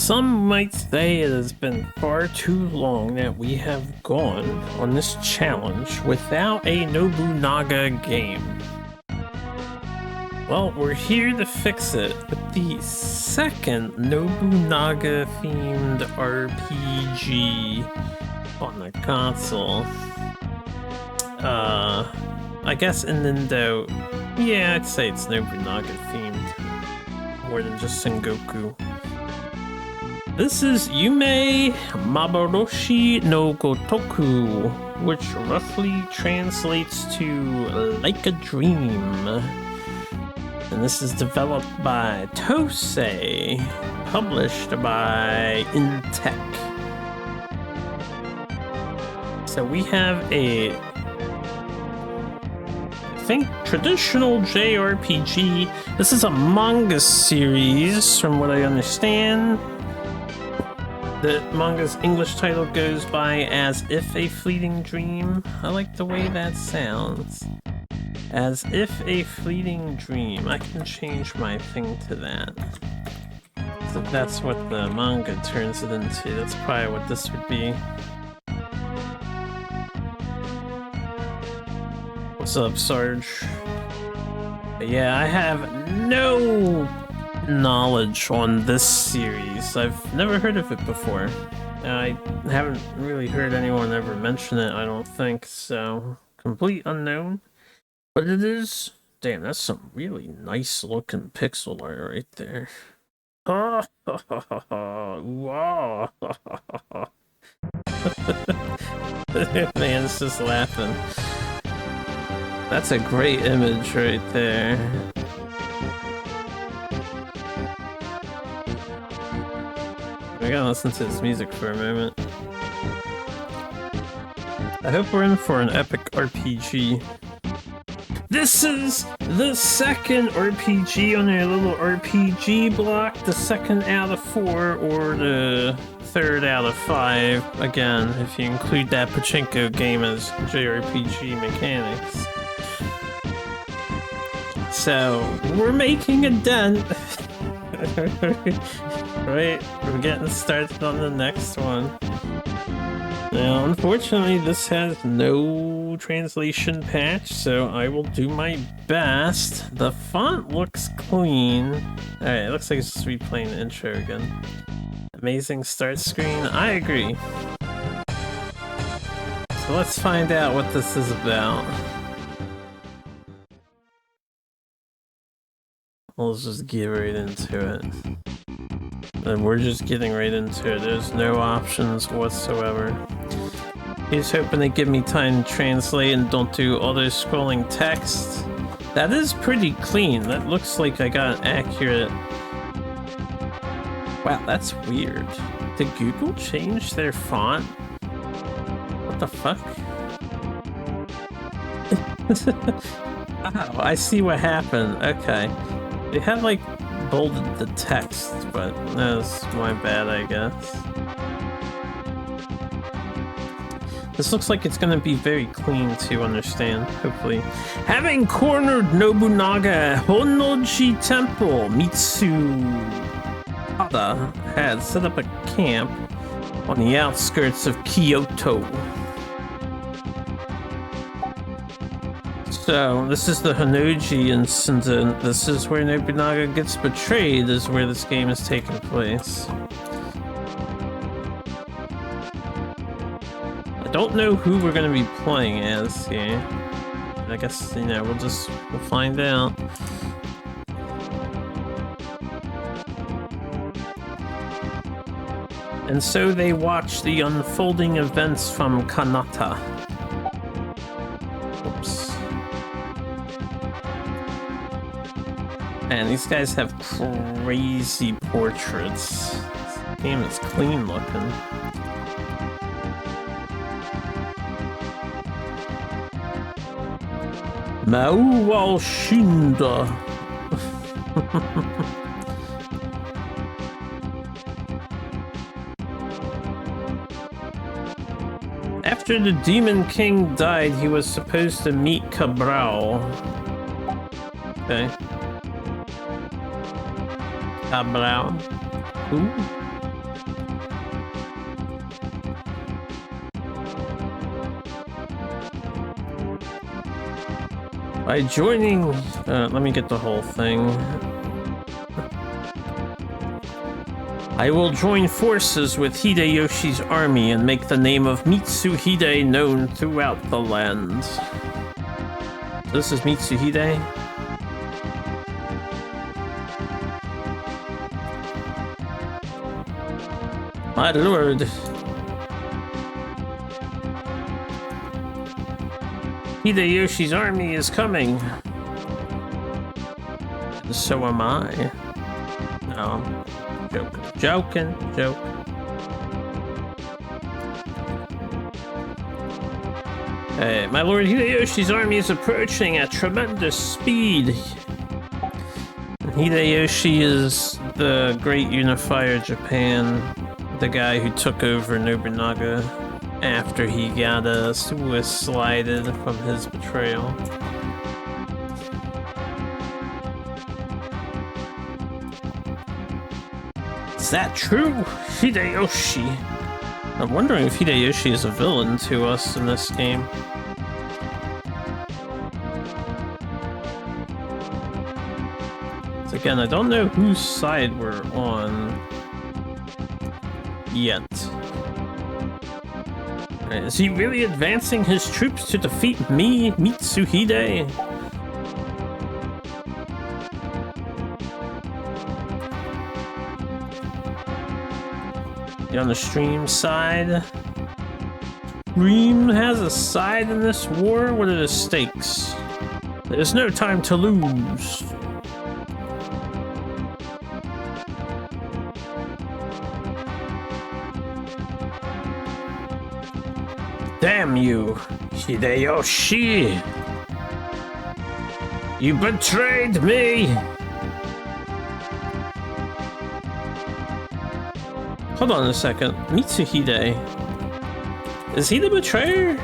Some might say it has been far too long that we have gone on this challenge without a Nobunaga game. Well, we're here to fix it with the second Nobunaga-themed RPG on the console. I guess in Nintendo, yeah, I'd say it's Nobunaga-themed more than just Sengoku. This is Yume Maboroshi no Gotoku, which roughly translates to like a dream. And this is developed by Tosei, published by Intech. So we have a, I think, traditional JRPG. This is a manga series, from what I understand. The manga's English title goes by As If a Fleeting Dream. I like the way that sounds. As If a Fleeting Dream. I can change my thing to that. So that's what the manga turns it into. That's probably what this would be. What's up, Sarge? But yeah, I have no knowledge on this series. I've never heard of it before. I haven't really heard anyone ever mention it, I don't think, so complete unknown. But it is, damn, that's some really nice looking pixel art right there. Oh, wow. Man's just laughing. That's a great image right there. I gotta listen to this music for a moment. I hope we're in for an epic RPG. This is the second RPG on our little RPG block, the second out of 4, or the third out of 5, again, if you include that pachinko game as JRPG mechanics. So, we're making a dent. Right, we're getting started on the next one. Now, unfortunately, this has no translation patch, so I will do my best. The font looks clean. Alright, it looks like it's just replaying the intro again. Amazing start screen, I agree. So let's find out what this is about. Let's just get right into it. And we're just getting right into it. There's no options whatsoever. He's hoping to give me time to translate and don't do auto-scrolling text. That is pretty clean. That looks like I got an accurate... Wow, that's weird. Did Google change their font? What the fuck? Oh, I see what happened. Okay. They had like bolded the text, but that's my bad, I guess. This looks like it's gonna be very clean to understand, hopefully. Having cornered Nobunaga at Honnoji Temple, Mitsuhara had set up a camp on the outskirts of Kyoto. So, this is the Honnoji incident. This is where Nobunaga gets betrayed, is where this game is taking place. I don't know who we're going to be playing as here. I guess, you know, we'll find out. And so they watch the unfolding events from Kanata. Oops. Man, these guys have crazy portraits. This game is clean looking. Mauwa Shinda. After the Demon King died, he was supposed to meet Cabral. Okay. Cabral. Who? By joining... let me get the whole thing. I will join forces with Hideyoshi's army and make the name of Mitsuhide known throughout the land. This is Mitsuhide? My lord. Hideyoshi's army is coming. And so am I. No. Joking. Hey, my lord, Hideyoshi's army is approaching at tremendous speed. Hideyoshi is the great unifier of Japan, the guy who took over Nobunaga after he got suicided from his betrayal. Is that true? Hideyoshi. I'm wondering if Hideyoshi is a villain to us in this game. So again, I don't know whose side we're on yet. Right, is he really advancing his troops to defeat me, Mitsuhide? On the stream side. Stream has a side in this war? What are the stakes? There's no time to lose. Damn you, Hideyoshi! You betrayed me! Hold on a second. Mitsuhide. Is he the betrayer?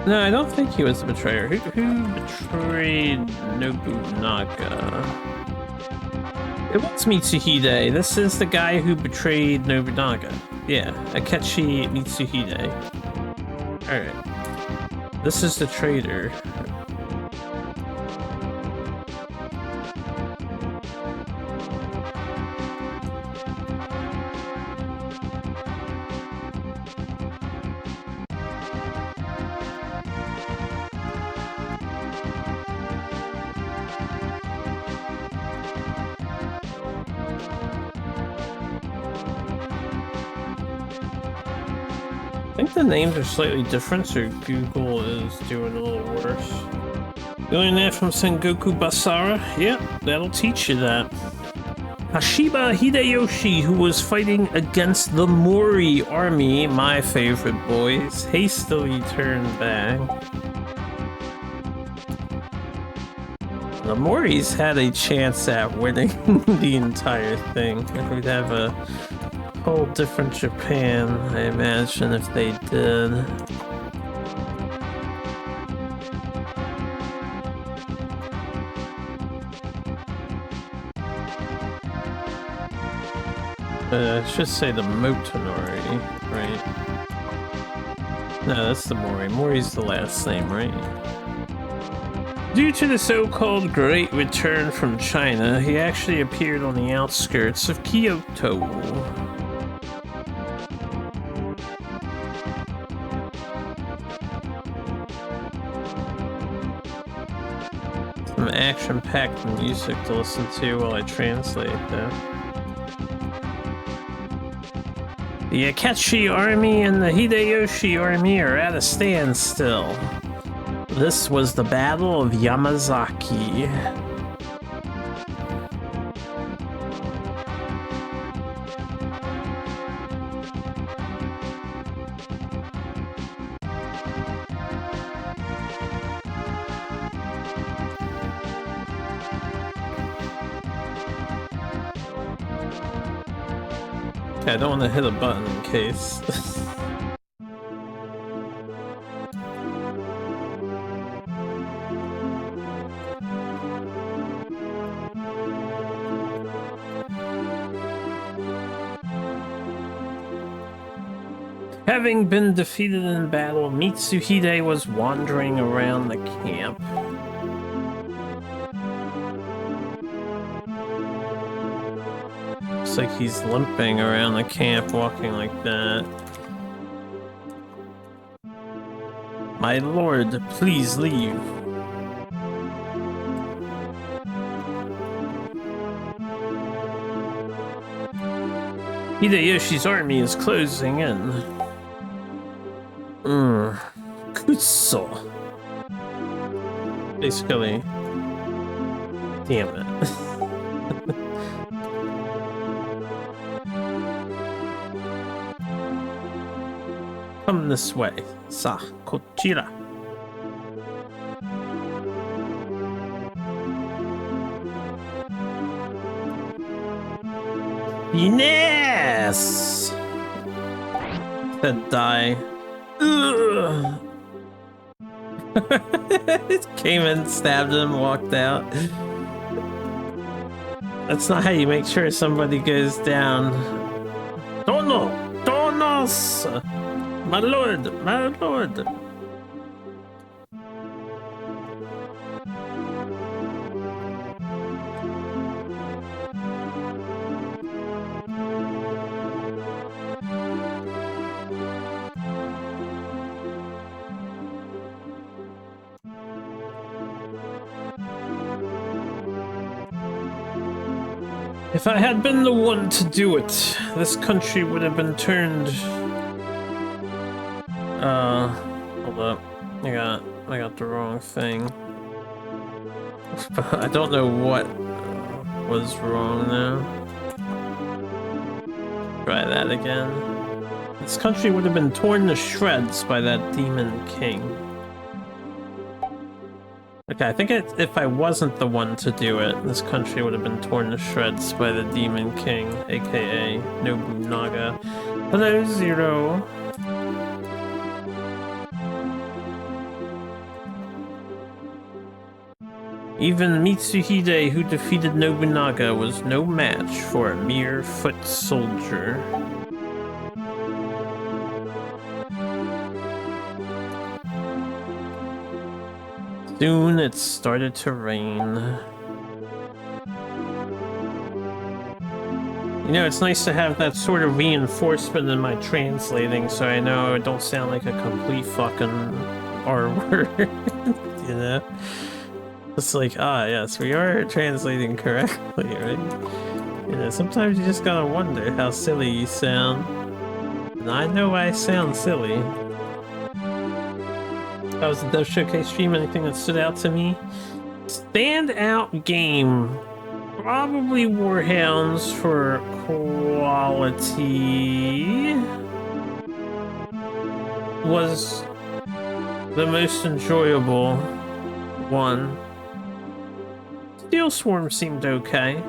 No, I don't think he was the betrayer. Who betrayed Nobunaga? It was Mitsuhide. This is the guy who betrayed Nobunaga. Yeah, Akechi Mitsuhide. Alright. This is the traitor. I think the names are slightly different, so Google is doing a little worse. Going there from Sengoku Basara? Yep, that'll teach you that. Hashiba Hideyoshi, who was fighting against the Mori army, my favorite boys, hastily turned back. The Moris had a chance at winning the entire thing. We'd have a whole different Japan, I imagine, if they did. I should say the Motonori, right? No, that's the Mori. Mori's the last name, right? Due to the so-called Great Return from China, he actually appeared on the outskirts of Kyoto. Some action-packed music to listen to while I translate that. The Akechi army and the Hideyoshi army are at a standstill. This was the Battle of Yamazaki. Okay, I don't want to hit a button in case. Having been defeated in battle, Mitsuhide was wandering around the camp. Looks like he's limping around the camp, walking like that. My lord, please leave. Hideyoshi's army is closing in. Kuso. Basically. Damn it. Come this way. Sa, kochira. Yes! Said die. Came in, stabbed him, walked out. That's not how you make sure somebody goes down. Dono! Donos! My lord! My lord! If I had been the one to do it, this country would have been turned... hold up. I got the wrong thing. I don't know what was wrong now. Try that again. This country would have been torn to shreds by that demon king. Okay, I think if I wasn't the one to do it, this country would have been torn to shreds by the Demon King, aka Nobunaga. Hello, Zero. Even Mitsuhide, who defeated Nobunaga, was no match for a mere foot soldier. Soon it started to rain. You know, it's nice to have that sort of reinforcement in my translating so I know I don't sound like a complete fucking R-word. You know? It's like, ah, yes, we are translating correctly, right? You know, sometimes you just gotta wonder how silly you sound. And I know I sound silly. That was the Dev Showcase stream. Anything that stood out to me? Standout game. Probably Warhounds for quality. Was the most enjoyable one. Steel Swarm seemed okay.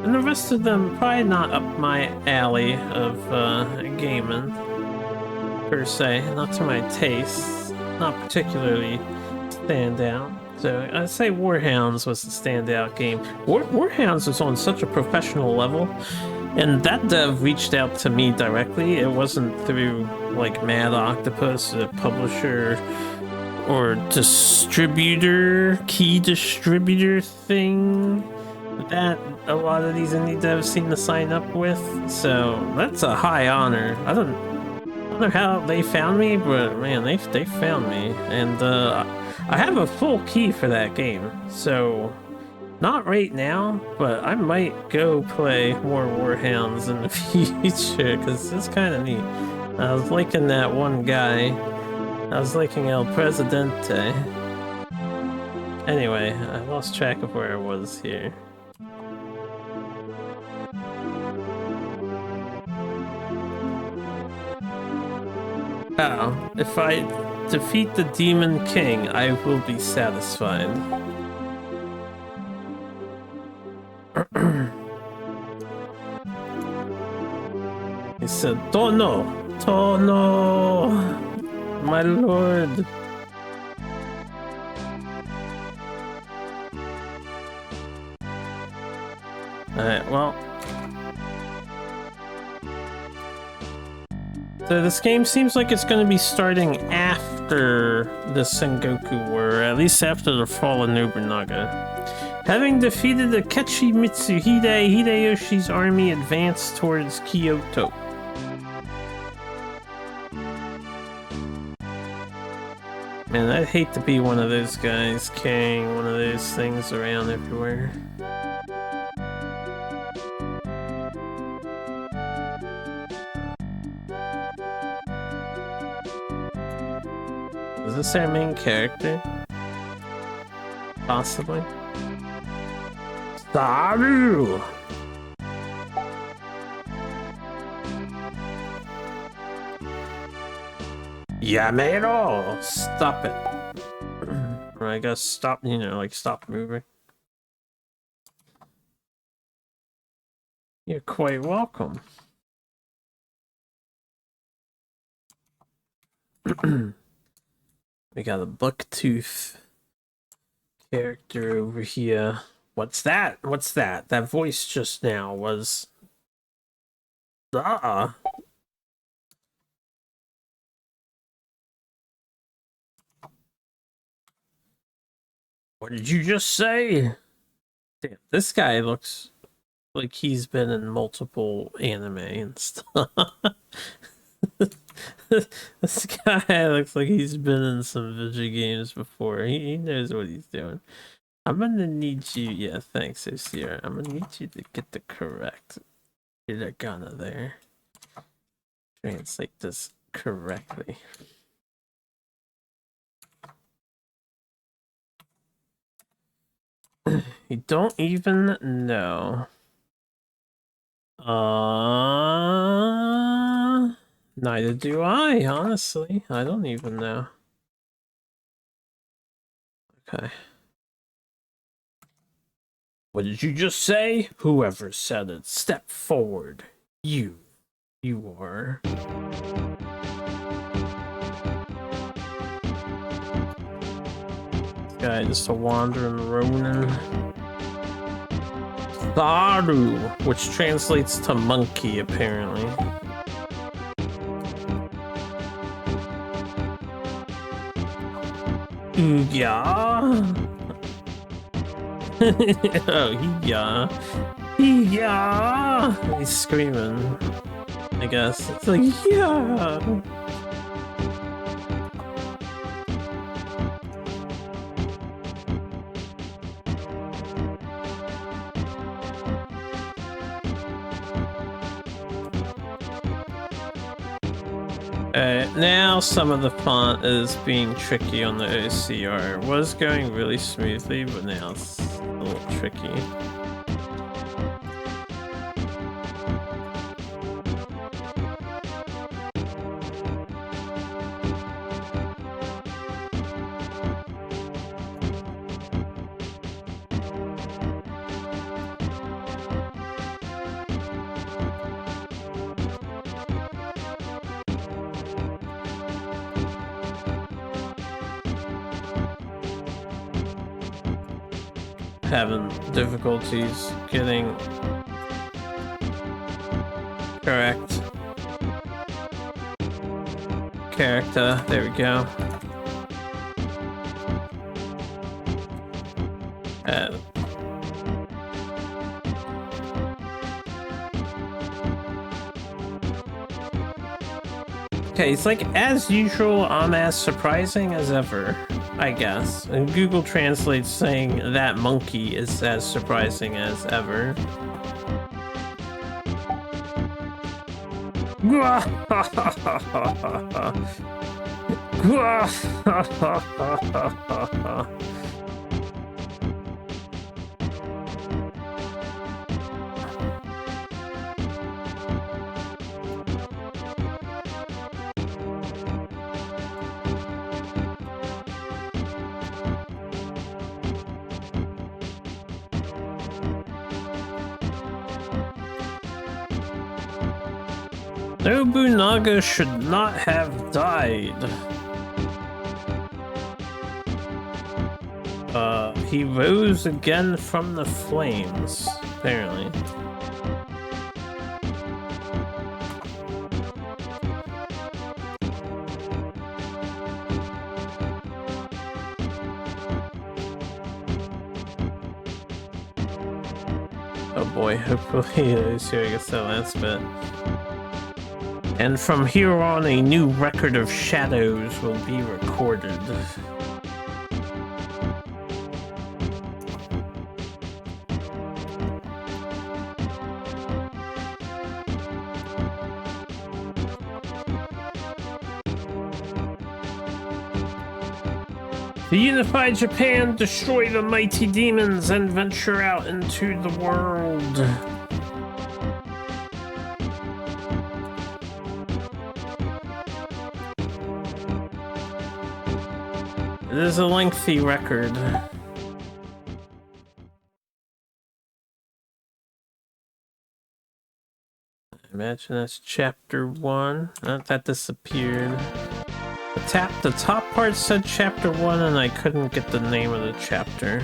And the rest of them probably not up my alley of gaming. Per se, not to my taste, not particularly standout. So I'd say Warhounds was the standout game. Warhounds was on such a professional level, and that dev reached out to me directly. It wasn't through like Mad Octopus, a publisher or distributor, key distributor thing that a lot of these indie devs seem to sign up with. So that's a high honor. I don't know how they found me, but man, they found me, and I have a full key for that game, so not right now, but I might go play more Warhounds in the future because it's kind of neat. I was liking that one guy. I was liking El Presidente. Anyway, I lost track of where I was here. Oh, if I defeat the Demon King, I will be satisfied. He said, Tono! Tono! My lord! Alright, well... So this game seems like it's going to be starting after the Sengoku War, at least after the fall of Nobunaga. Having defeated Akechi Mitsuhide, Hideyoshi's army advanced towards Kyoto. Man, I'd hate to be one of those guys carrying one of those things around everywhere. Is this our main character? Possibly. Saru! Yamero! Stop it. Or I guess stop, you know, like stop moving. You're quite welcome. We got a bucktooth character over here. What's that? What's that? That voice just now was... What did you just say? Damn, this guy looks like he's been in multiple anime and stuff. This guy looks like he's been in some video games before. He knows what he's doing. I'm gonna need you, yeah, thanks, OCR. I'm gonna need you to get the correct hiragana there. Translate this correctly. You don't even know. Neither do I, honestly. I don't even know. Okay. What did you just say? Whoever said it, step forward. You are. This guy just a wandering Ronin. Saru, which translates to monkey, apparently. Yeah. Oh, yeah. He's screaming. I guess it's like yeah. Now some of the font is being tricky on the OCR. It was going really smoothly, but now it's a little tricky. Having difficulties getting correct character. There we go. Okay, it's like, as usual, I'm as surprising as ever, I guess. And Google Translate's saying that monkey is as surprising as ever. Nobunaga should not have died. He rose again from the flames, apparently. Oh boy, hopefully those who gets that last bit. And from here on, a new record of shadows will be recorded. To unify Japan, destroy the mighty demons, and venture out into the world. It is a lengthy record. Imagine that's chapter 1. That disappeared. The top part said chapter 1 and I couldn't get the name of the chapter.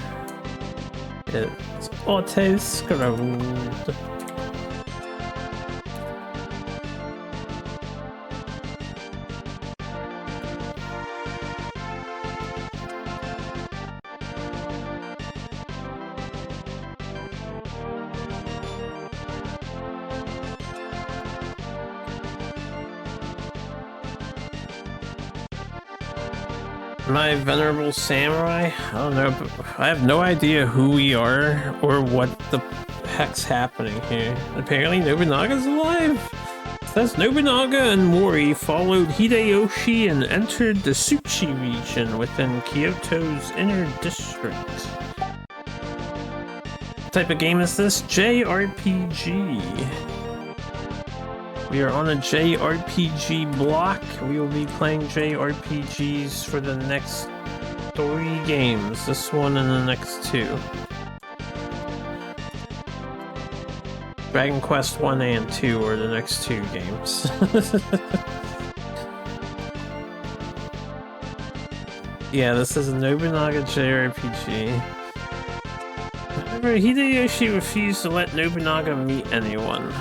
It's auto-scrolled. My venerable samurai? I don't know, but I have no idea who we are or what the heck's happening here. Apparently Nobunaga's alive! It says Nobunaga and Mori followed Hideyoshi and entered the Tsuchi region within Kyoto's inner district. What type of game is this? JRPG. We are on a JRPG block. We will be playing JRPGs for the next 3 games. This one and the next 2. Dragon Quest 1 and 2 are the next 2 games. Yeah, this is a Nobunaga JRPG. However, Hideyoshi refused to let Nobunaga meet anyone.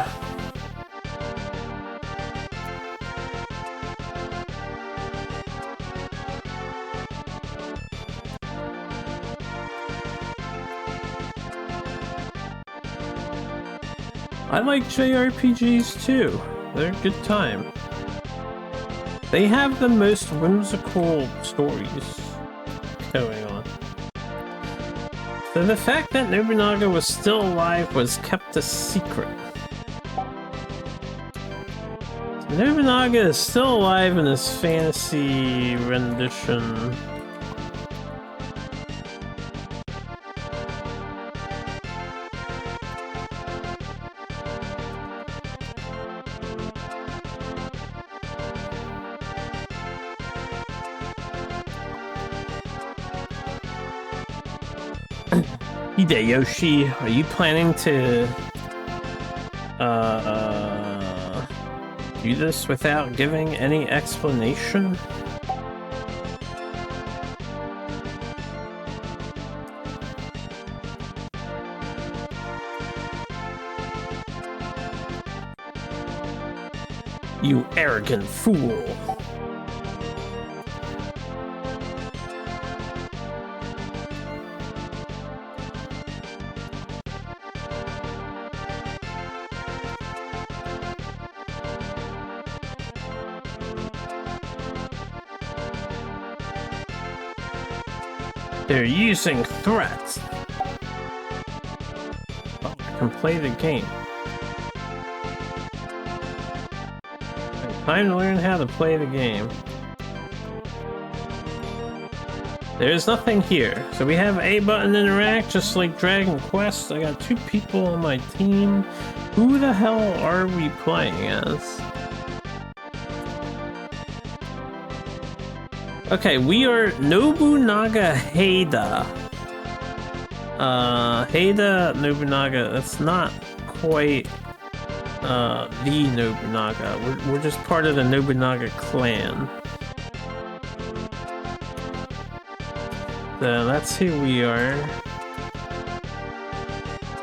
I like JRPGs too. They're a good time. They have the most whimsical stories going on. So the fact that Nobunaga was still alive was kept a secret. So Nobunaga is still alive in his fantasy rendition. Hideyoshi, are you planning to do this without giving any explanation? You arrogant fool. They're using threats. Oh, I can play the game. Time to learn how to play the game. There's nothing here. So we have A button interact, just like Dragon Quest. I got 2 people on my team. Who the hell are we playing as? Okay, we are Nobunaga Heida. Heida Nobunaga, that's not quite the Nobunaga. We're just part of the Nobunaga clan. So that's who we are.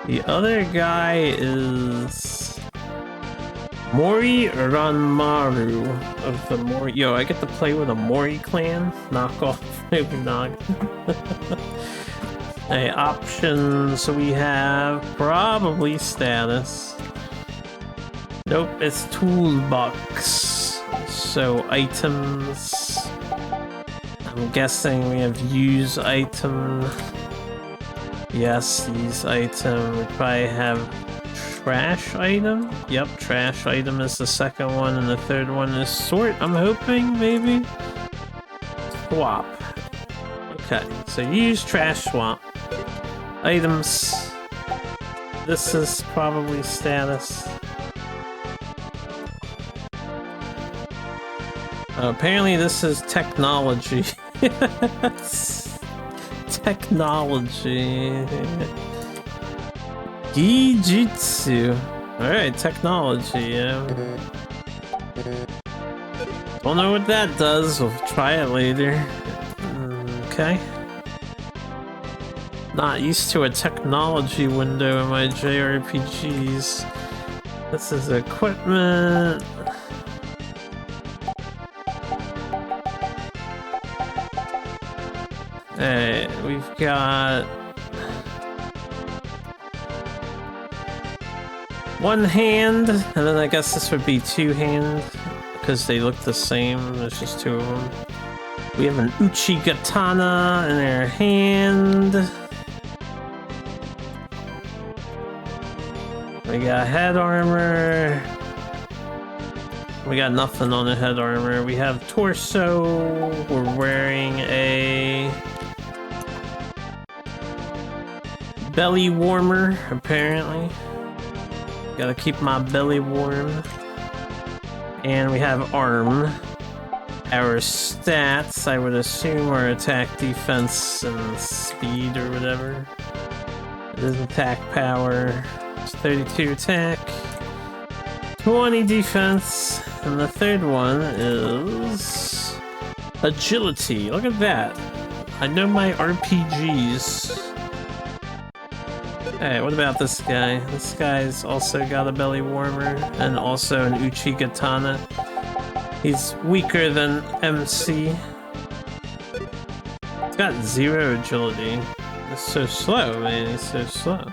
The other guy is Mori Ranmaru of the Mori. Yo, I get to play with a Mori clan? Knock off Nobunaga. Okay, options we have probably status. Nope, it's toolbox. So items. I'm guessing we have use item. Yes, use item. We probably have trash item. Yep, trash item is the second one, and the third one is sort. I'm hoping, maybe. Swap. Okay, so use trash swap. Items. This is probably status. Apparently this is technology. Technology. Gijitsu. Alright, technology, yeah. Don't know what that does, we'll try it later. Okay. Not used to a technology window in my JRPGs. This is equipment. Hey, we've got one hand, and then I guess this would be two hand because they look the same. There's just two of them. We have an Uchi Katana in our hand. We got head armor. We got nothing on the head armor. We have torso. We're wearing a belly warmer, apparently. Gotta keep my belly warm. And we have arm. Our stats, I would assume, are attack, defense, and speed or whatever. It is attack power. It's 32 attack, 20 defense, and the third one is agility. Look at that. I know my RPGs. Hey, what about this guy? This guy's also got a belly warmer and also an Uchi Katana. He's weaker than MC. He's got 0 agility. He's so slow, man. He's so slow.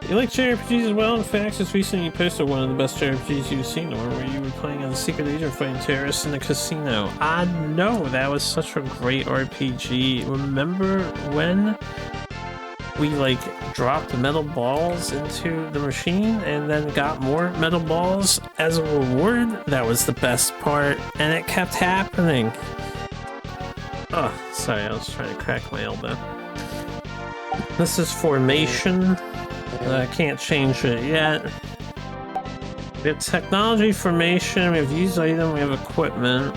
You like JRPGs as well? In fact, just recently you posted one of the best JRPGs you've seen, or where you were playing as a secret agent fighting terrorists in a casino. I know, that was such a great RPG. Remember when we like dropped metal balls into the machine and then got more metal balls as a reward? That was the best part, and it kept happening. Oh, sorry, I was trying to crack my elbow. This is formation. I can't change it yet. We have technology, formation, we have used item, we have equipment.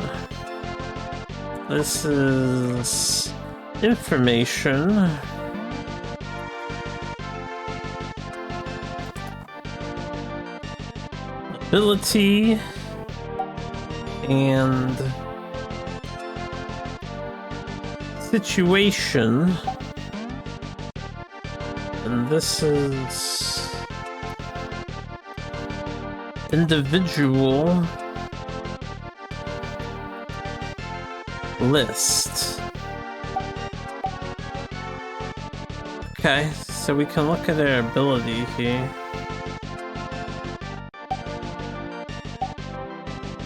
This is information. Ability. And situation. And this is individual list. Okay, so we can look at our ability here.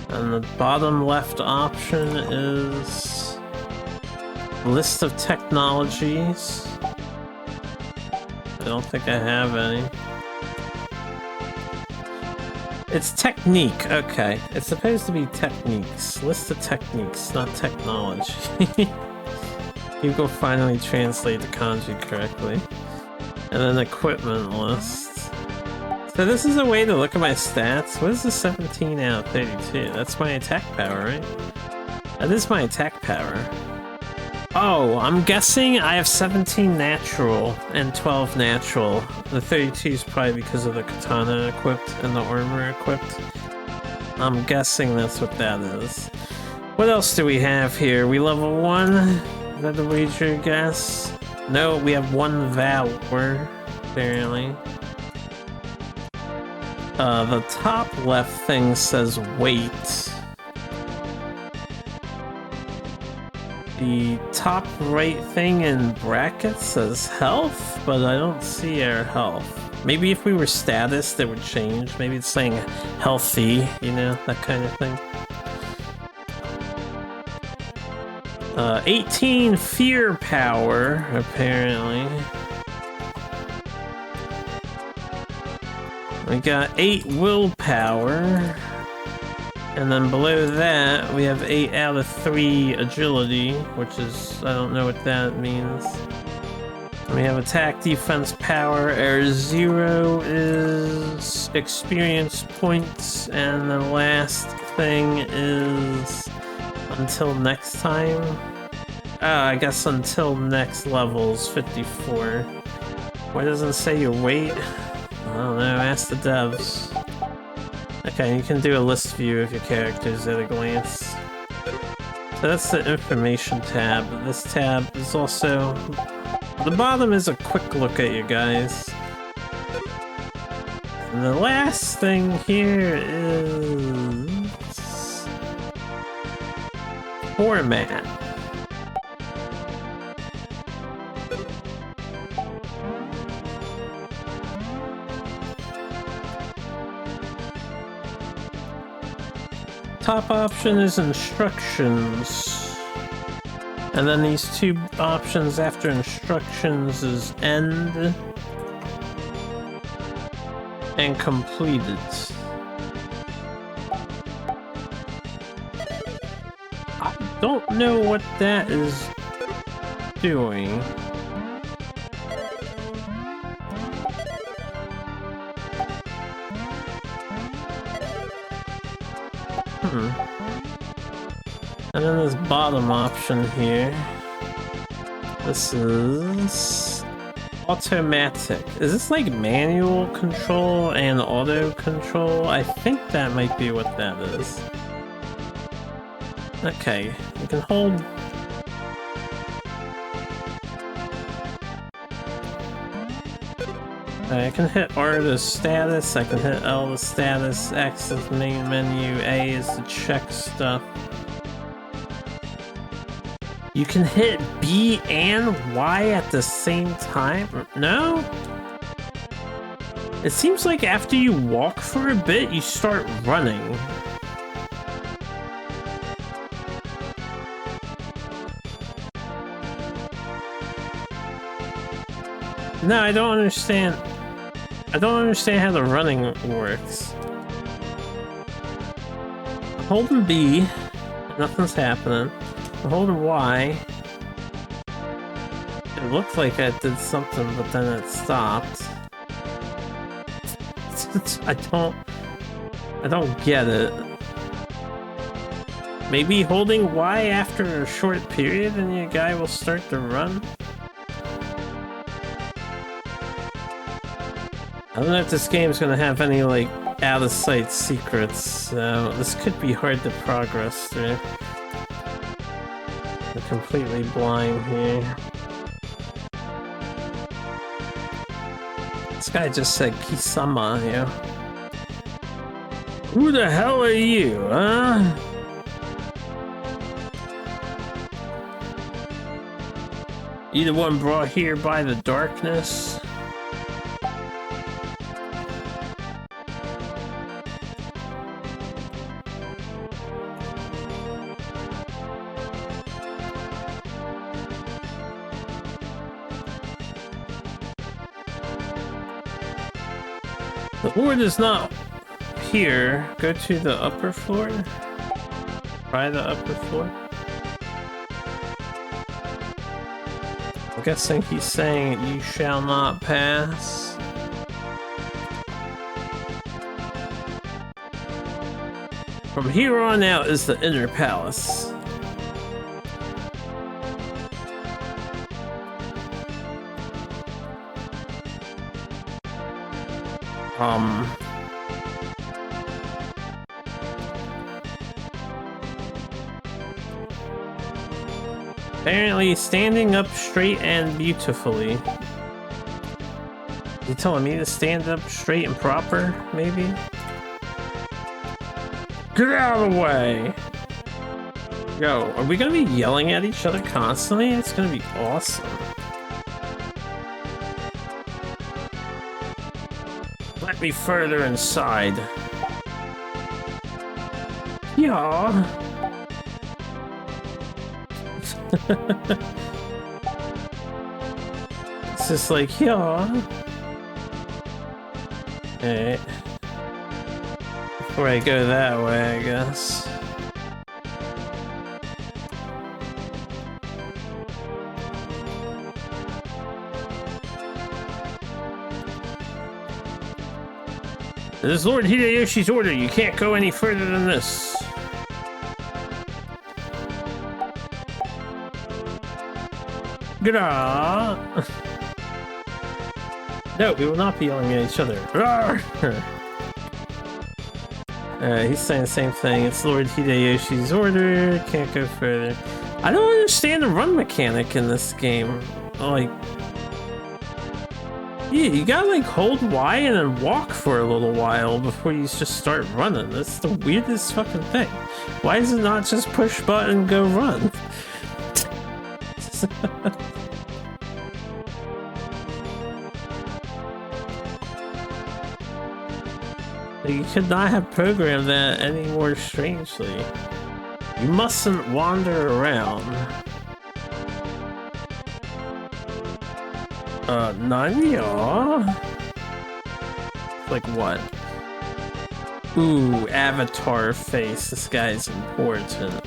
And the bottom left option is list of technologies. I don't think I have any. It's technique, okay. It's supposed to be techniques. List of techniques, not technology. Google finally translate the kanji correctly. And then equipment list. So this is a way to look at my stats. What is the 17 out of 32? That's my attack power, right? That is my attack power. Oh, I'm guessing I have 17 natural and 12 natural. The 32 is probably because of the katana equipped and the armor equipped. I'm guessing that's what that is. What else do we have here? We level 1? Is that the wager guess? No, we have 1 Valor, apparently. The top left thing says weight. The top right thing in brackets says health, but I don't see our health. Maybe if we were status, that would change. Maybe it's saying healthy, you know, that kind of thing. 18 fear power, apparently. We got 8 willpower. And then below that, we have 8 out of 3 agility, which is, I don't know what that means. We have attack, defense, power. Our 0 is experience points, and the last thing is until next time. I guess until next level's 54. Why doesn't it say your weight? I don't know, ask the devs. Okay, you can do a list view of your characters at a glance. So that's the information tab. This tab is also... The bottom is a quick look at you guys. And the last thing here is... format. Top option is instructions. And then these 2 options after instructions is end and completed. I don't know what that is doing. And then this bottom option here. This is automatic. Is this like manual control and auto control? I think that might be what that is. Okay, you can hold... I can hit R to status, I can hit L to status, X is main menu, A is to check stuff. You can hit B and Y at the same time? No? It seems like after you walk for a bit, you start running. No, I don't understand. I don't understand how the running works. I'm holding B, nothing's happening. I'm holding Y. It looked like I did something, but then it stopped. I don't get it. Maybe holding Y after a short period and your guy will start to run? I don't know if this game's gonna have any, like, out-of-sight secrets, so this could be hard to progress through. I'm completely blind here. This guy just said Kisama, you know? Who the hell are you, huh? You the one brought here by the darkness? The Lord is not here. Go to the upper floor. Try the upper floor. I'm guessing he's saying you shall not pass. From here on out is the inner palace. Apparently standing up straight and beautifully. You telling me to stand up straight and proper, maybe? Get out of the way! Yo, are we gonna be yelling at each other constantly? It's gonna be awesome. Let me further inside. Yeah. It's just like, yeah. Alright. Before I go that way, I guess. This is Lord Hideyoshi's order. You can't go any further than this. Gra. No, we will not be yelling at each other. He's saying the same thing. It's Lord Hideyoshi's order. Can't go further. I don't understand the run mechanic in this game. Like, yeah, you gotta like hold Y and then walk for a little while before you just start running. That's the weirdest fucking thing. Why is it not just push button go run? You could not have programmed that any more strangely. You mustn't wander around. Nanya? Like what? Ooh, avatar face. This guy's important.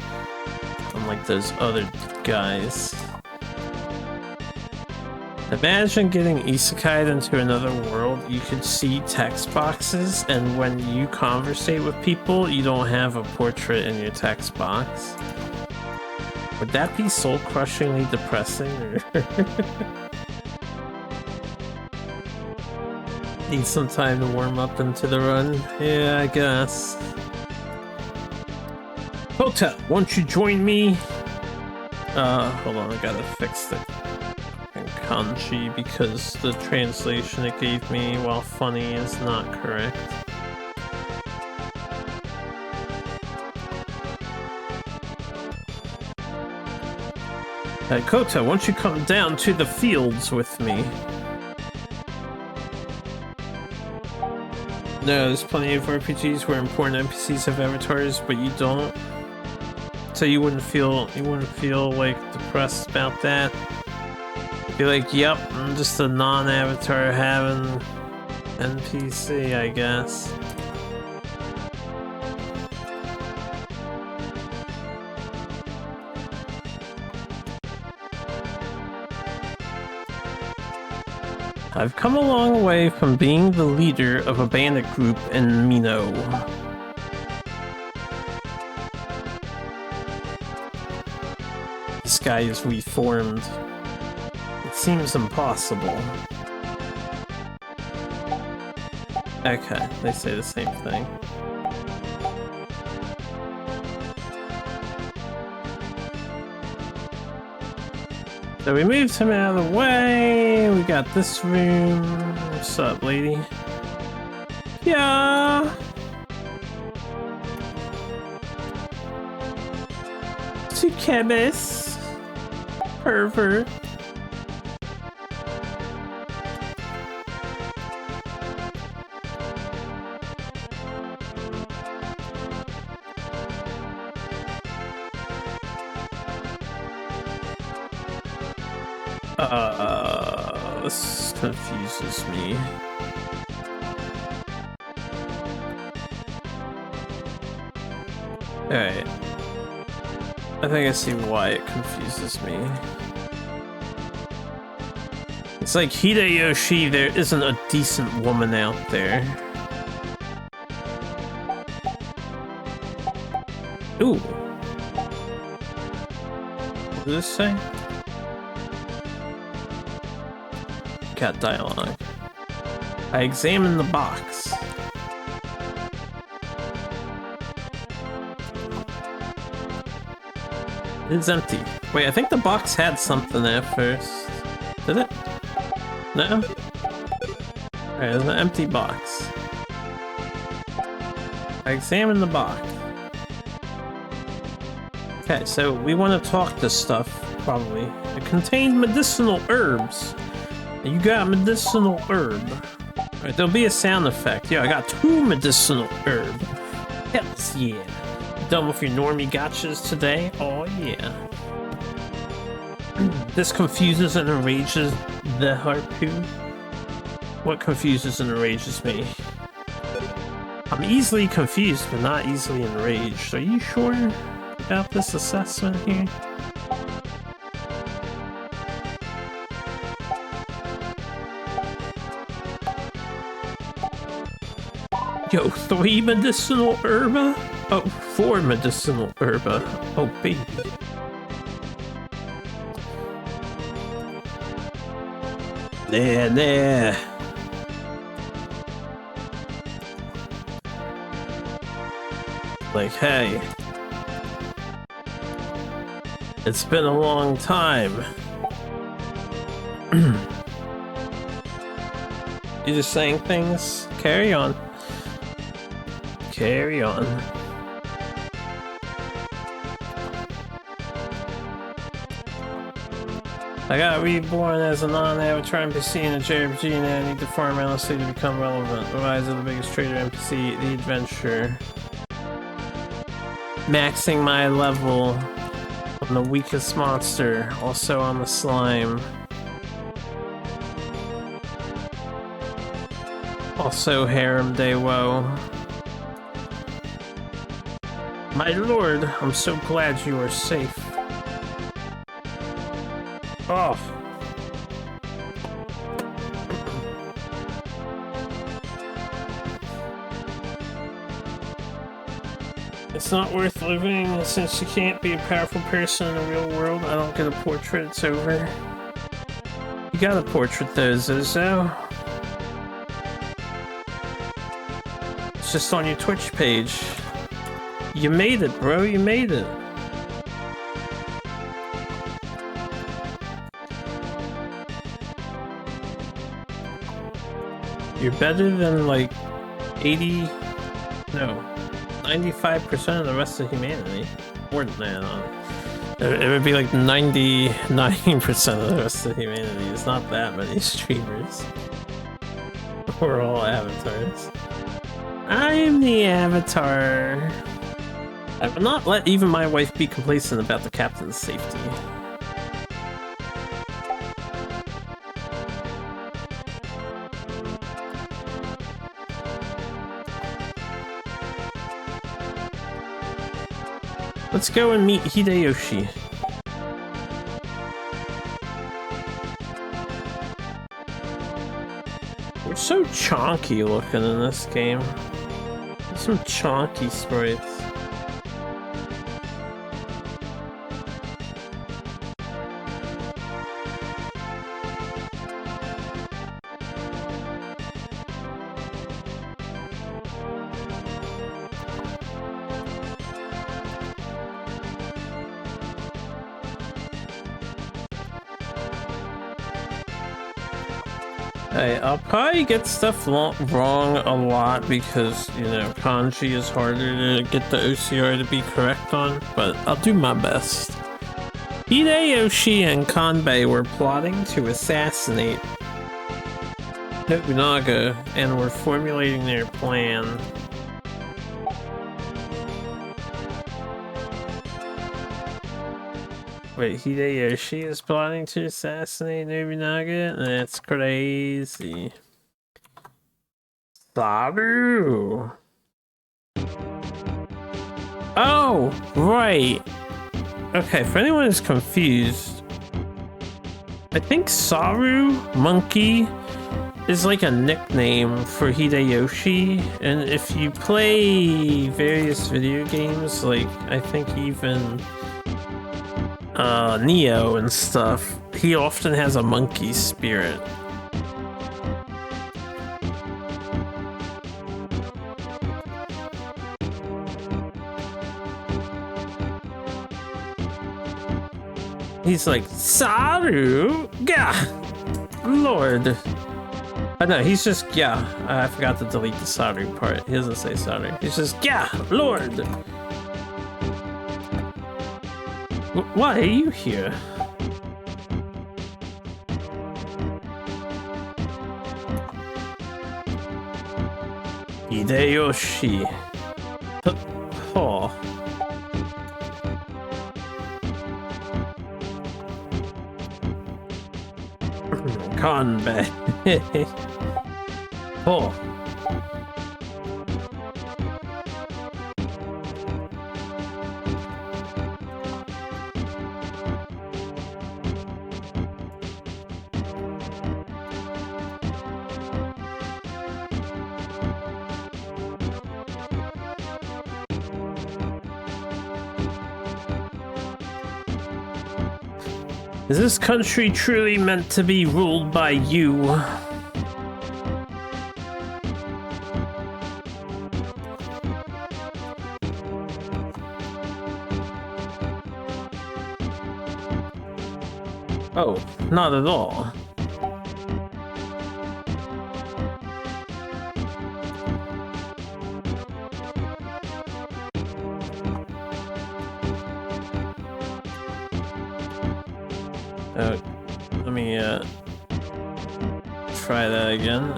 Unlike those other guys. Imagine getting isekai'd into another world. You could see text boxes, and when you conversate with people, you don't have a portrait in your text box. Would that be soul-crushingly depressing? Need some time to warm up into the run? Yeah, I guess. Kota, won't you join me? Hold on, I gotta fix the kanji because the translation it gave me while funny is not correct. Kota, won't you come down to the fields with me? No, there's plenty of RPGs where important NPCs have avatars, but you don't. So you wouldn't feel like depressed about that. Be like, yep, I'm just a non-avatar having NPC, I guess. I've come a long way from being the leader of a bandit group in Mino. This guy is reformed. It seems impossible. Okay, they say the same thing. So we moved him out of the way. We got this room. What's up, lady? Yeah. Chemist. Pervert. This confuses me. Alright. I think I see why it confuses me. It's like Hideyoshi, there isn't a decent woman out there. Ooh. What does this say? Cat dialogue. I examined the box. It's empty. Wait, I think the box had something there first. Did it? No? Alright, there's an empty box. I examined the box. Okay, so we want to talk this stuff, probably. It contained medicinal herbs. You got medicinal herb. Alright, there'll be a sound effect. Yeah, I got 2 medicinal herb. Hells yeah. Done with your normie gotchas today? Oh yeah. This confuses and enrages the harpoo. What confuses and enrages me? I'm easily confused, but not easily enraged. Are you sure about this assessment here? Yo, 3 medicinal herba? Oh, 4 medicinal herba. Oh, baby. There. Like, hey. It's been a long time. You just saying things? Carry on. Carry on. I got reborn as a non-avatar NPC in a JRPG and I need to farm endlessly to become relevant. The rise of the biggest trader NPC, the adventure. Maxing my level on the weakest monster, also on the slime. Also Harem Dewo. My lord, I'm so glad you are safe. Oh. It's not worth living since you can't be a powerful person in the real world. I don't get a portrait, it's over. You got a portrait though, Zozo. It's just on your Twitch page. You made it, bro, you made it. You're better than like 95% of the rest of humanity. More than that, it would be like 99% of the rest of humanity. It's not that many streamers. We're all avatars. I'm the avatar. I will not let even my wife be complacent about the captain's safety. Let's go and meet Hideyoshi. We're so chonky looking in this game. Some chonky sprites. Hey, I'll probably get stuff wrong a lot because, you know, kanji is harder to get the OCR to be correct on, but I'll do my best. Hideyoshi and Kanbei were plotting to assassinate Nobunaga and were formulating their plan. Wait, Hideyoshi is plotting to assassinate Nobunaga? That's crazy. Saru! Oh, right. Okay, for anyone who's confused, I think Saru, monkey, is like a nickname for Hideyoshi, and if you play various video games, like I think even Neo and stuff, he often has a monkey spirit. He's like, Saru? Gah! Lord. Oh no, he's just, yeah. I forgot to delete the Saru part. He doesn't say Saru. He's just, yeah, Lord! Why are you here? Hideyoshi. Oh. Kanbei. Oh. Is this country truly meant to be ruled by you? Oh, not at all. Let me try that again.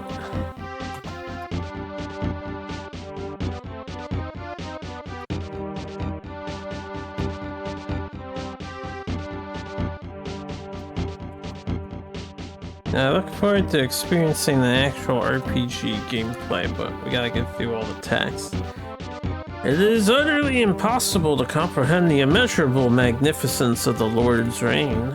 I look forward to experiencing the actual RPG gameplay, but we gotta get through all the text. It is utterly impossible to comprehend the immeasurable magnificence of the Lord's reign.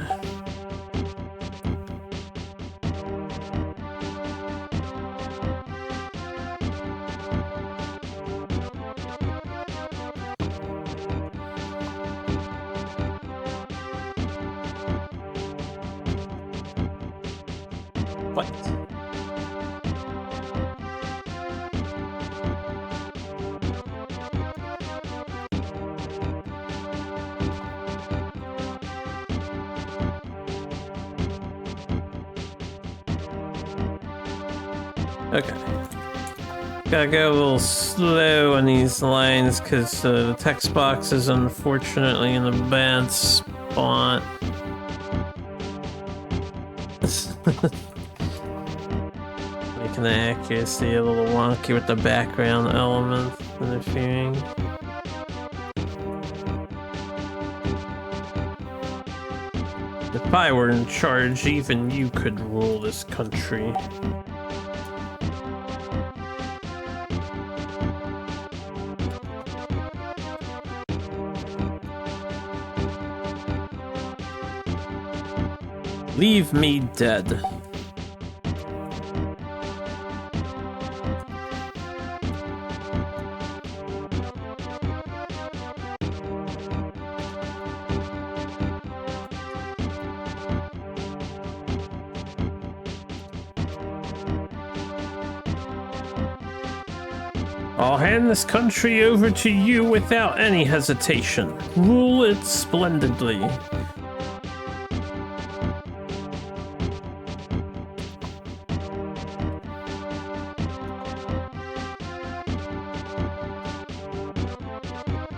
What? Okay. Gotta go a little slow on these lines because the text box is unfortunately in a bad spot. Making the accuracy a little wonky with the background elements interfering. If I were in charge, even you could rule this country. Leave me dead. I'll hand this country over to you without any hesitation. Rule it splendidly.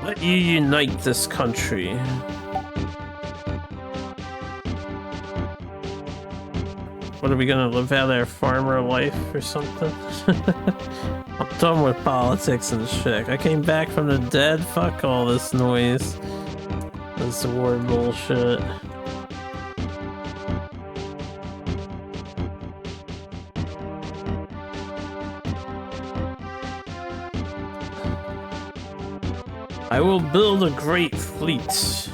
Let you unite this country. What are we gonna live out our farmer life or something? I'm done with politics and shit. I came back from the dead. Fuck all this noise. This war bullshit. I will build a great fleet.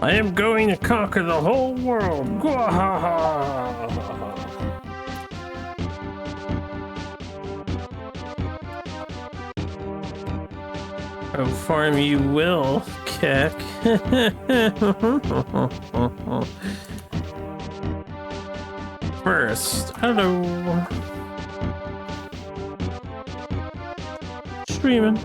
I am going to conquer the whole world. Oh, farm you will, Keck. First, hello. Streaming.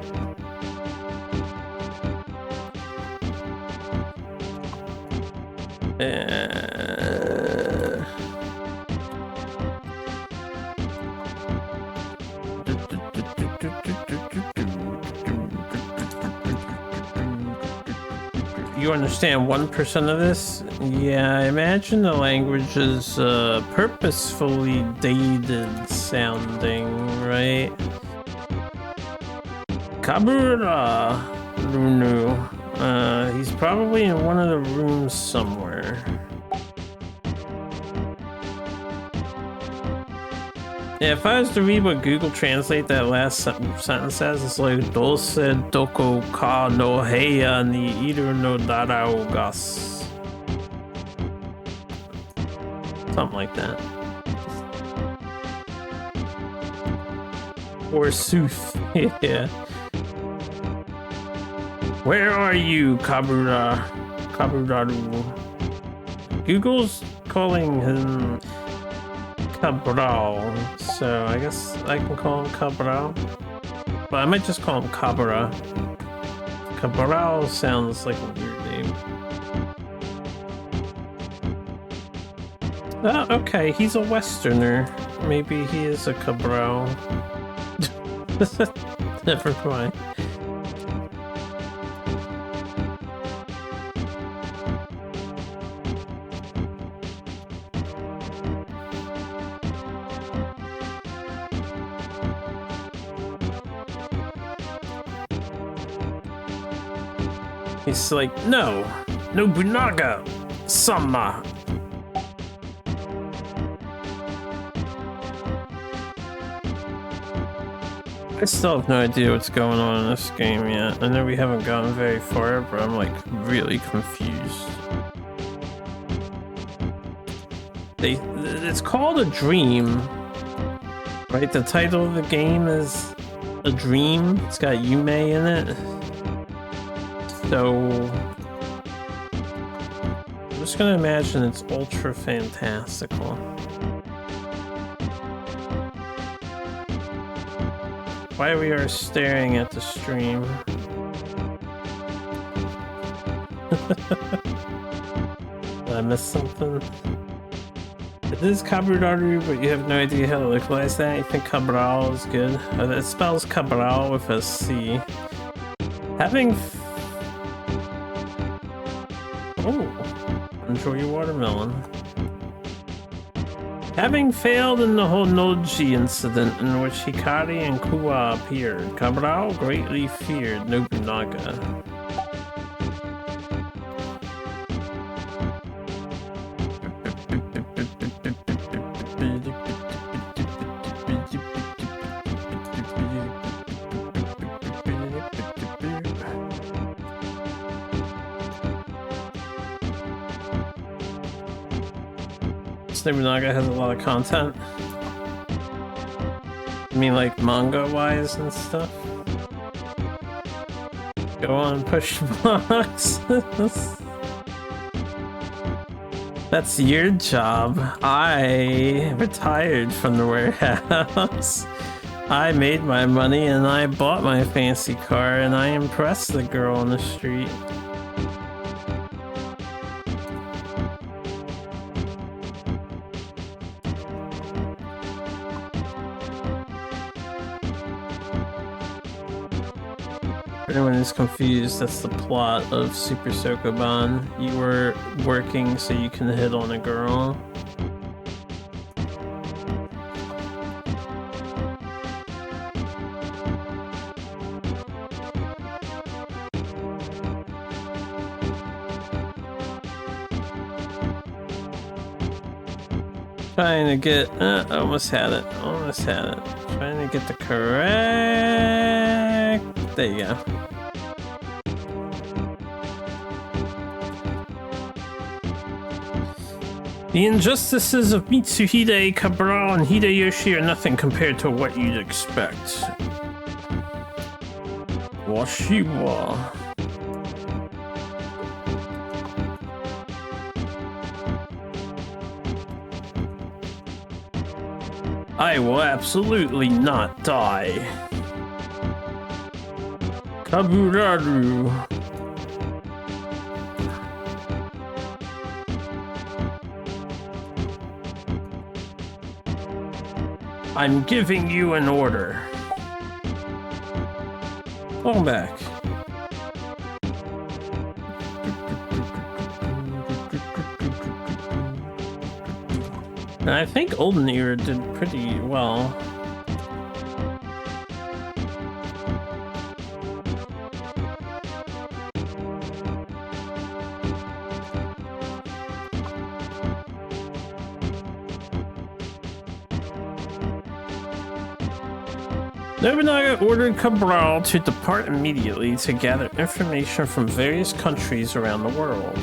You understand 1% of this? Yeah, I imagine the language is purposefully dated sounding, right? Kabura Runu. He's probably in one of the rooms somewhere. Yeah, if I was to read what Google Translate that last sentence says, it's like Dose doko ka no heya ni iru no dara o gas. Something like that. Or Sooth. Yeah. Where are you, Kaburaru? Google's calling him Cabral, so I guess I can call him Cabral. But I might just call him Cabra. Cabral sounds like a weird name. Oh, okay, he's a Westerner. Maybe he is a Cabral. Never mind. He's like, no, Nobunaga, sama. I still have no idea what's going on in this game yet. I know we haven't gotten very far, but I'm like really confused. It's called a dream, right? The title of the game is a dream. It's got Yume in it. So I'm just gonna imagine it's ultra fantastical. Why we are staring at the stream. Did I miss something? It is Cabral, but you have no idea how to localize that. You think Cabral is good? It spells Cabral with a C. Enjoy your watermelon. Having failed in the Honoji incident in which Hikari and Kuwa appeared, Cabral greatly feared Nobunaga. Nobunaga has a lot of content. I mean, like manga-wise and stuff. Go on, push box. That's your job. I retired from the warehouse. I made my money and I bought my fancy car and I impressed the girl on the street. Anyone is confused, that's the plot of Super Sokoban. You were working so you can hit on a girl. Trying to get, almost had it. Trying to get the correct, there you go. The injustices of Mitsuhide, Cabral, and Hideyoshi are nothing compared to what you'd expect. Washiwa. I will absolutely not die. Kaburaru. I'm giving you an order. Welcome back. And I think Olden Era did pretty well. Nobunaga ordered Cabral to depart immediately to gather information from various countries around the world.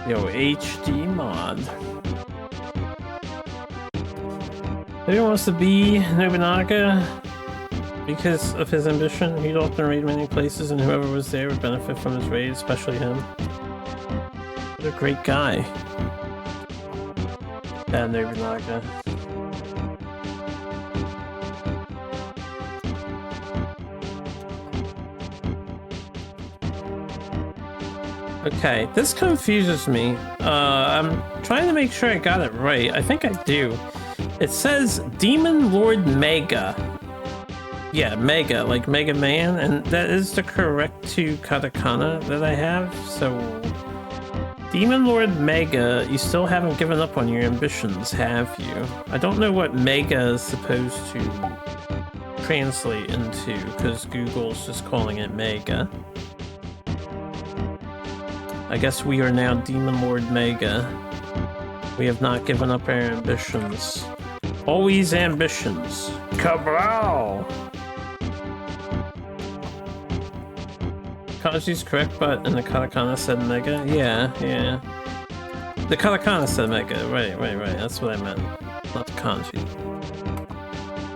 Yo, HD mod. Who wants to be Nobunaga? Because of his ambition, he'd often raid many places, and whoever was there would benefit from his raid, especially him. What a great guy. Yeah, Nobunaga. Okay, this confuses me. I'm trying to make sure I got it right. I think I do. It says Demon Lord Mega. Yeah, Mega, like Mega Man, and that is the correct two katakana that I have, so... Demon Lord Mega, you still haven't given up on your ambitions, have you? I don't know what Mega is supposed to translate into, because Google's just calling it Mega. I guess we are now Demon Lord Mega. We have not given up our ambitions. Always ambitions. Cabral! Kanji's correct, but in the katakana said Mega? Yeah. The katakana said Mega. Right. That's what I meant. Not the kanji.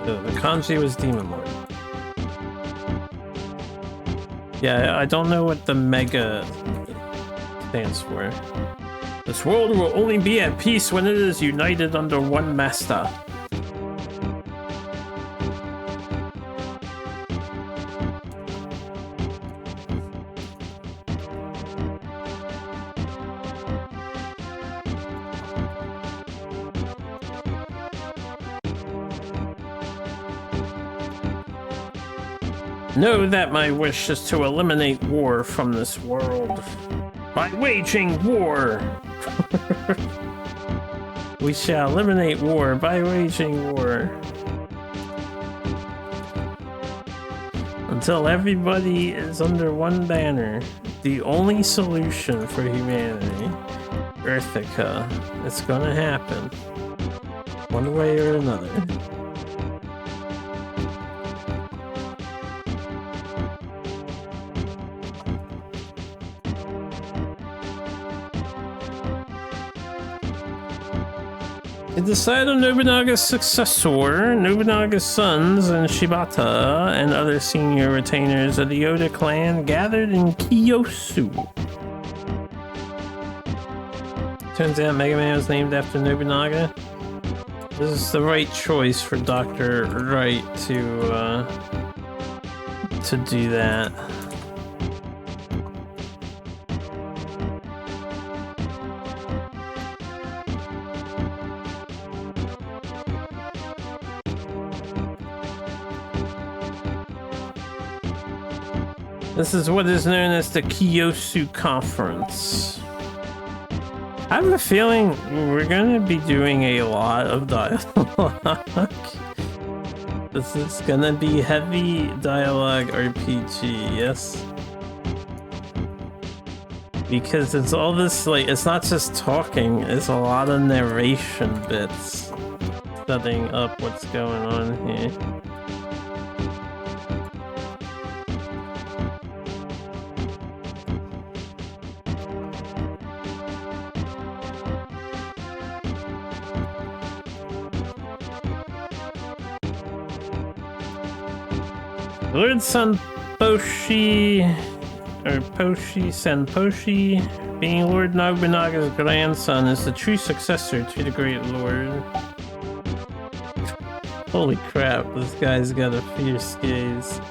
The kanji was Demon Lord. Yeah, I don't know what the Mega stands for. This world will only be at peace when it is united under one master. Know that my wish is to eliminate war from this world. By waging war! We shall eliminate war by waging war. Until everybody is under one banner. The only solution for humanity. Earthica. It's gonna happen. One way or another. It decided on Nobunaga's successor, Nobunaga's sons, and Shibata, and other senior retainers of the Oda clan gathered in Kiyosu. Turns out Mega Man was named after Nobunaga. This is the right choice for Dr. Wright to do that. This is what is known as the Kiyosu Conference. I have a feeling we're gonna be doing a lot of dialogue. This is gonna be heavy dialogue RPG, yes? Because it's all this, like, it's not just talking, it's a lot of narration bits setting up what's going on here. Lord Sanboshi or Poshi Senposhi, being Lord Nobunaga's grandson, is the true successor to the great lord. Holy crap, this guy's got a fierce gaze.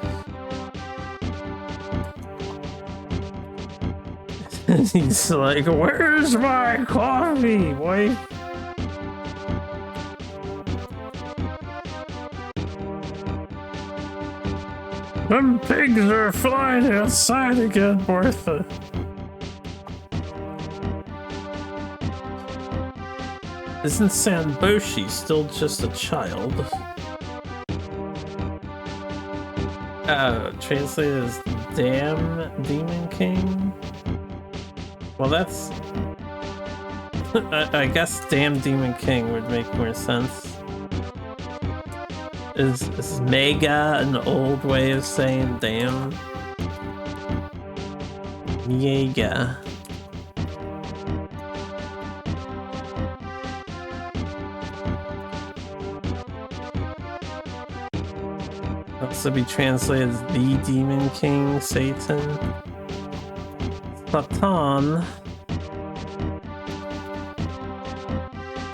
He's like, where's my coffee, boy? Them pigs are flying outside again, Martha. Isn't Sanboshi still just a child? Translated as Damn Demon King? Well, that's... I guess Damn Demon King would make more sense. Is mega an old way of saying damn? Mega. Also be translated as the Demon King, Satan. Satan.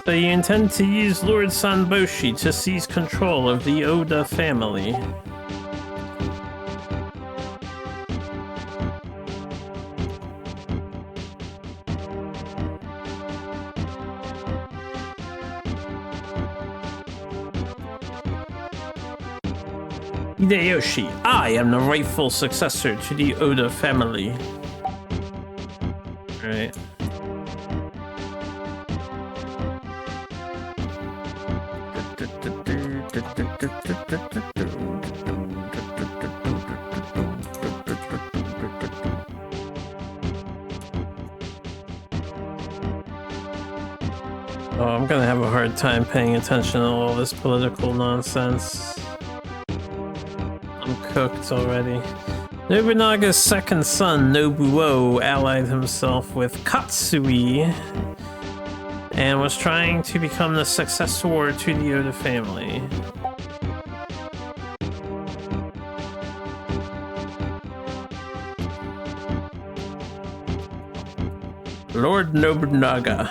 So you intend to use Lord Sanboshi to seize control of the Oda family. Hideyoshi, I am the rightful successor to the Oda family. Right. Oh, I'm gonna have a hard time paying attention to all this political nonsense. I'm cooked already. Nobunaga's second son, Nobuo, allied himself with Katsui and was trying to become the successor to the Oda family. Lord Nobunaga.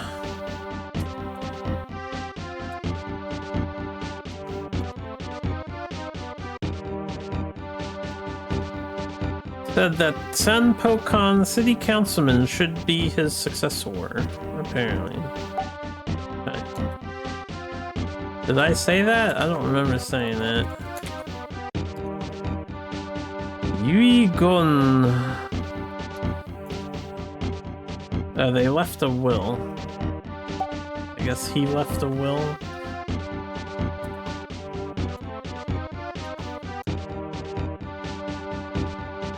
Said that Sanpokan city councilman should be his successor, apparently. Okay. Did I say that? I don't remember saying that. Yuigon. They left a will. I guess he left a will.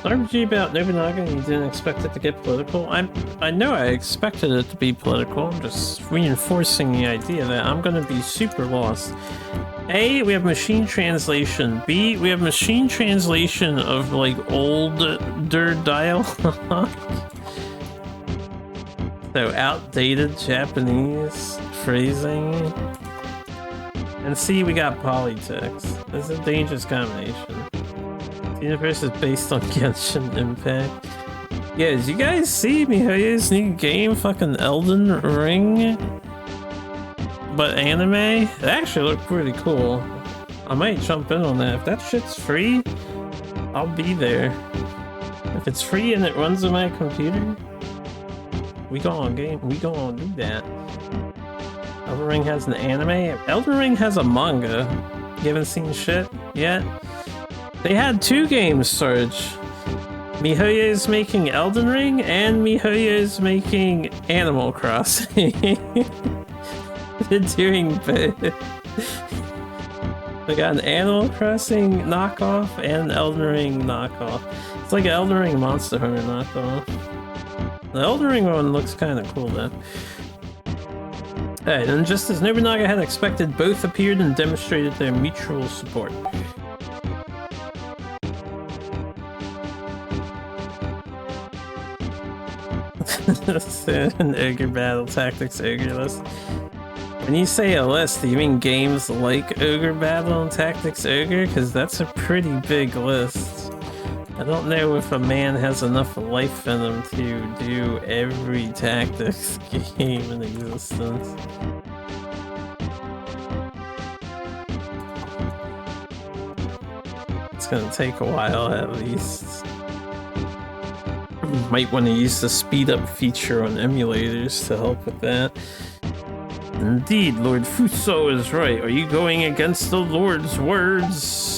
RPG about Nobunaga and you didn't expect it to get political? I know I expected it to be political. I'm just reinforcing the idea that I'm gonna be super lost. A, we have machine translation. B, we have machine translation of like older dialogue. So outdated Japanese phrasing. And C, we got politics. This is a dangerous combination. The universe is based on Genshin Impact. Yeah, did you guys see Mihoyo's new game, fucking Elden Ring? But anime? It actually looked pretty cool. I might jump in on that. If that shit's free, I'll be there. If it's free and it runs on my computer, we gonna do that. Elden Ring has an anime? Elden Ring has a manga. You haven't seen shit yet? They had two games, Sarge. MiHoYo's making Elden Ring, and MiHoYo's making Animal Crossing. They're doing both. They got an Animal Crossing knockoff and an Elden Ring knockoff. It's like an Elden Ring Monster Hunter knockoff. The Elden Ring one looks kind of cool, though. Alright, and just as Nobunaga had expected, both appeared and demonstrated their mutual support. An ogre battle tactics ogre list. When you say a list, do you mean games like Ogre Battle and Tactics Ogre? Because that's a pretty big list. I don't know if a man has enough life in him to do every tactics game in existence. It's gonna take a while at least. Might want to use the speed up feature on emulators to help with that. Indeed, Lord Fuso is right. Are you going against the Lord's words?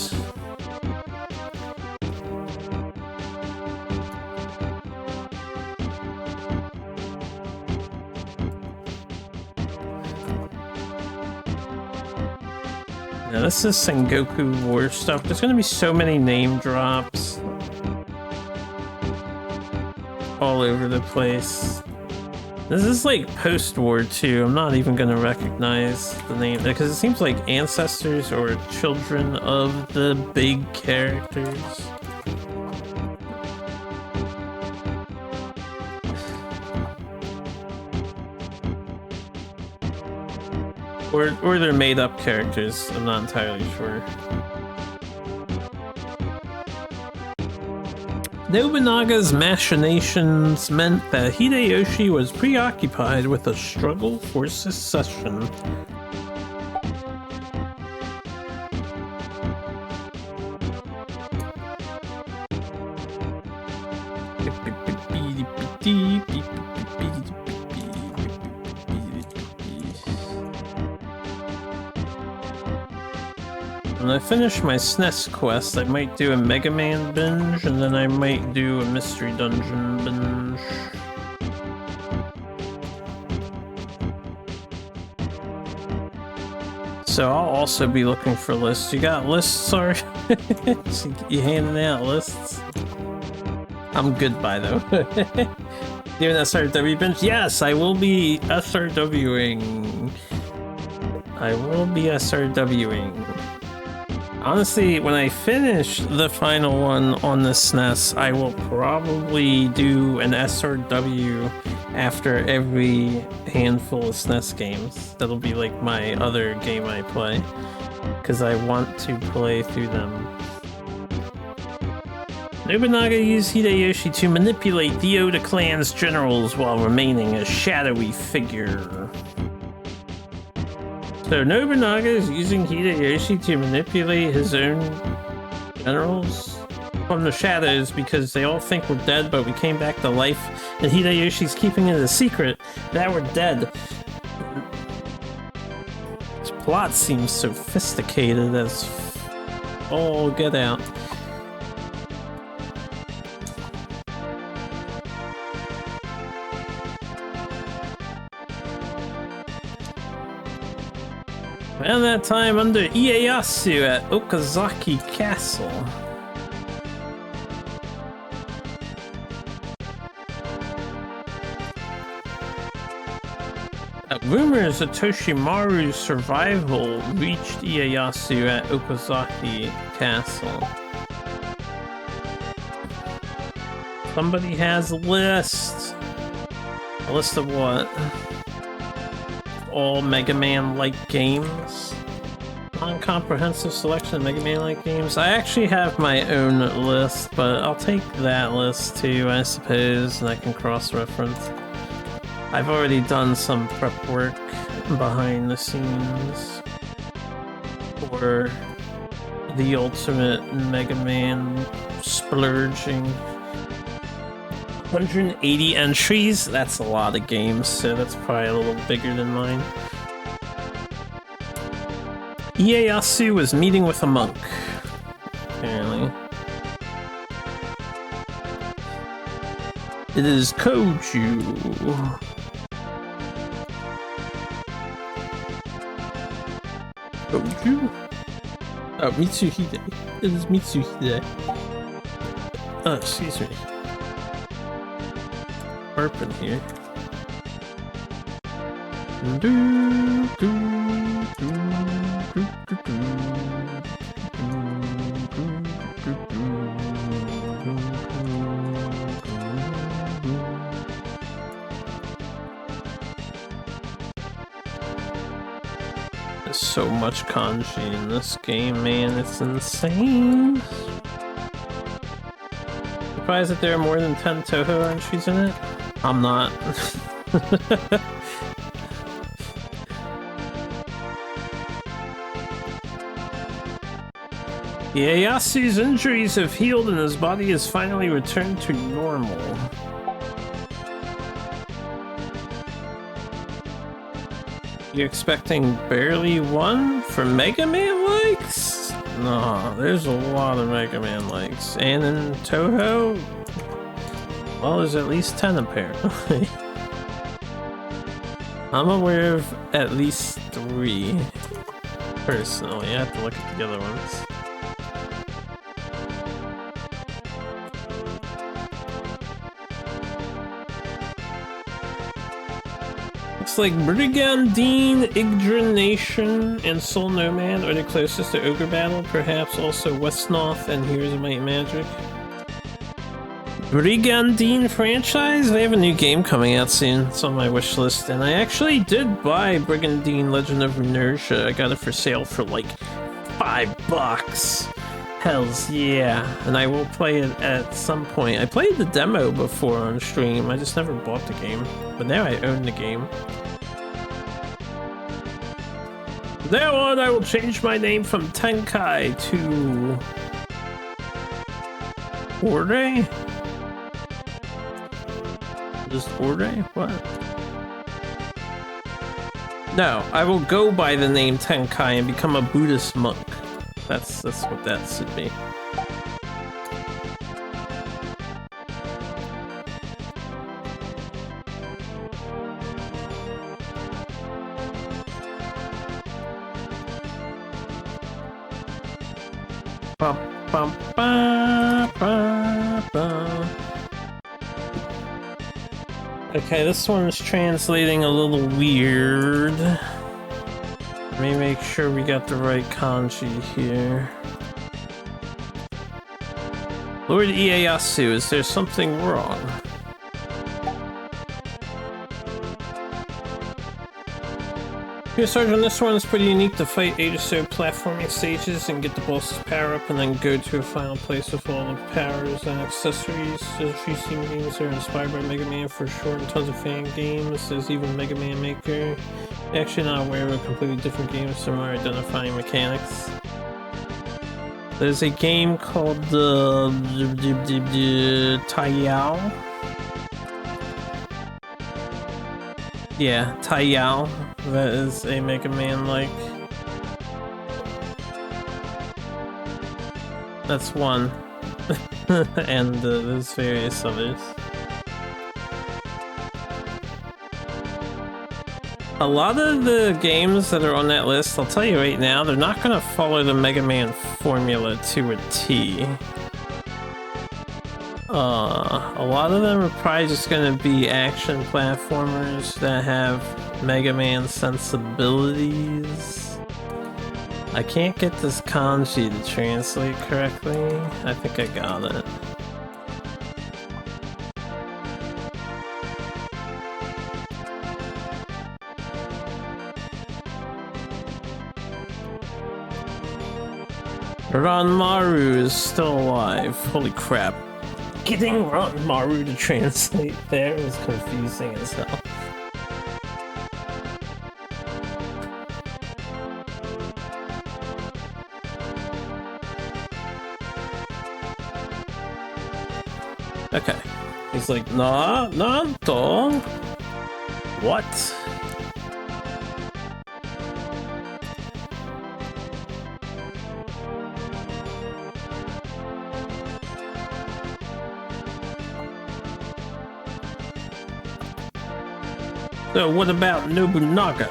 Now this is Sengoku War stuff. There's gonna be so many name drops all over the place. This is like post-war too. I'm not even gonna recognize the name because it seems like ancestors or children of the big characters. Or they're made-up characters. I'm not entirely sure. Nobunaga's machinations meant that Hideyoshi was preoccupied with a struggle for succession. When I finish my SNES quest, I might do a Mega Man binge, and then I might do a Mystery Dungeon binge. So I'll also be looking for lists. You got lists, sorry? You handing out lists? I'm good by though. Doing SRW binge? Yes, I will be SRWing. I will be SRWing. Honestly, when I finish the final one on the SNES, I will probably do an SRW after every handful of SNES games. That'll be like my other game I play, because I want to play through them. Nobunaga used Hideyoshi to manipulate the Oda clan's generals while remaining a shadowy figure. So Nobunaga is using Hideyoshi to manipulate his own generals from the shadows because they all think we're dead, but we came back to life, and Hideyoshi's keeping it a secret that we're dead. This plot seems sophisticated as all get out. Around that time under Ieyasu at Okazaki Castle. Rumors of Toshimaru's survival reached Ieyasu at Okazaki Castle. Somebody has a list. A list of what? All Mega Man-like games. Non-comprehensive selection of Mega Man-like games. I actually have my own list, but I'll take that list too, I suppose, and I can cross-reference. I've already done some prep work behind the scenes for the ultimate Mega Man splurging. 180 entries, that's a lot of games, so that's probably a little bigger than mine. Ieyasu was meeting with a monk, apparently. It is Koju. Koju? Oh, Mitsuhide. It is Mitsuhide. Oh, excuse me. Burping here. There's so much kanji in this game, man. It's insane. surprised that there are more than 10 Toho entries in it? I'm not. Ieyasu's injuries have healed and his body has finally returned to normal. You're expecting barely one for Mega Man likes? No, there's a lot of Mega Man likes. And in Toho, well, there's at least 10 apparently. I'm aware of at least 3 personally. I have to look at the other ones. Looks like Brigandine, Yggdrasil Nation, and Soul Nomad are the closest to Ogre Battle, perhaps also Westnoth and Heroes of Might and Magic. Brigandine franchise? They have a new game coming out soon. It's on my wish list, and I actually did buy Brigandine Legend of Inertia. I got it for sale for like $5. Hells yeah. And I will play it at some point. I played the demo before on stream, I just never bought the game. But now I own the game. From now on, I will change my name from Tenkai to... Orde? Just Orde? What? No, I will go by the name Tenkai and become a Buddhist monk. That's what that should be. Bum, bum, ba, ba, ba. Okay, this one's translating a little weird. Let me make sure we got the right kanji here. Lord Ieyasu, is there something wrong? Here, Sergeant, this one is pretty unique to fight 8 or so platforming stages and get the boss's power up and then go to a final place with all the powers and accessories. There's a few Steam games that are inspired by Mega Man for sure, and tons of fan games. There's even Mega Man Maker. Actually not aware of a completely different game with similar identifying mechanics. There's a game called Taiyao. Yeah, Taiyao. That is a Mega Man like. That's one. And there's various others. A lot of the games that are on that list, I'll tell you right now, they're not going to follow the Mega Man formula to a T. A lot of them are probably just going to be action platformers that have Mega Man sensibilities. I can't get this kanji to translate correctly. I think I got it. Ranmaru is still alive. Holy crap. Getting Ranmaru to translate there is confusing as hell. Okay. He's like, nah, nanto? What? So what about Nobunaga?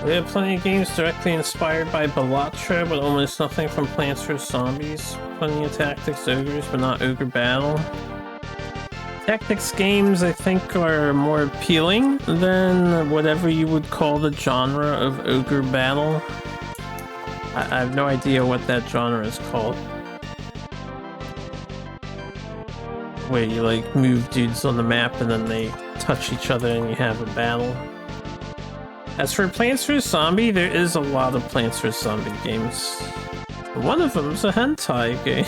We have plenty of games directly inspired by Bellatra, but almost nothing from Plants vs. Zombies. Plenty of Tactics Ogres, but not Ogre Battle. Tactics games, I think, are more appealing than whatever you would call the genre of Ogre Battle. I have no idea what that genre is called. where you like move dudes on the map and then they touch each other and you have a battle. As for Plants vs. Zombie, there is a lot of Plants vs. Zombie games. One of them's a hentai game,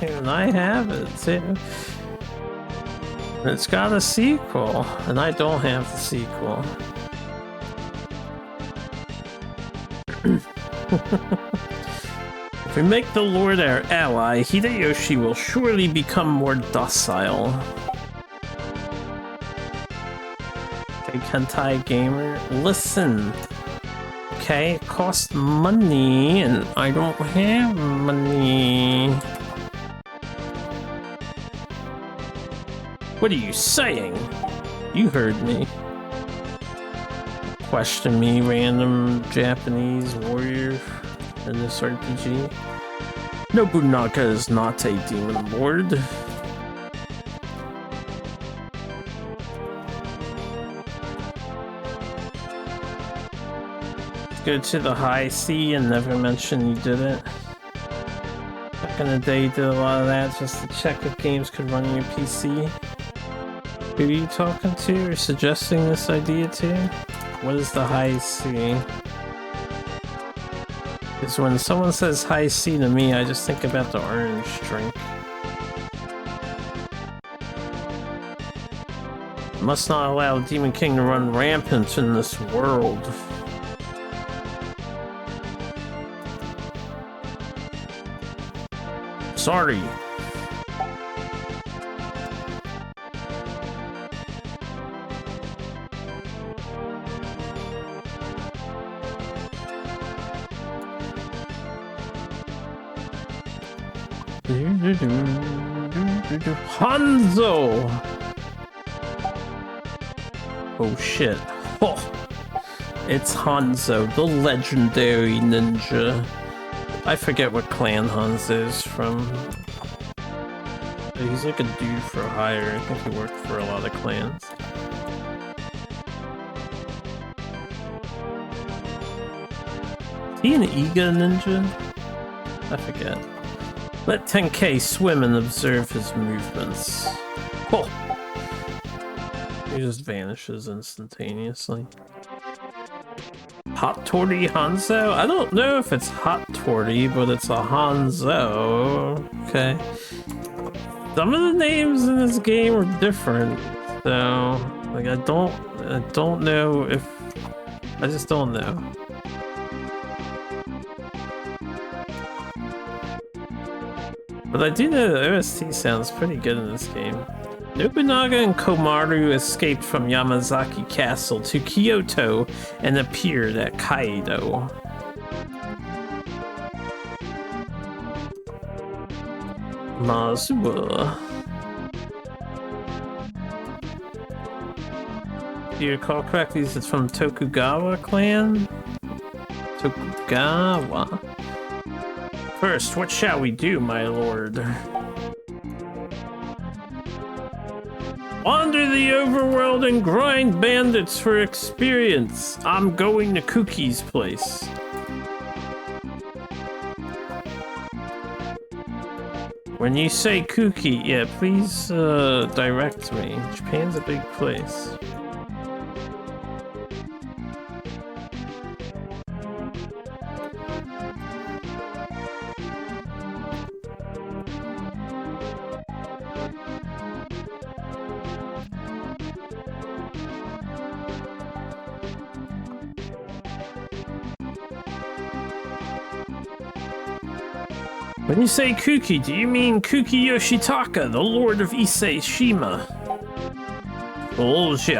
and I have it too. And it's got a sequel, and I don't have the sequel. If we make the Lord our ally, Hideyoshi will surely become more docile. Hey, hentai gamer, listen. Okay, it costs money, and I don't have money. What are you saying? You heard me. Question me, random Japanese warrior in this RPG. Nobunaga is not a demon lord. Go to the high C and never mention you did it. Back in the day, you did a lot of that just to check if games could run on your PC. Who are you talking to or suggesting this idea to? What is the high C? Because when someone says high C to me, I just think about the orange drink. Must not allow Demon King to run rampant in this world. Sorry. Hanzo! Oh shit. Oh. It's Hanzo, the legendary ninja. I forget what clan Hanzo is from. But he's like a dude for hire. I think he worked for a lot of clans. Is he an Iga ninja? I forget. Let 10K swim and observe his movements. Oh! He just vanishes instantaneously. Hot Torty Hanzo? I don't know if it's Hot Torty, but it's a Hanzo. Okay. Some of the names in this game are different, so like I don't know if I just don't know. But I do know the OST sounds pretty good in this game. Nobunaga and Komaru escaped from Yamazaki Castle to Kyoto and appeared at Kaido. Mazua. Do you recall correctly, it's from Tokugawa clan? Tokugawa. First, what shall we do, my lord? Wander the overworld and grind bandits for experience. I'm going to Cookie's place. When you say Cookie, yeah, please direct me. Japan's a big place. When you say Kuki, do you mean Kuki Yoshitaka, the Lord of Ise Shima? Bullshit.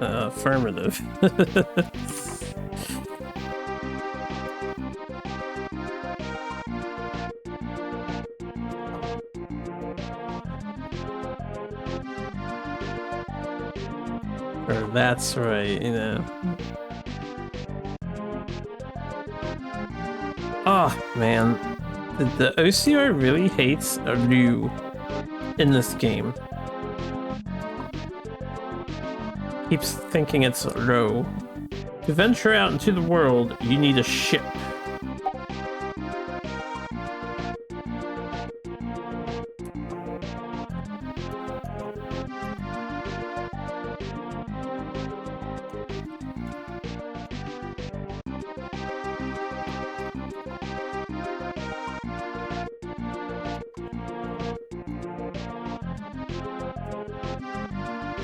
Affirmative. That's right, you know. Oh, man. The OCR really hates Ryu in this game. Keeps thinking it's Ro. To venture out into the world, you need a ship.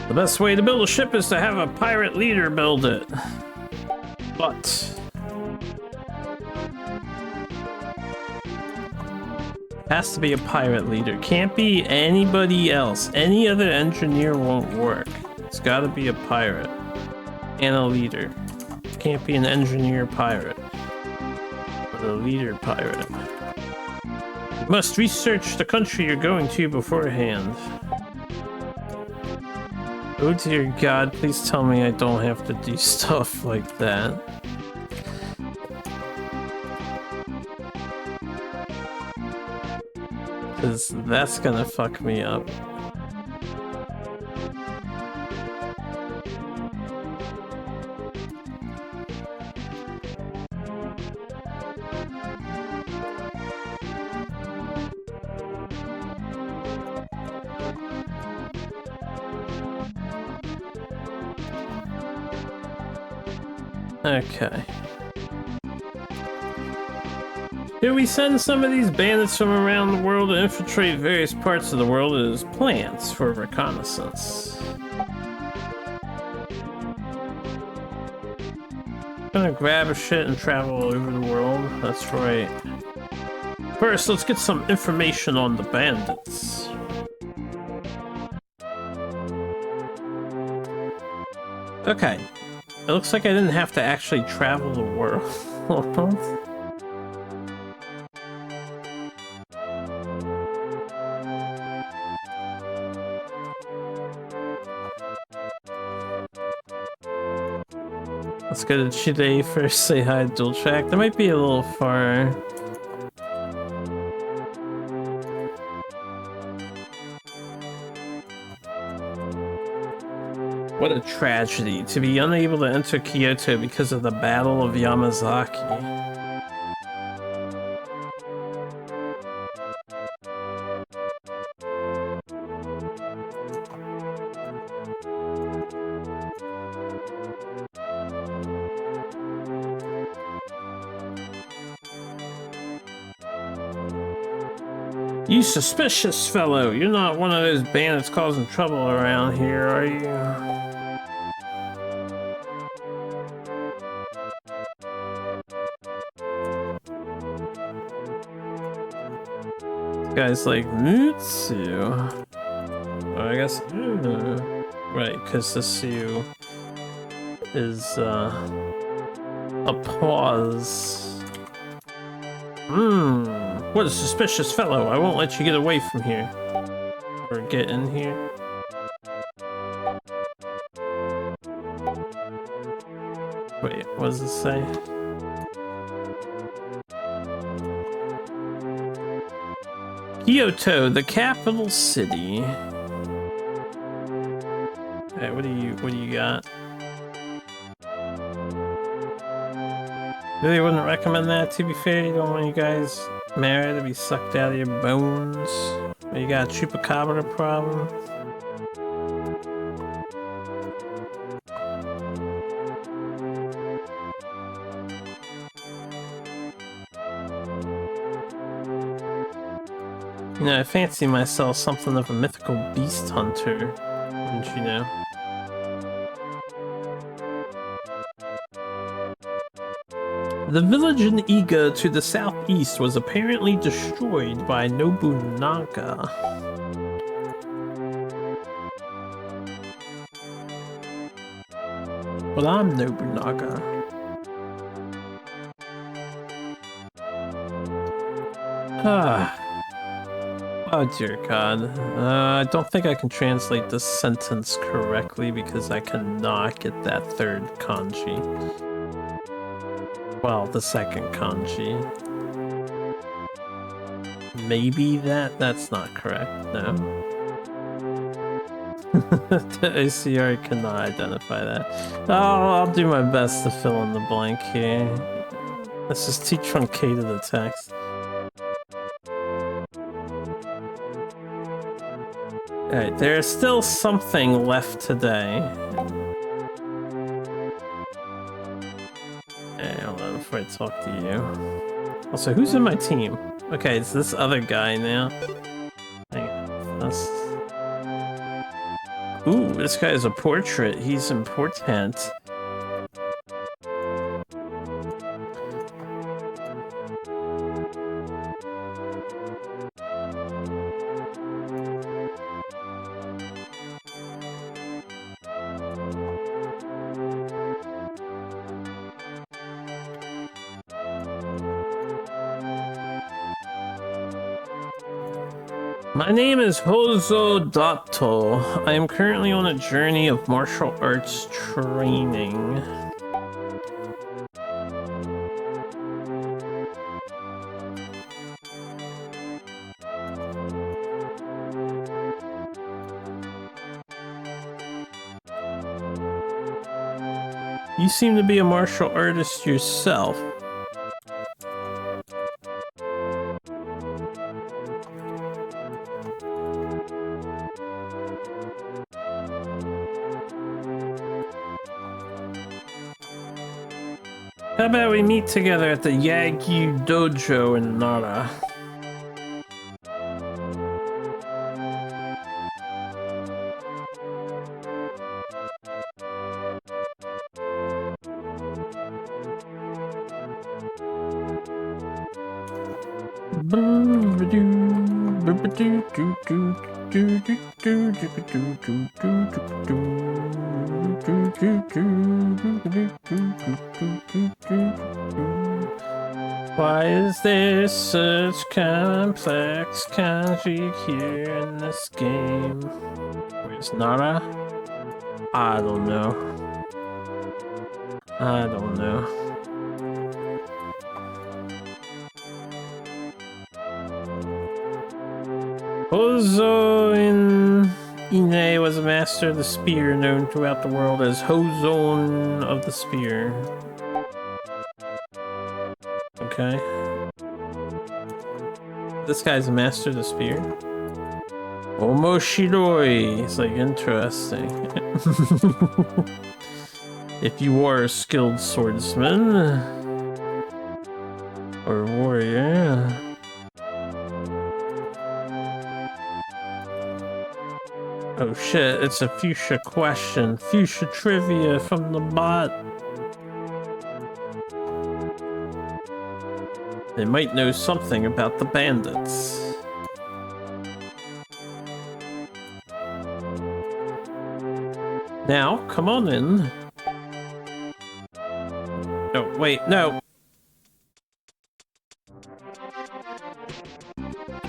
The best way to build a ship is to have a pirate leader build it. But has to be a pirate leader. Can't be anybody else. Any other engineer won't work. It's gotta be a pirate. And a leader. Can't be an engineer pirate. But a leader pirate. You must research the country you're going to beforehand. Oh dear God, please tell me I don't have to do stuff like that. Because that's gonna fuck me up. Okay. Here we send some of these bandits from around the world to infiltrate various parts of the world as plants for reconnaissance. Gonna grab a shit and travel all over the world. That's right. First, let's get some information on the bandits. Okay. It looks like I didn't have to actually travel the world. Let's go to Chile first, say hi to Dual Track. That might be a little far. What a tragedy, to be unable to enter Kyoto because of the Battle of Yamazaki. You suspicious fellow, you're not one of those bandits causing trouble around here, are you? Guy's like, Mutsu. Or I guess, right, because the Su is, applause. What a suspicious fellow. I won't let you get away from here. Or get in here. Wait, what does it say? Kyoto, the capital city. Alright, what do you got? Really wouldn't recommend that, to be fair. You don't want you guys married to be sucked out of your bones. You got a chupacabra problem. You know, I fancy myself something of a mythical beast hunter, wouldn't you know? The village in Iga to the southeast was apparently destroyed by Nobunaga. Well, I'm Nobunaga. Oh dear God. I don't think I can translate this sentence correctly because I cannot get that third kanji. Well, the second kanji. Maybe that's not correct, no. The OCR cannot identify that. Oh, I'll do my best to fill in the blank here. Let's just truncate the text. Alright, there is still something left today. Hey, hold on before I talk to you. Also, who's in my team? Okay, it's this other guy now. Hang on. Ooh, this guy is a portrait. He's important. My name is Hozo Dato. I am currently on a journey of martial arts training. You seem to be a martial artist yourself. How about we meet together at the Yagyu Dojo in Nara? Why is there such complex kanji here in this game? Where's Nara? I don't know. I don't know. Hozo Ine was a master of the spear known throughout the world as Hozone of the Spear. Okay. This guy's a master of the spear. Omoshiroi. It's like interesting. If you are a skilled swordsman or warrior. Oh shit, it's a fuchsia question. Fuchsia trivia from the bot. They might know something about the bandits. Now, come on in. No, wait, no.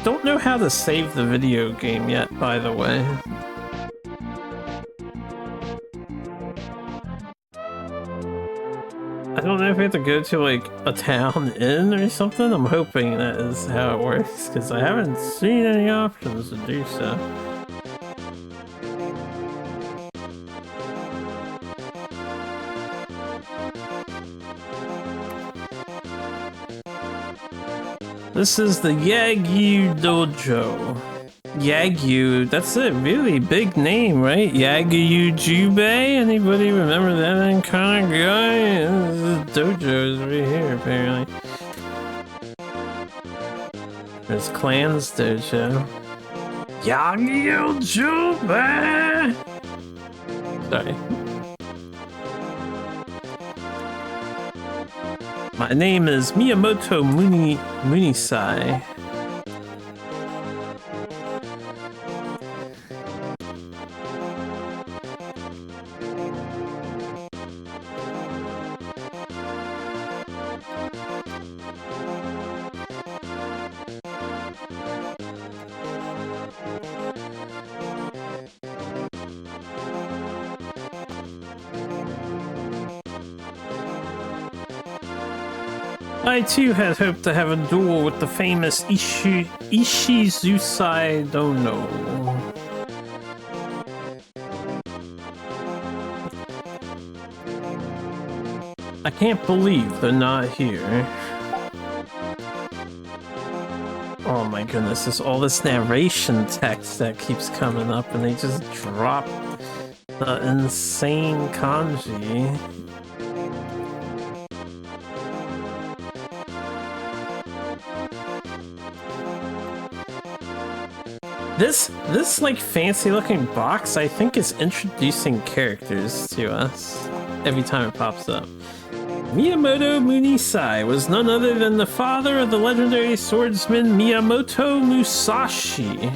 Don't know how to save the video game yet, by the way. I don't know if we have to go to like a town inn or something. I'm hoping that is how it works because I haven't seen any options to do so. This is the Yagyu Dojo. Yagyu, that's a really big name, right? Yagyu Jubei? Anybody remember that kind of guy? This dojo is right here, apparently. There's Clan's dojo. Yagyu Jubei! Sorry. My name is Miyamoto Munisai. I too had hoped to have a duel with the famous Ishizusai Dono. I can't believe they're not here. Oh my goodness, there's all this narration text that keeps coming up and they just drop the insane kanji. This like fancy looking box I think is introducing characters to us every time it pops up. Miyamoto Munisai was none other than the father of the legendary swordsman Miyamoto Musashi.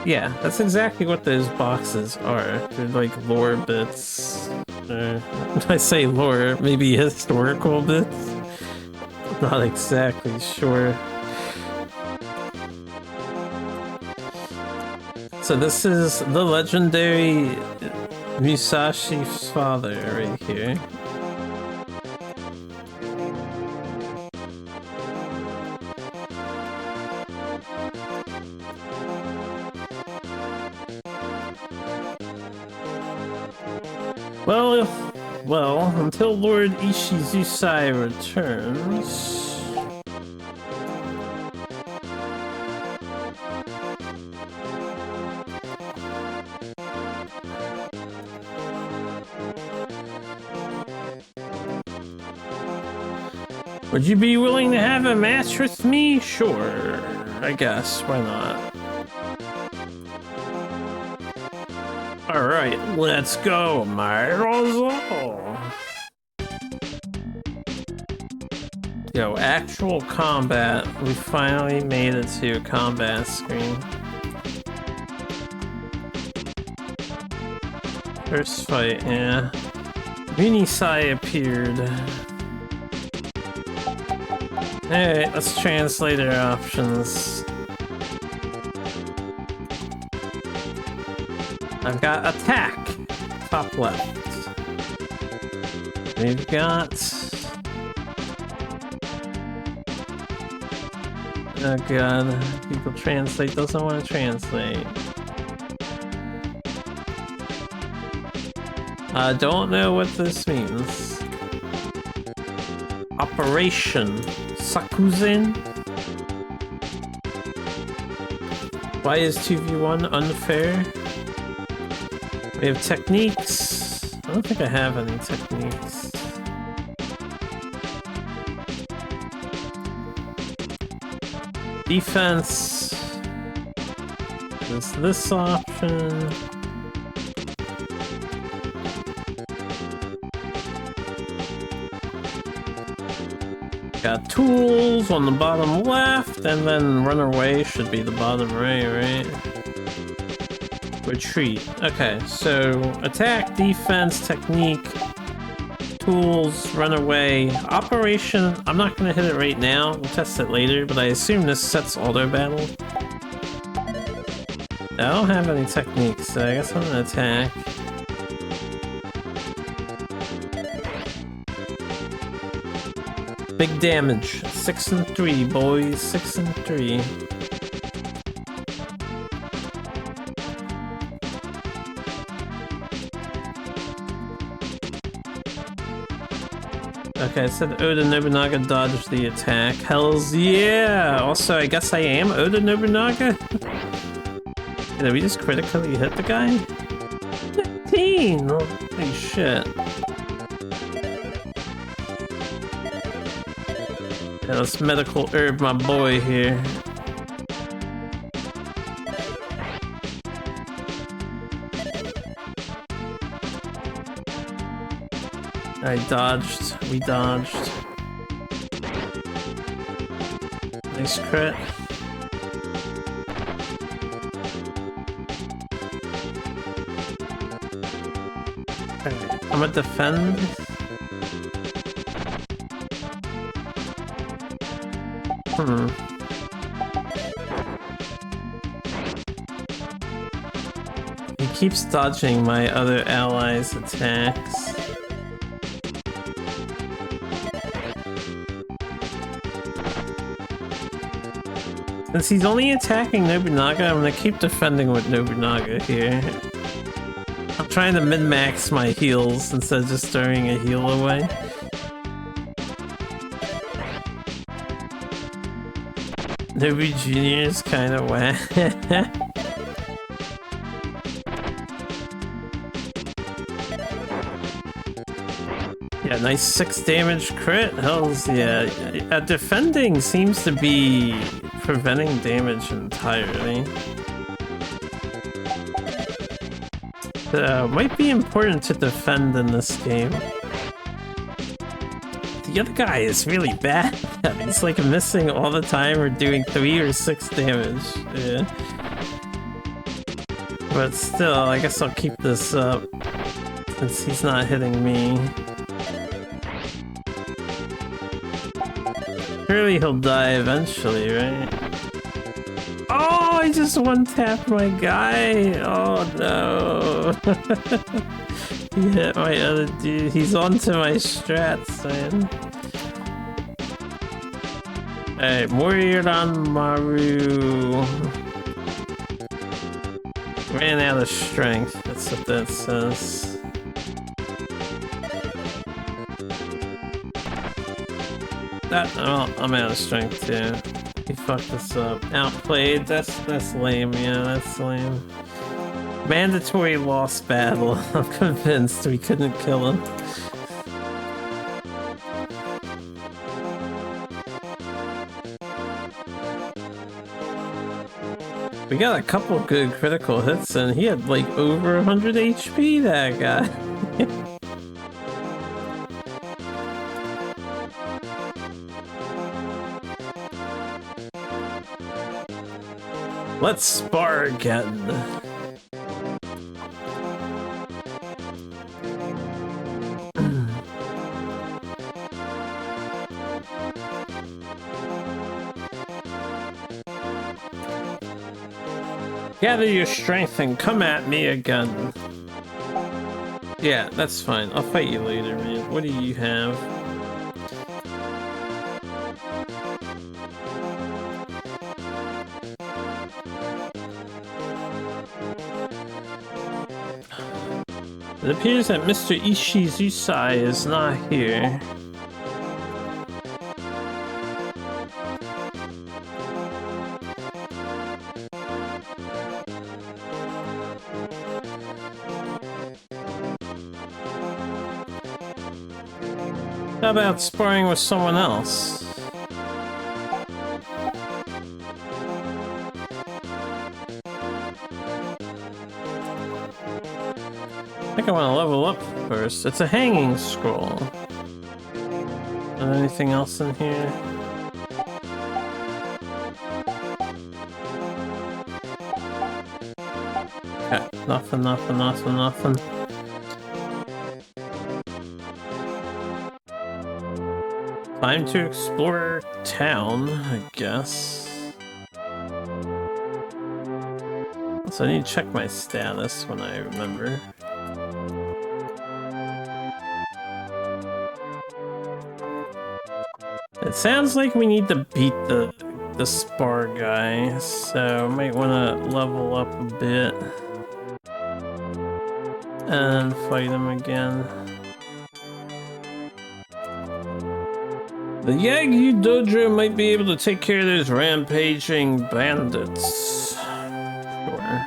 Yeah, that's exactly what those boxes are. They're like lore bits. I say lore, maybe historical bits? Not exactly sure. So this is the legendary Musashi's father right here. Well, until Lord Ishizusai returns... Would you be willing to have a match with me? Sure, I guess, why not? Alright, let's go, Marozo! Yo, actual combat. We finally made it to a combat screen. First fight, yeah. Munisai appeared. Alright, let's translate our options. I've got attack, top left. We've got... Oh god, people translate, doesn't want to translate. I don't know what this means. Operation Sakuzen. Why is 2v1 unfair? We have techniques. I don't think I have any techniques. Defense. There's this option. Got tools on the bottom left, and then run away should be the bottom right, right? Retreat. Okay, so attack, defense, technique, tools, run away, operation. I'm not gonna hit it right now. We'll test it later, but I assume this sets auto battle. I don't have any techniques, so I guess I'm gonna attack. Big damage. 6 and 3, boys. 6 and 3. Okay, I said Oda Nobunaga dodged the attack. Hells yeah! Also, I guess I am Oda Nobunaga? Did we just critically hit the guy? 15! Holy shit. Yeah, let's medical herb my boy here. I dodged. We dodged. Nice crit. Okay, I'm gonna defend. He keeps dodging my other allies' attacks. Since he's only attacking Nobunaga, I'm gonna keep defending with Nobunaga here. I'm trying to min-max my heals instead of just throwing a heal away. Nobu Jr. is kind of whack. Yeah, nice 6 damage crit. Hells yeah. Defending seems to be preventing damage entirely. Might be important to defend in this game. The other guy is really bad. He's like missing all the time or doing 3 or 6 damage. Yeah. But still, I guess I'll keep this up since he's not hitting me. Surely he'll die eventually, right? Oh, I just one-tapped my guy! Oh no! He hit my other dude. He's onto my strats, man. Alright, Maru. Ran out of strength. That's what that says. Oh, I'm out of strength too. He fucked us up. Outplayed. That's lame. Yeah, that's lame. Mandatory lost battle. I'm convinced we couldn't kill him. We got a couple good critical hits and he had like over 100 HP, that guy. Let's spar again. Gather your strength and come at me again. Yeah, that's fine. I'll fight you later, man. What do you have? It appears that Mr. Ishizusai is not here. How about sparring with someone else? I think I want to level up first. It's a hanging scroll. Is there anything else in here? Okay, nothing. Time to explore town, I guess. So I need to check my status when I remember. It sounds like we need to beat the spar guy, so I might want to level up a bit and fight him again. The Yagyu Dojo might be able to take care of those rampaging bandits. Sure.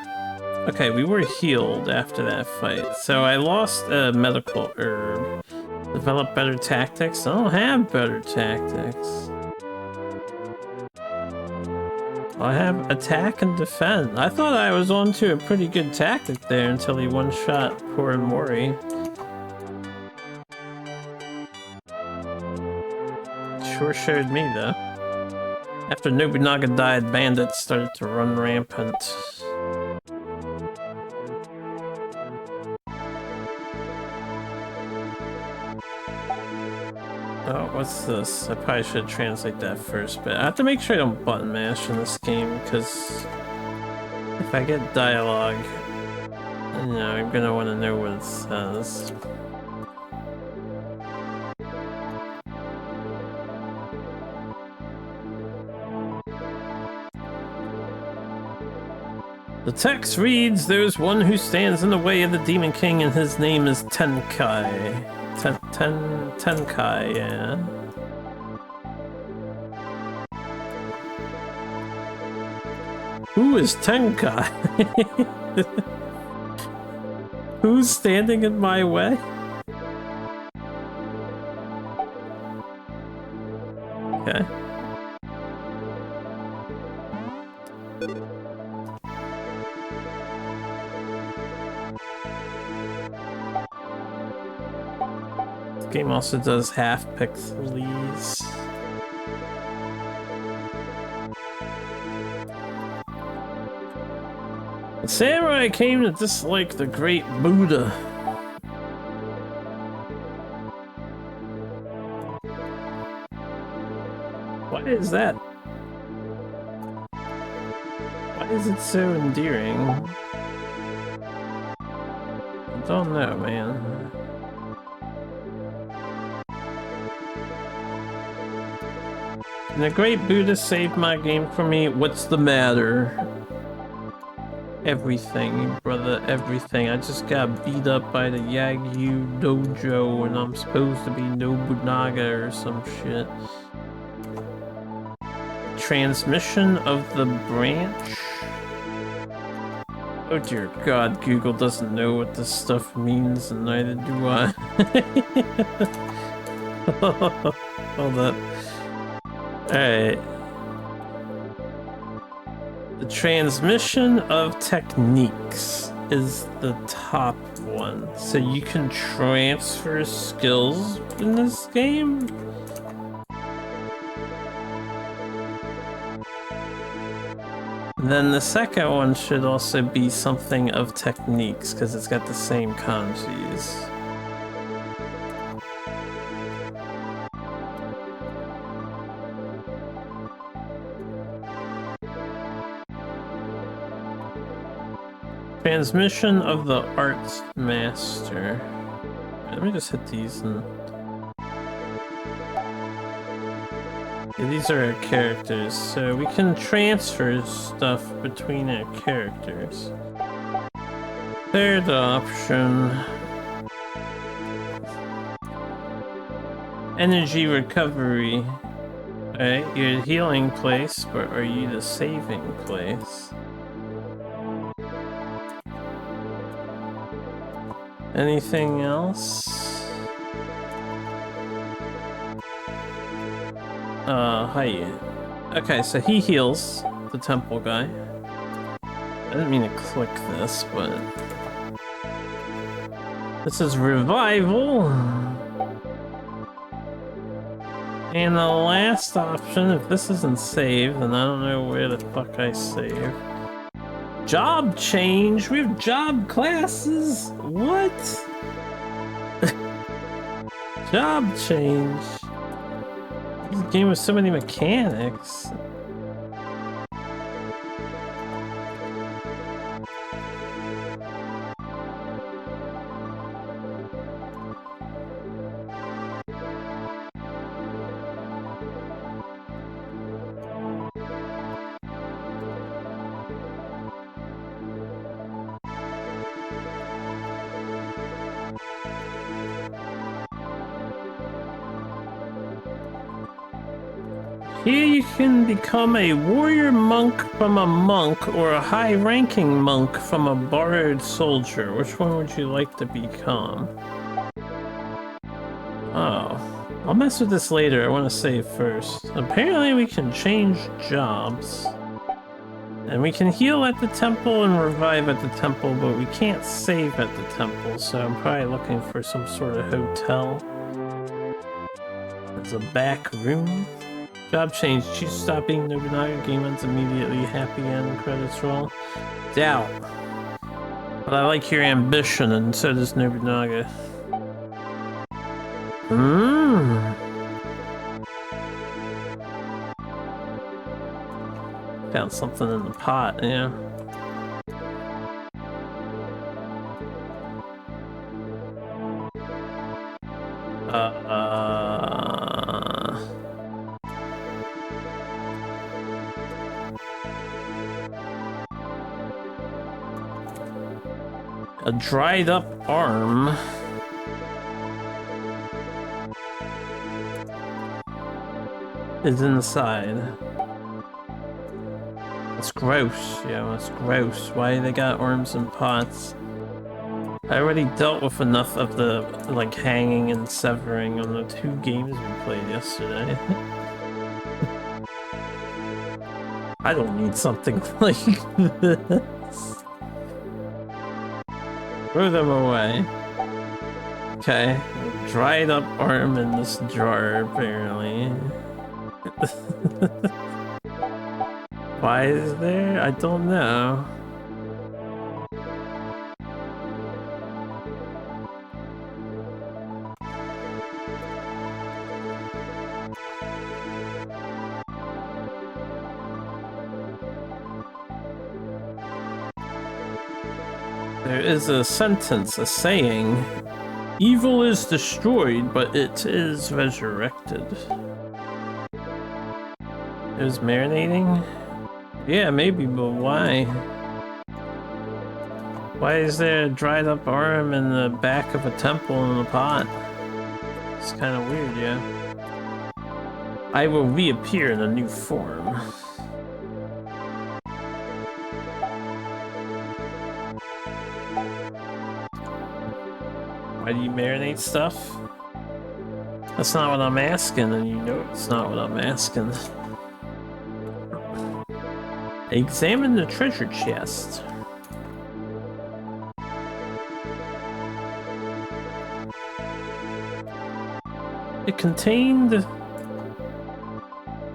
Okay, we were healed after that fight, so I lost a medical herb. Develop better tactics? I don't have better tactics. I have attack and defend. I thought I was onto a pretty good tactic there until he one-shot poor Mori. Sure showed me, though. After Nobunaga died, bandits started to run rampant. Oh, what's this? I probably should translate that first, but I have to make sure I don't button mash in this game, because if I get dialogue, you know, I'm gonna want to know what it says. The text reads, "There's one who stands in the way of the Demon King, and his name is Tenkai." Tenkai, yeah. Who is Tenkai? Who's standing in my way? Okay. game also does half pixelies. The samurai came to dislike the great Buddha. Why is that? Why is it so endearing? I don't know, man. The great Buddha saved my game for me. What's the matter? Everything, brother, everything. I just got beat up by the Yagyu dojo and I'm supposed to be Nobunaga or some shit. Transmission of the branch? Oh dear god, Google doesn't know what this stuff means and neither do I. Hold up. Alright. The transmission of techniques is the top one. So you can transfer skills in this game? Then the second one should also be something of techniques, because it's got the same kanjis. Transmission of the Arts Master. Let me just hit these and... Yeah, these are our characters, so we can transfer stuff between our characters. Third option. Energy recovery. Alright, you're the healing place, but are you the saving place? Anything else? Hi. Okay, so he heals the temple guy. I didn't mean to click this, but... This is revival! And the last option, if this isn't saved, then I don't know where the fuck I save. Job change? We have job classes? What? Job change. This game with so many mechanics. Here you can become a warrior monk from a monk or a high-ranking monk from a borrowed soldier. Which one would you like to become? Oh, I'll mess with this later. I want to save first. Apparently we can change jobs. And we can heal at the temple and revive at the temple, but we can't save at the temple, so I'm probably looking for some sort of hotel. There's a back room. Job change. Choose stop being Nobunaga. Game ends immediately. Happy end. Credits roll. Doubt. But I like your ambition, and so does Nobunaga. Found something in the pot, yeah. A dried up arm. Is inside. It's gross. Yeah, it's gross. Why they got arms in pots? I already dealt with enough of the, like, hanging and severing on the 2 games we played yesterday. I don't need something like this. Throw them away. Okay. dried up arm in this jar, apparently. Why is there? I don't know. There is a sentence, a saying, evil is destroyed, but it is resurrected. It was marinating? Yeah, maybe, but why? Why is there a dried up arm in the back of a temple in a pot? It's kind of weird, yeah. I will reappear in a new form. Why do you marinate stuff? That's not what I'm asking, and you know it's not what I'm asking. Examine the treasure chest. It contained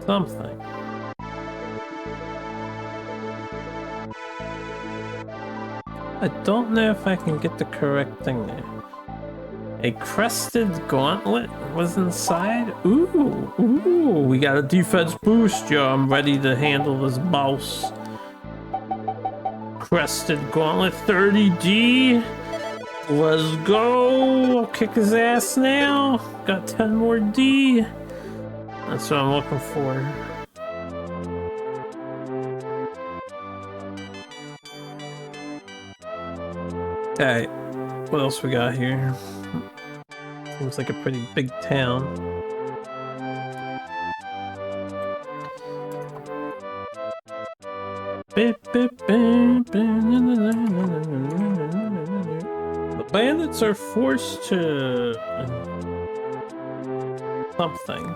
something. I don't know if I can get the correct thing there. A crested gauntlet was inside? Ooh, ooh, we got a defense boost, yo. I'm ready to handle this boss. Crested gauntlet 30D. Let's go. I'll kick his ass now. Got 10 more D. That's what I'm looking for. Okay, what else we got here? Seems like a pretty big town. The bandits are forced to something.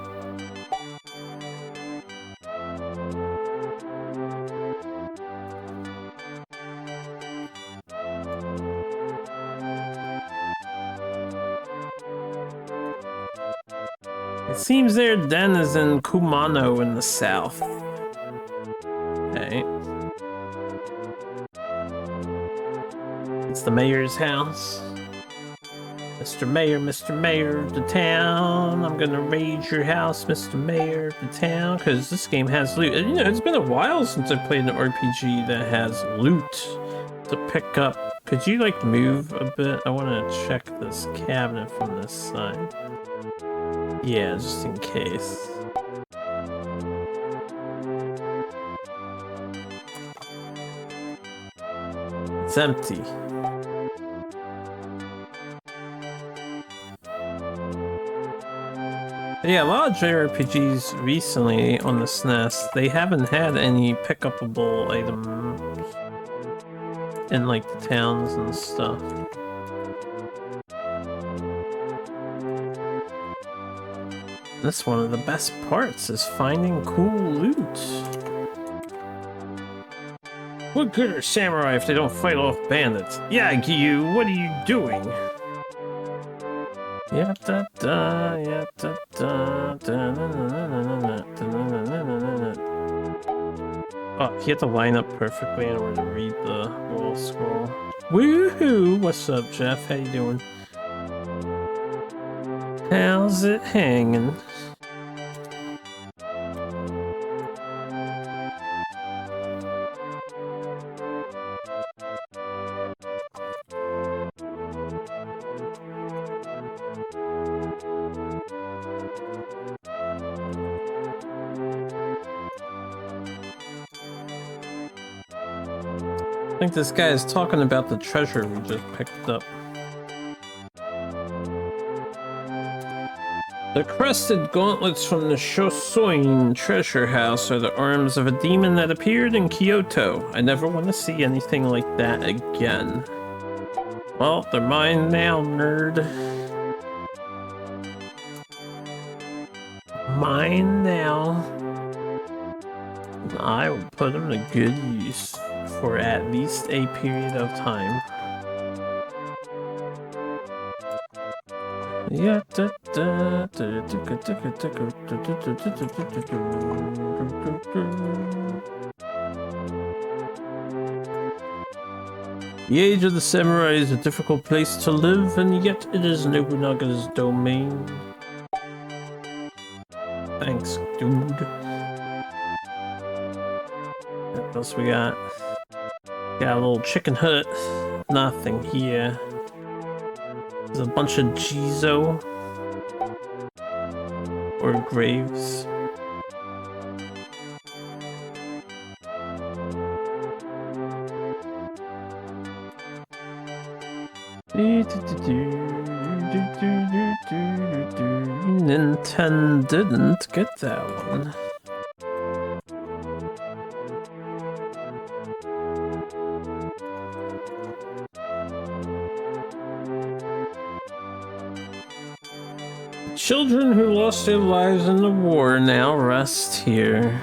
It seems their den is in Kumano in the south. Okay. It's the mayor's house. Mr. Mayor of the town. I'm gonna raid your house, Mr. Mayor of the town, because this game has loot. And, you know, it's been a while since I played an RPG that has loot to pick up. Could you, like, move a bit? I want to check this cabinet from this side. Yeah, just in case. It's empty. Yeah, a lot of JRPGs recently on the SNES, they haven't had any pick-upable items in, like, the towns and stuff. That's one of the best parts, is finding cool loot. What good are samurai if they don't fight off bandits? Yeah, Gyu, what are you doing? Yeah, da da, yeah, da da, da na na na na na na. Oh, you have to line up perfectly in order to read the little scroll. Woohoo! What's up, Jeff? How you doing? How's it hanging? I think this guy is talking about the treasure we just picked up. The crested gauntlets from the Shosoin treasure house are the arms of a demon that appeared in Kyoto. I never want to see anything like that again. Well, they're mine now, nerd. Mine now. I will put them to good use for at least a period of time. Yeah. The age of the samurai is a difficult place to live, and yet it is Nobunaga's domain. Thanks, dude. What else we got? Got a little chicken hut. Nothing here. There's a bunch of Jizo. Or graves. Nintendo didn't get that one. Children who lost their lives in the war now rest here.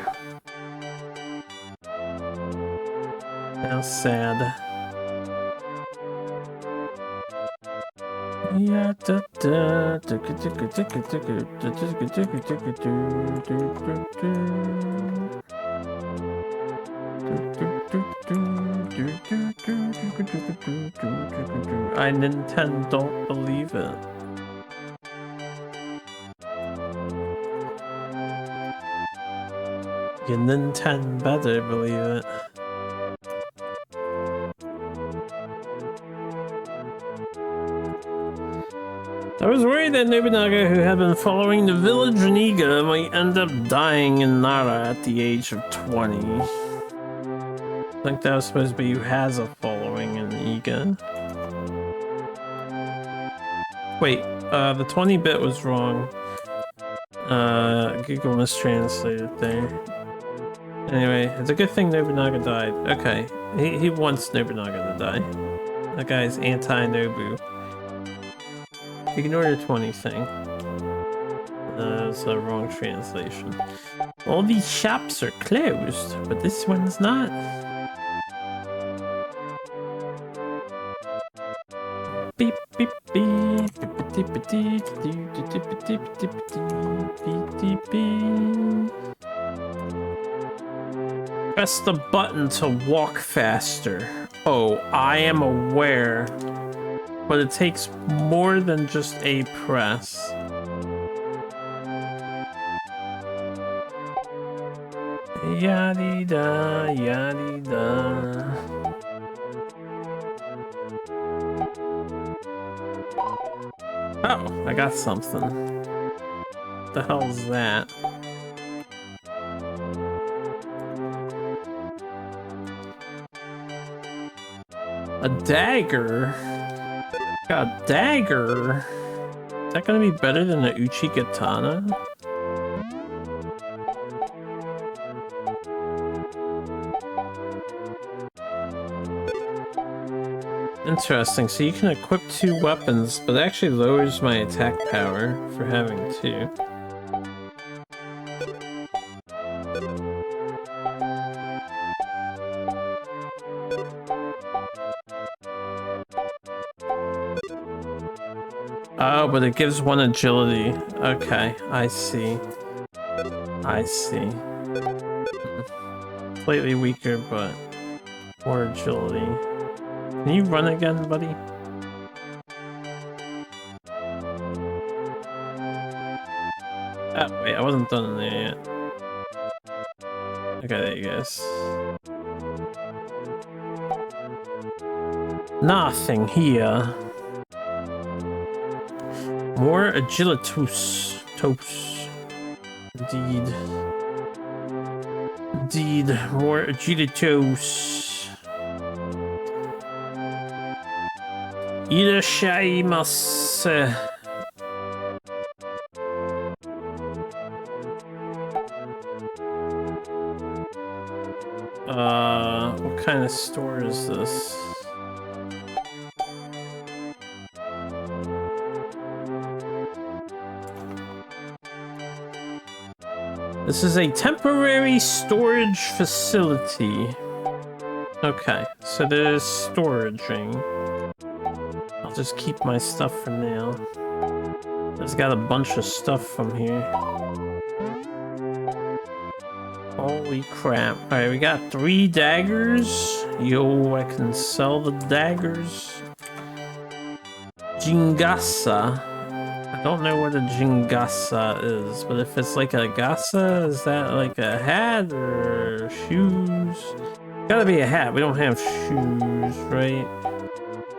How sad. Yeah, I Nintendo don't believe it. You Nintendo better believe it. I was worried that Nobunaga, who had been following the village in Iga, might end up dying in Nara at the age of 20. I think that was supposed to be who has a following in Iga. Wait, the 20-bit was wrong. Google mistranslated there. Anyway, it's a good thing Nobunaga died. Okay, he wants Nobunaga to die. That guy's anti-Nobu. Ignore the 20 thing. That's a wrong translation. All these shops are closed, but this one's not. Beep beep beep. Press the button to walk faster. Oh, I am aware. But it takes more than just a press. Yaddy-da, yaddy-da. Oh, I got something. What the hell is that? A dagger? Got a dagger? Is that gonna be better than the Uchi Katana? Interesting, so you can equip 2 weapons, but it actually lowers my attack power for having 2. Oh, but it gives 1 agility. Okay, I see. I see. Slightly weaker, but more agility. Can you run again, buddy? Oh, wait, I wasn't done in there yet. Okay, there you guys. Nothing here. More agilitus. Tops. Indeed. Indeed, more agilitus. Irashaimasu. What kind of store is this? This is a temporary storage facility. Okay, so there's storaging. I'll just keep my stuff for now. It's got a bunch of stuff from here. Holy crap. Alright, we got 3 daggers. Yo, I can sell the daggers. Jingasa. I don't know what a jingasa is, but if it's like a gasa, is that like a hat or shoes? Gotta be a hat. We don't have shoes, right?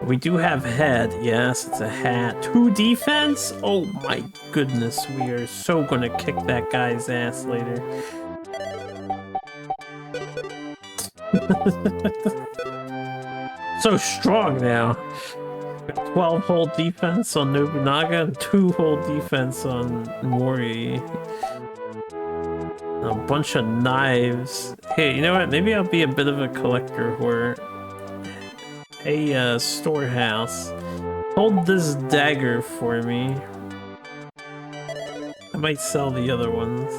We do have head. Yes, it's a hat. 2 defense? Oh my goodness, we are so gonna kick that guy's ass later. So strong now. 12 whole defense on Nobunaga and 2 whole defense on Mori. A bunch of knives. Hey, you know what? Maybe I'll be a bit of a collector whore. A storehouse. Hold this dagger for me. I might sell the other ones.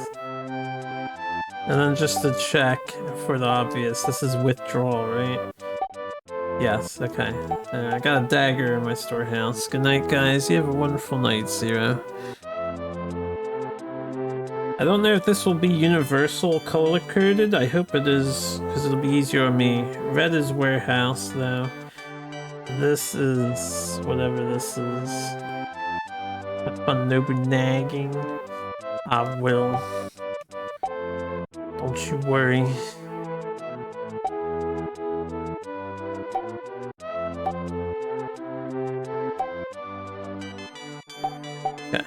And then just to check for the obvious, this is withdrawal, right? Yes, okay. I got a dagger in my storehouse. Good night, guys. You have a wonderful night, Zero. I don't know if this will be universal color-coded. I hope it is, because it'll be easier on me. Red is warehouse, though. This is whatever this is. Have fun Nobunagging. I will. Don't you worry. Okay.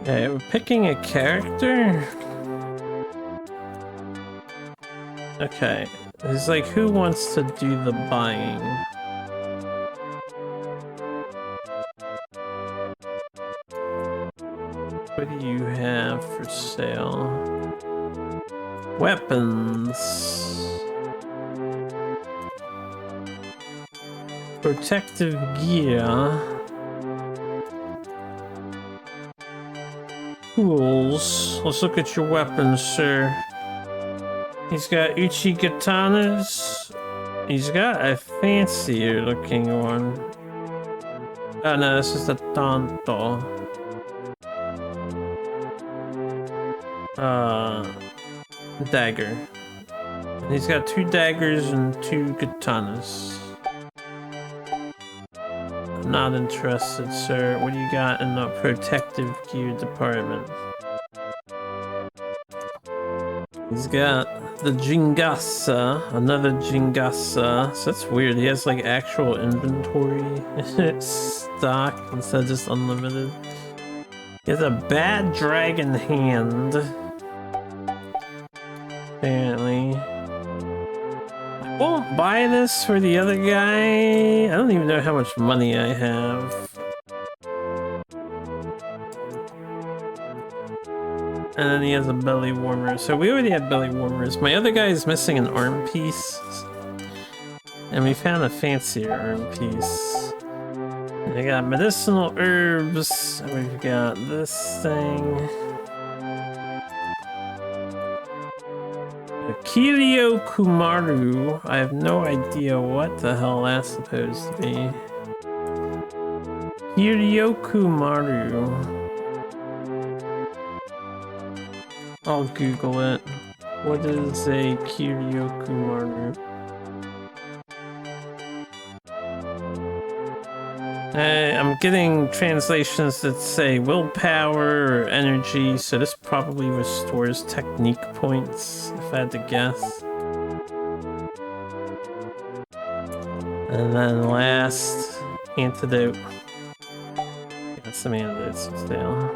Okay, we're picking a character. Okay, it's like who wants to do the buying? What do you have for sale? Weapons. Protective gear. Tools. Let's look at your weapons, sir. He's got Uchi katanas. He's got a fancier looking one. Oh no, this is the Tanto. Dagger. He's got 2 daggers and 2 katanas. I'm not interested, sir. What do you got in the protective gear department? He's got the Jingasa, another Jingasa. So that's weird. He has like actual inventory stock instead of just unlimited. He has a bad dragon hand. Apparently. I won't buy this for the other guy. I don't even know how much money I have. And then he has a belly warmer. So we already have belly warmers. My other guy is missing an arm piece. And we found a fancier arm piece. And we got medicinal herbs. And we've got this thing. Kiryu Kumaru. I have no idea what the hell that's supposed to be. Kiryu Kumaru. I'll Google it. What is a Kiryu Kumaru? I'm getting translations that say willpower or energy, so this probably restores technique points, if I had to guess. And then last, antidote. Got some antidotes still.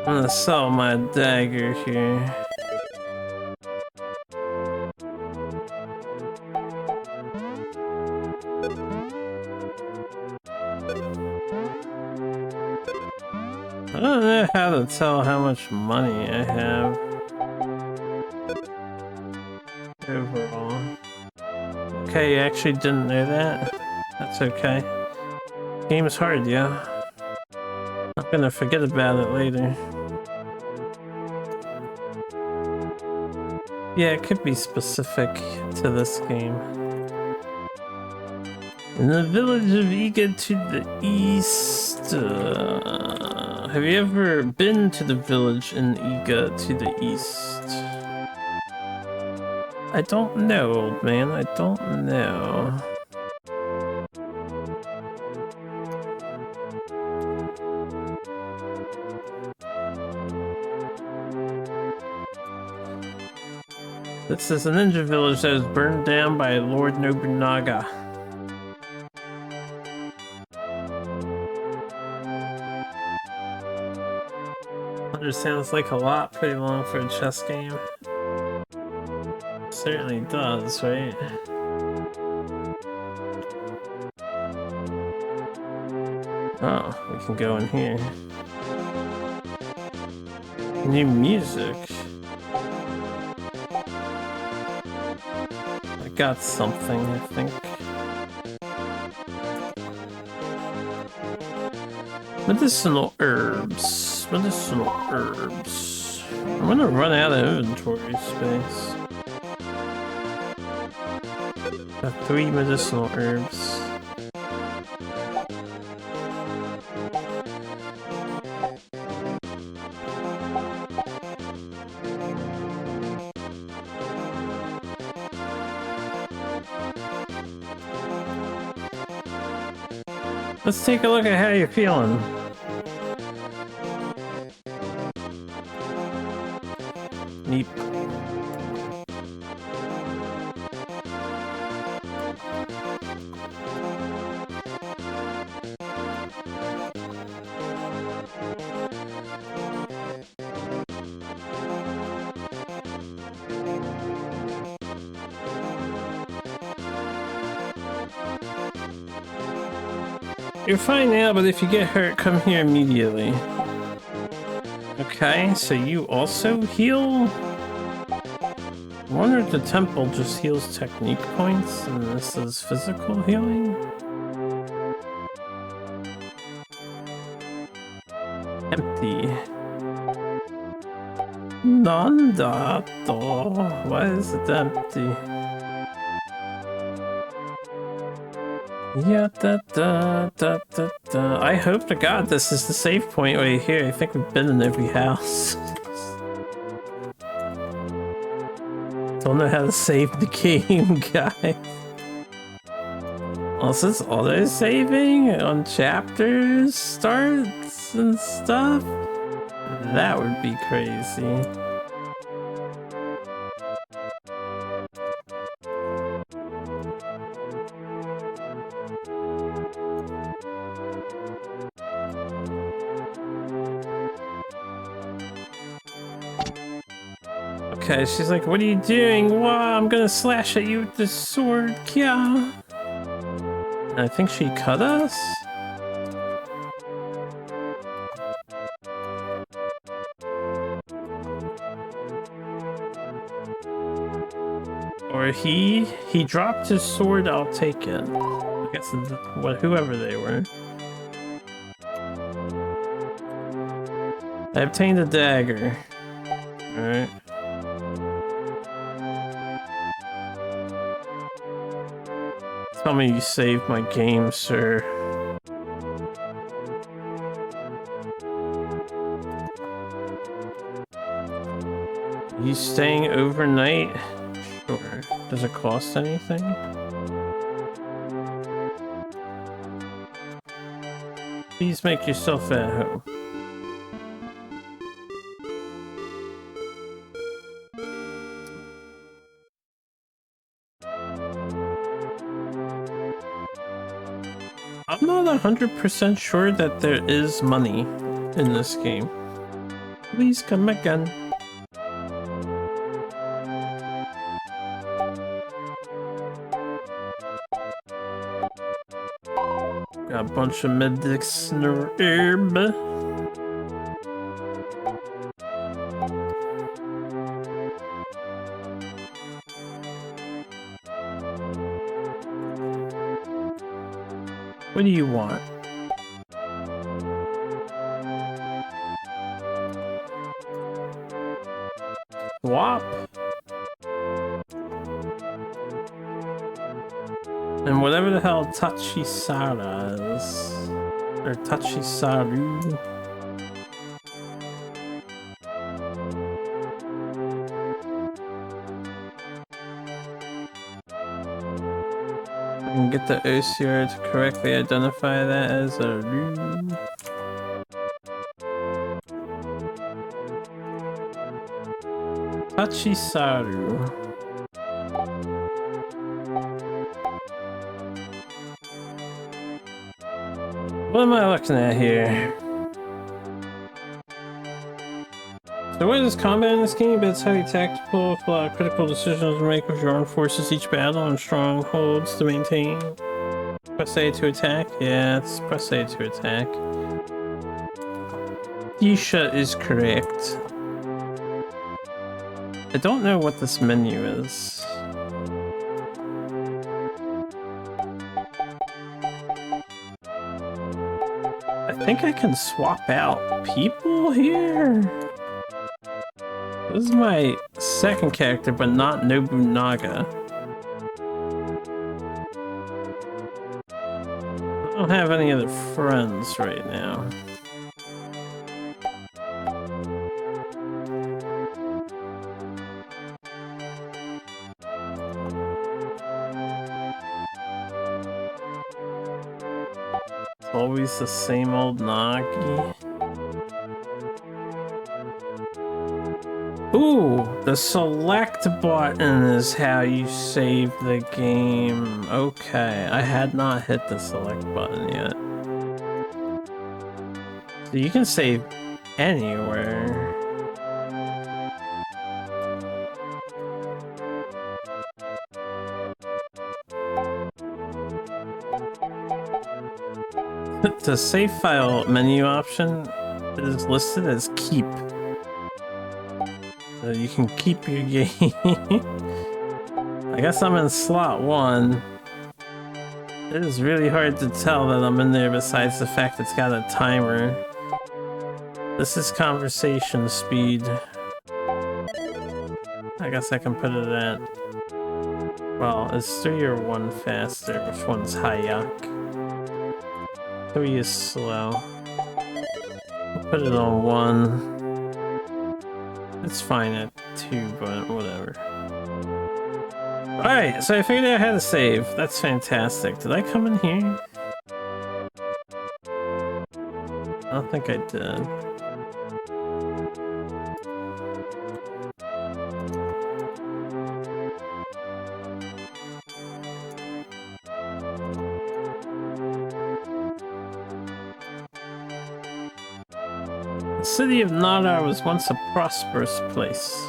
I'm gonna sell my dagger here. able to tell how much money I have overall. Okay, you actually didn't know that? That's okay. Game is hard, yeah. I'm gonna forget about it later. Yeah, it could be specific to this game. In the village of Iga to the east. Have you ever been to the village in Iga to the east? I don't know, old man. I don't know. This is a ninja village that was burned down by Lord Nobunaga. Sounds like a lot, pretty long for a chess game. Certainly does, right? Oh, we can go in here. New music. I got something, I think. Medicinal herbs. Medicinal herbs. I'm gonna run out of inventory space. Got 3 medicinal herbs. Let's take a look at how you're feeling. Neat. You're fine now, but if you get hurt, come here immediately. Okay, so you also heal? I wonder if the temple just heals technique points and this is physical healing? Empty. Nandato. Why is it empty? Yeah, I hope to God this is the save point right here. I think we've been in every house. Don't know how to save the game, guys. Also, it's auto-saving on chapters, starts, and stuff. That would be crazy. Okay, she's like, what are you doing? Wow, I'm gonna slash at you with this sword, yeah. And I think she cut us? Or he dropped his sword, I'll take it. I guess whoever they were. I obtained a dagger. Alright. Tell me you saved my game, sir. You staying overnight? Sure. Does it cost anything? Please make yourself at home. I'm not 100% sure that there is money in this game. Please come again. Got a bunch of medicinal herb. What do you want? Swap? And whatever the hell Tachisara is. Or Tachisaru. I can get the OCR to correctly identify that as a Ru. Tachisaru. What am I looking at here? So what is combat in this game? But it's highly tactical, with a lot of critical decisions to make with your armed forces each battle and strongholds to maintain. Press A to attack? Yeah, it's press A to attack. Yisha is correct. I don't know what this menu is. I think I can swap out people here? This is my second character, but not Nobunaga. I don't have any other friends right now. It's always the same old Nagi. Ooh, the select button is how you save the game. Okay, I had not hit the select button yet. So you can save anywhere. The save file menu option is listed as keep. So you can keep your game. I guess I'm in slot 1. It is really hard to tell that I'm in there besides the fact it's got a timer. This is conversation speed. I guess I can put it at... Well, is 3 or 1 faster? Which one's Hayak? 3 is slow. I'll put it on 1. It's fine at 2, but whatever. Alright, so I figured out how to save. That's fantastic. Did I come in here? I don't think I did. The city of Nara was once a prosperous place.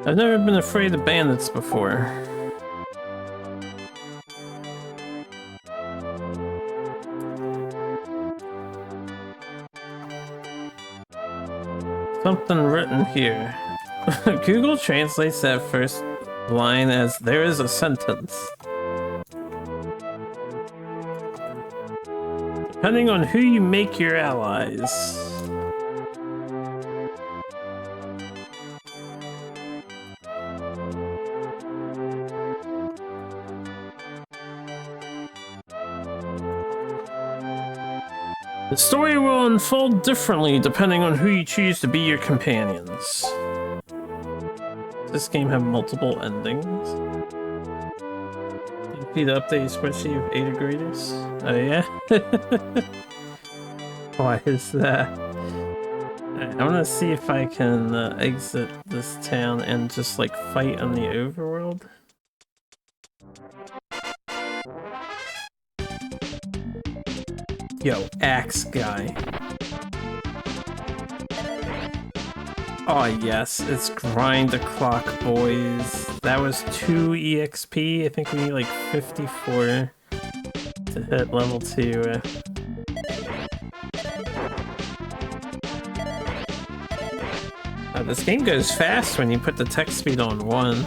I've never been afraid of bandits before. Something written here. Google translates that first line as there is a sentence. Depending on who you make your allies. The story will unfold differently depending on who you choose to be your companions. Does this game have multiple endings? Did the update spreadsheet of 8 graders? Oh yeah? Why is that? Alright, I wanna see if I can exit this town and just like fight on the overworld. Yo, axe guy. Oh yes, it's grind the clock, boys. That was 2 EXP. I think we need like 54 to hit level 2. This game goes fast when you put the text speed on 1.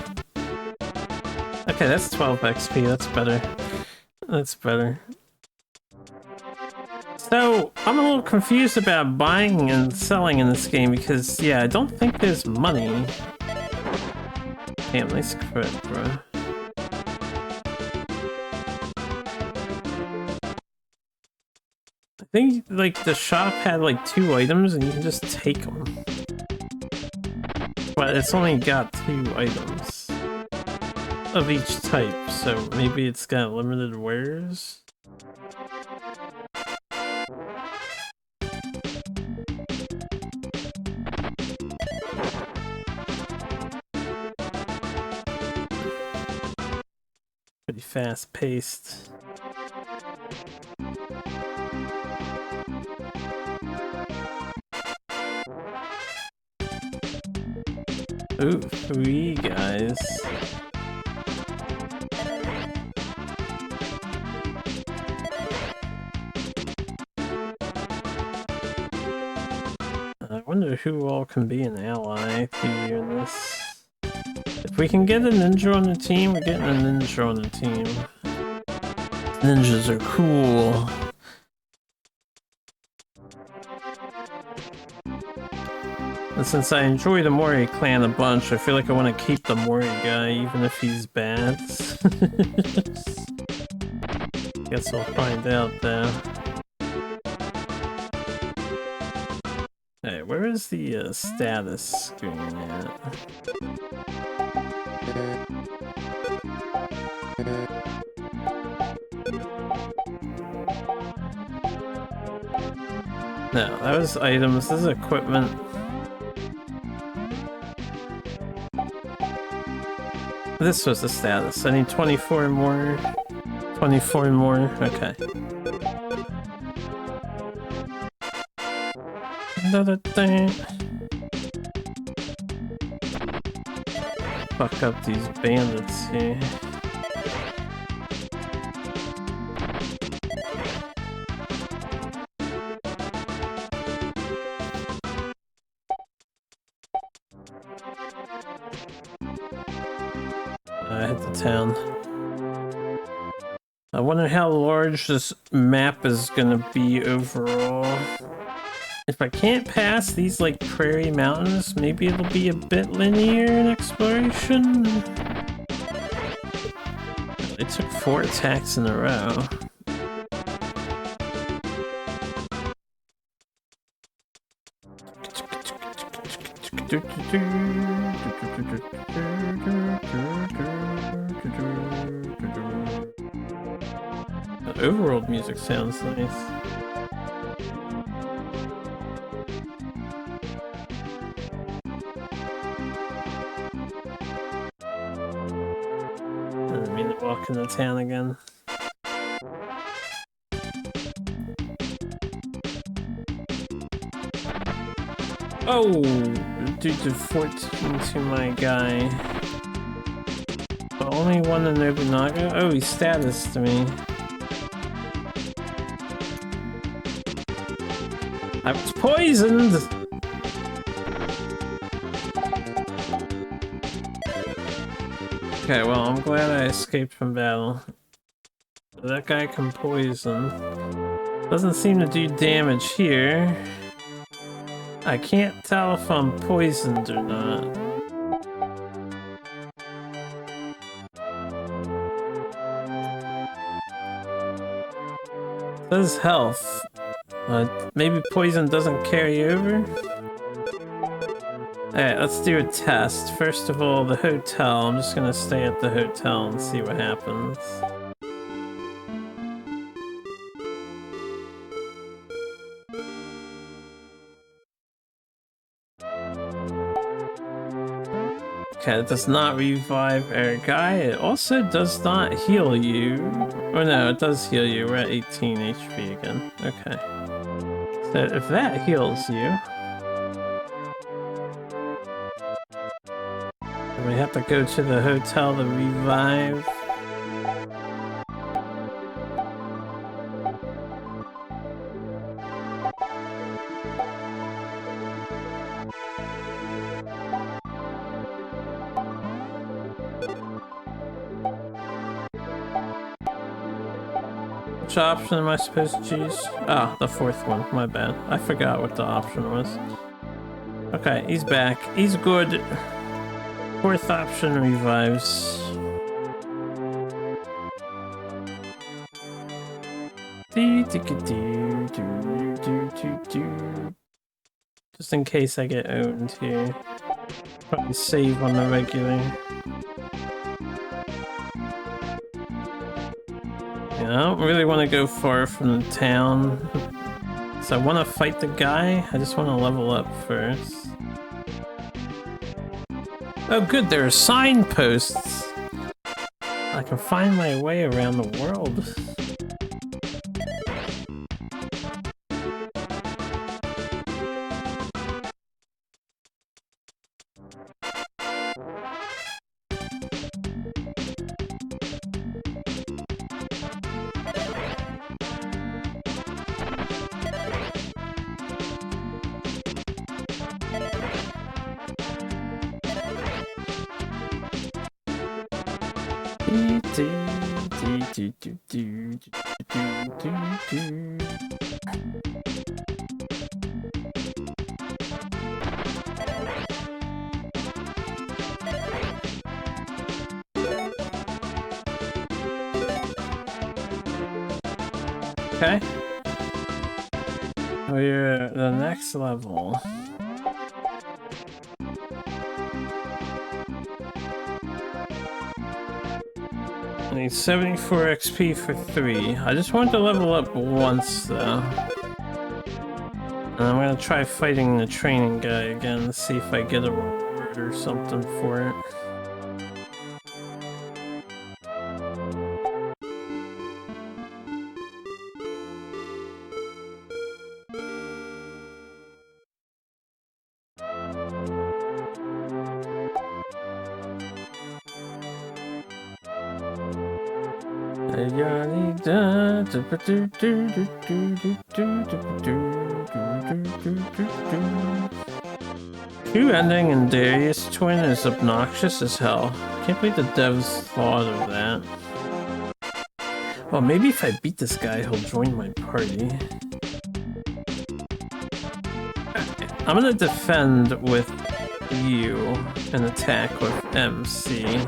Okay, that's 12 XP. That's better. That's better. So, I'm a little confused about buying and selling in this game because, yeah, I don't think there's money. Damn, nice crit, bro. I think, like, the shop had, like, 2 items and you can just take them. But it's only got 2 items of each type, so maybe it's got limited wares? Pretty fast-paced. Ooh, 3 guys. I wonder who all can be an ally to you in this. If we can get a ninja on the team, we're getting a ninja on the team. Ninjas are cool. And since I enjoy the Mori clan a bunch, I feel like I want to keep the Mori guy even if he's bad. Guess we'll find out though. Hey, where is the status screen at? No, that was items. This is equipment. This was the status. I need 24 more. 24 more. Okay. Fuck up these bandits here. I hit the town. I wonder how large this map is gonna be overall. If I can't pass these like prairie mountains, maybe it'll be a bit linear in exploration. It took 4 attacks in a row. The overworld music sounds nice. I didn't mean to walk into town again. Oh! Due to 14 to my guy. But only one to Nobunaga? Oh, he status to me. I was poisoned! Okay, well, I'm glad I escaped from battle. That guy can poison. Doesn't seem to do damage here. I can't tell if I'm poisoned or not. It says health. Maybe poison doesn't carry over? Alright, let's do a test. First of all, the hotel. I'm just gonna stay at the hotel and see what happens. Okay, it does not revive our guy. It also does not heal you. Oh no, it does heal you. We're at 18 HP again. Okay. So if that heals you... we have to go to the hotel to revive. Which option am I supposed to choose? Ah, the fourth one. My bad. I forgot what the option was. Okay, he's back. He's good. Fourth option revives. Just in case I get owned here. Probably save on the regular. Yeah, I don't really want to go far from the town. So I want to fight the guy. I just want to level up first. Oh good, there are signposts. I can find my way around the world. Okay. We're at the next level. I need 74 XP for 3. I just want to level up once though. And I'm gonna try fighting the training guy again to see if I get a reward or something for it. Q ending in Darius Twin is obnoxious as hell. Can't believe the devs thought of that. Well, maybe if I beat this guy, he'll join my party. I'm gonna defend with you and attack with MC.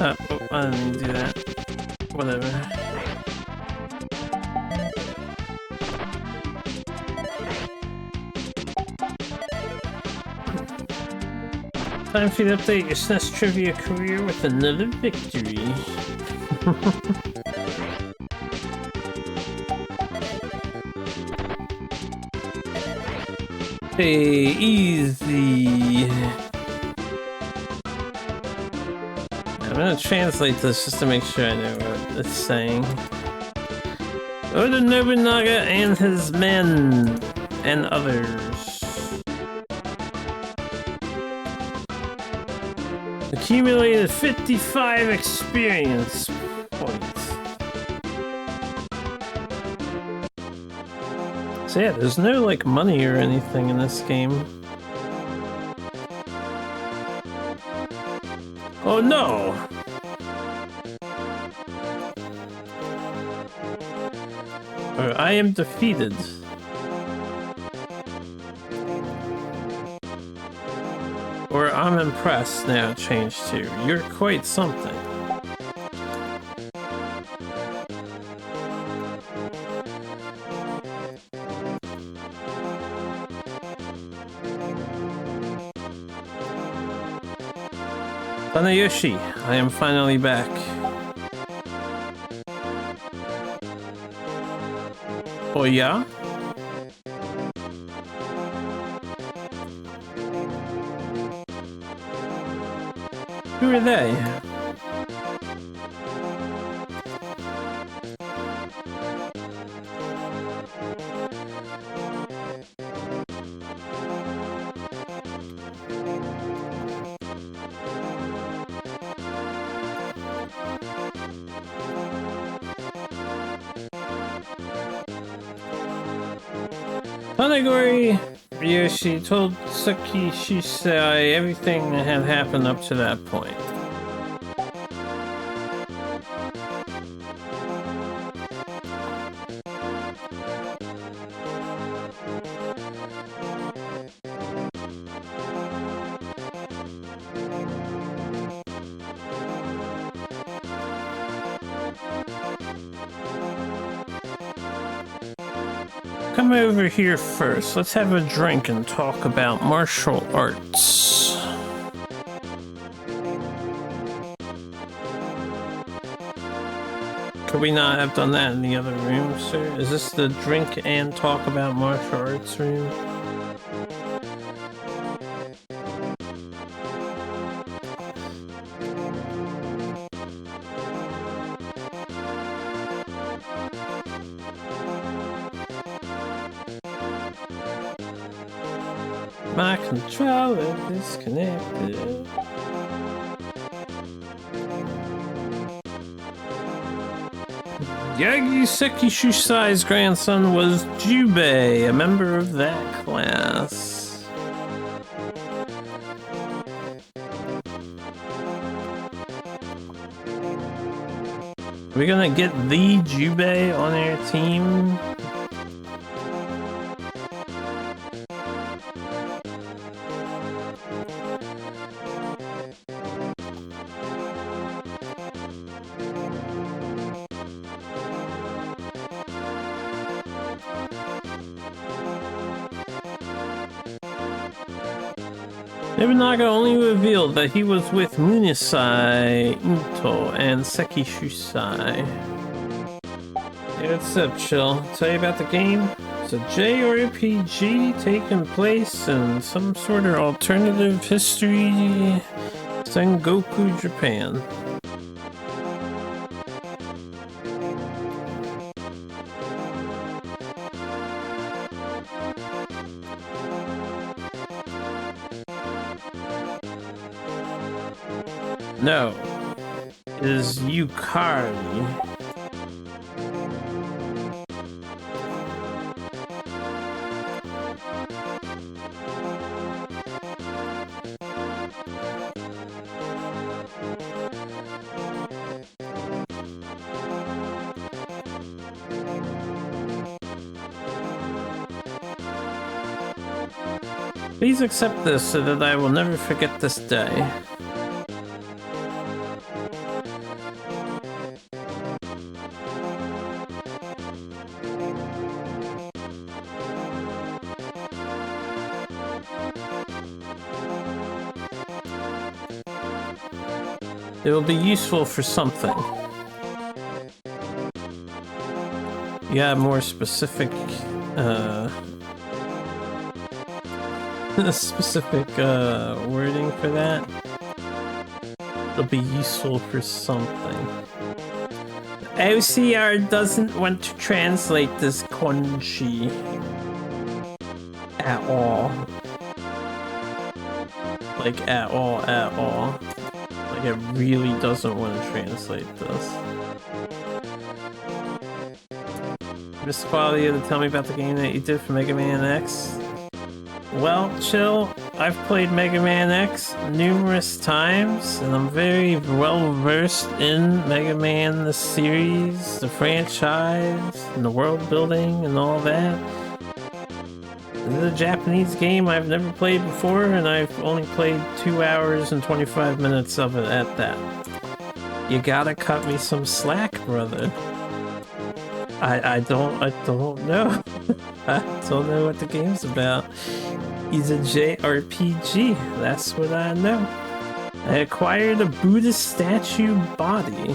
Oh, I didn't do that. Whatever. Time for you to update your SNES trivia career with another victory. Hey, easy. I'm gonna translate this just to make sure I know what it's saying. Oda Nobunaga and his men and others accumulated 55 experience points. So yeah, there's no like money or anything in this game. Oh no! Or I am defeated. Or I'm impressed now changed to. You're quite something. Tanayoshi, I am finally back. Oh yeah? Who are they? Tanagori Ryoshi told Saki Shisai everything that had happened up to that point. Come over here first. Let's have a drink and talk about martial arts. Could we not have done that in the other room, sir? Is this the drink and talk about martial arts room? My controller disconnected. Yagi Seki Shusai's grandson was Jubei, a member of that class. Are we gonna get the Jubei on our team? Nobunaga only revealed that he was with Munisai Ito and Seki Shusai. Yeah, what's up, Chill? Tell you about the game? It's a JRPG taking place in some sort of alternative history Sengoku, Japan. No, it is Yukari. Please accept this so that I will never forget this day. It will be useful for something. Yeah, more specific, wording for that. It'll be useful for something. OCR doesn't want to translate this kanji at all. Like, at all. Like, it really doesn't want to translate this. Miss Qualia to tell me about the game that you did for Mega Man X. Well, Chill, I've played Mega Man X numerous times, and I'm very well versed in Mega Man, the series, the franchise, and the world building, and all that. This is a Japanese game I've never played before, and I've only played 2 hours and 25 minutes of it at that. You gotta cut me some slack, brother. I don't know. I don't know what the game's about. He's a JRPG, that's what I know. I acquired a Buddhist statue body.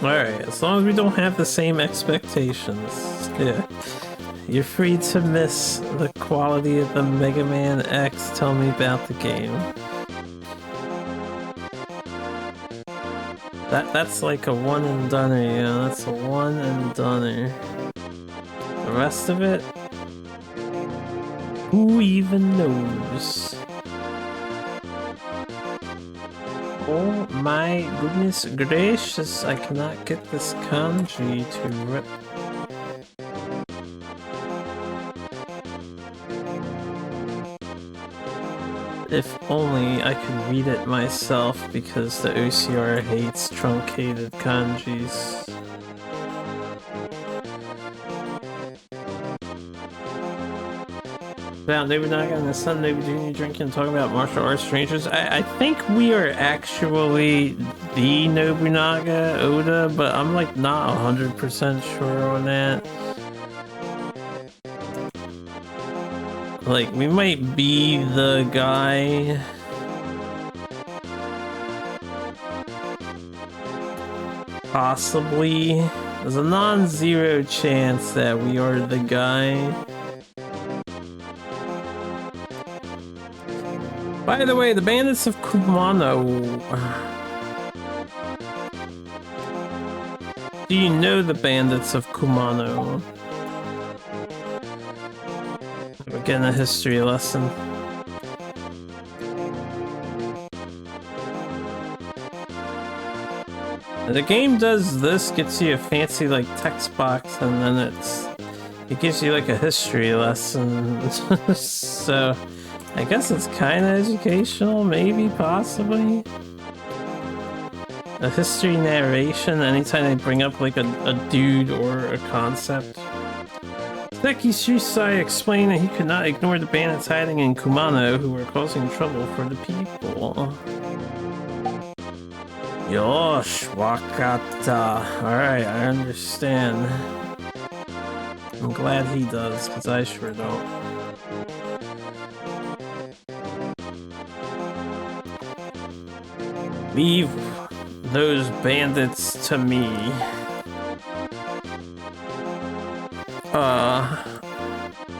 Alright, as long as we don't have the same expectations. Yeah. You're free to miss the quality of the Mega Man X. Tell me about the game. That's like a one and doneer, yeah, that's a one and doneer. The rest of it? Who even knows? Oh my goodness gracious, I cannot get this kanji to rip. If only I could read it myself, because the OCR hates truncated kanjis. About Nobunaga and the son Nobunaga drinking and talking about martial arts strangers. I think we are actually the Nobunaga Oda, but I'm like not 100% sure on that. Like, we might be the guy. Possibly. There's a non-zero chance that we are the guy. By the way, the bandits of Kumano. Do you know the bandits of Kumano? We're getting a history lesson. And the game does this, gets you a fancy like text box, and then it gives you like a history lesson. So I guess it's kind of educational, maybe, possibly. A history narration anytime they bring up like a dude or a concept. Seki Shusai explained that he could not ignore the bandits hiding in Kumano who were causing trouble for the people. Yosh, wakata. Alright, I understand. I'm glad he does, because I sure don't. Leave those bandits to me.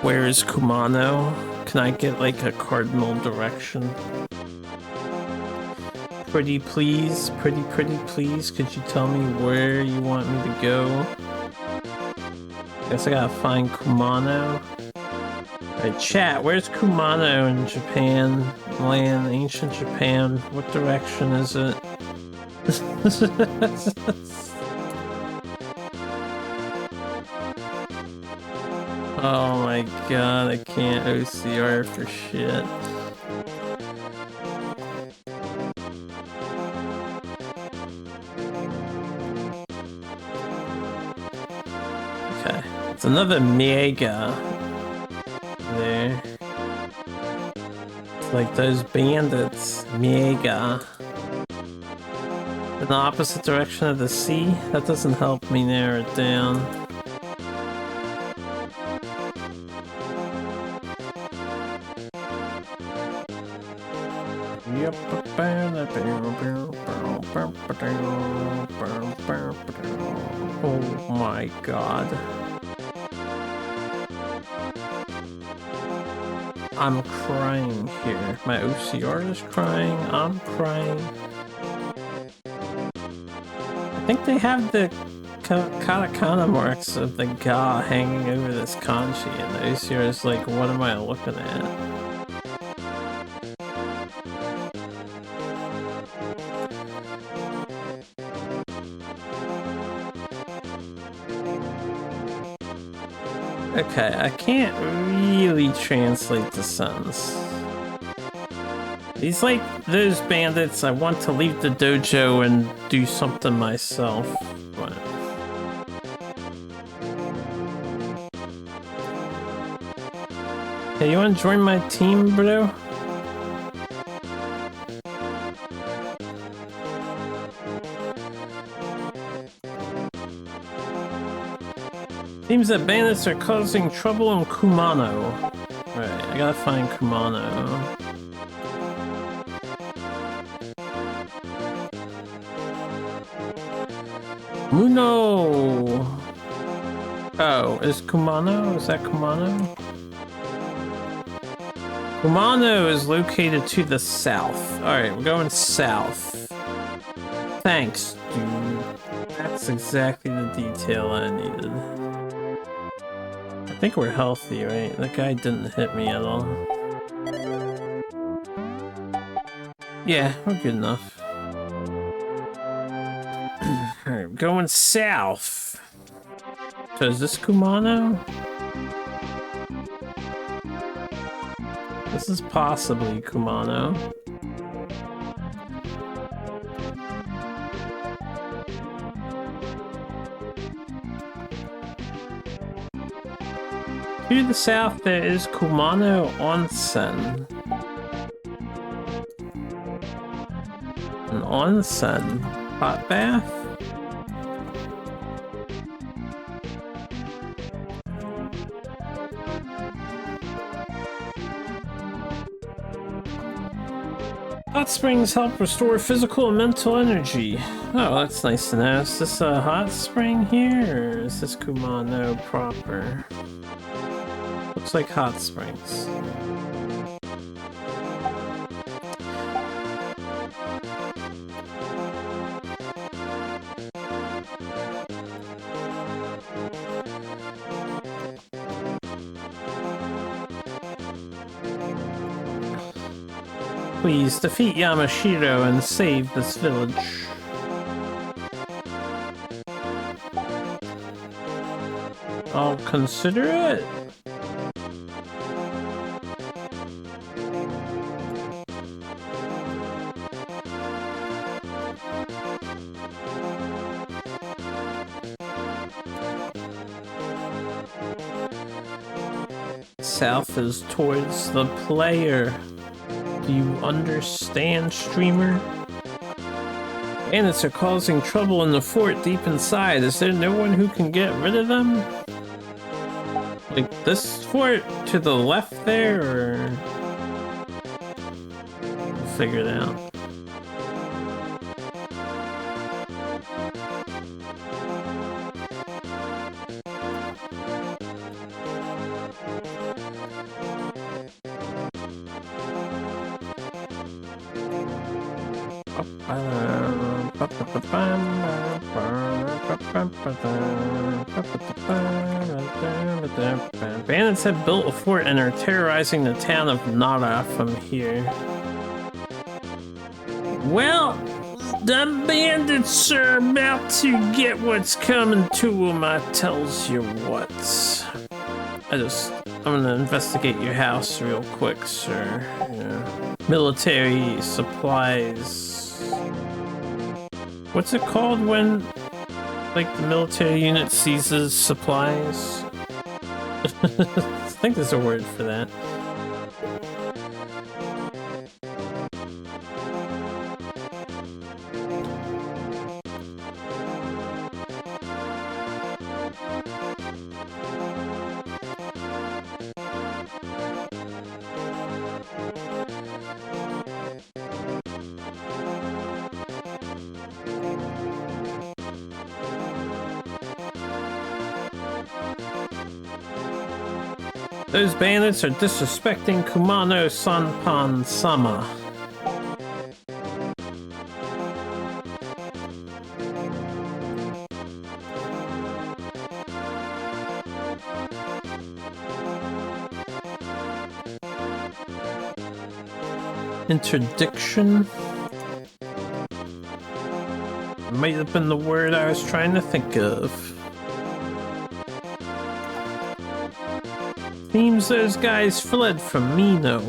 Where is Kumano? Can I get like a cardinal direction? Pretty please, pretty please, could you tell me where you want me to go? Guess I gotta find Kumano. Alright, chat, where's Kumano in Japan? Land, ancient Japan. What direction is it? Oh my god, I can't OCR for shit. Okay, it's another mega there. It's like those bandits, mega. In the opposite direction of the sea? That doesn't help me narrow it down. Oh my god. I'm crying here. My OCR is crying. I'm crying. I think they have the katakana marks of the ga hanging over this kanji, and the OCR is like, what am I looking at? Okay, I can't really translate the sentence. He's like those bandits, I want to leave the dojo and do something myself. But... Hey, you want to join my team, bro? Seems that bandits are causing trouble in Kumano. Right, I gotta find Kumano. Muno! Oh, is Kumano? Is that Kumano? Kumano is located to the south. Alright, we're going south. Thanks, dude. That's exactly the detail I needed. I think we're healthy, right? That guy didn't hit me at all. Yeah, we're good enough. Alright, going south. So is this Kumano? This is possibly Kumano. To the south, there is Kumano Onsen. An onsen hot bath? Hot springs help restore physical and mental energy. Oh, that's nice to know. Is this a hot spring here, or is this Kumano proper? Looks like hot springs. Please defeat Yamashiro and save this village. I'll consider it. South is towards the player. Do you understand, streamer? Bandits are causing trouble in the fort deep inside. Is there no one who can get rid of them? Like this fort to the left there, or... We'll figure it out. Bandits have built a fort and are terrorizing the town of Nara from here. Well, the bandits are about to get what's coming to them, I tells you what. I'm gonna investigate your house real quick, sir. Yeah. Military supplies. What's it called when, like, the military unit seizes supplies? I think there's a word for that. Those bandits are disrespecting Kumano Sanpan-sama. Interdiction? Might have been the word I was trying to think of. Seems those guys fled from Mino.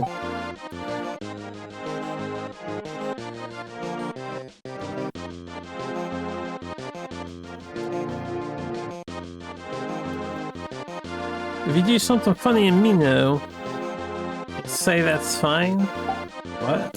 If you do something funny in Mino, say that's fine. What?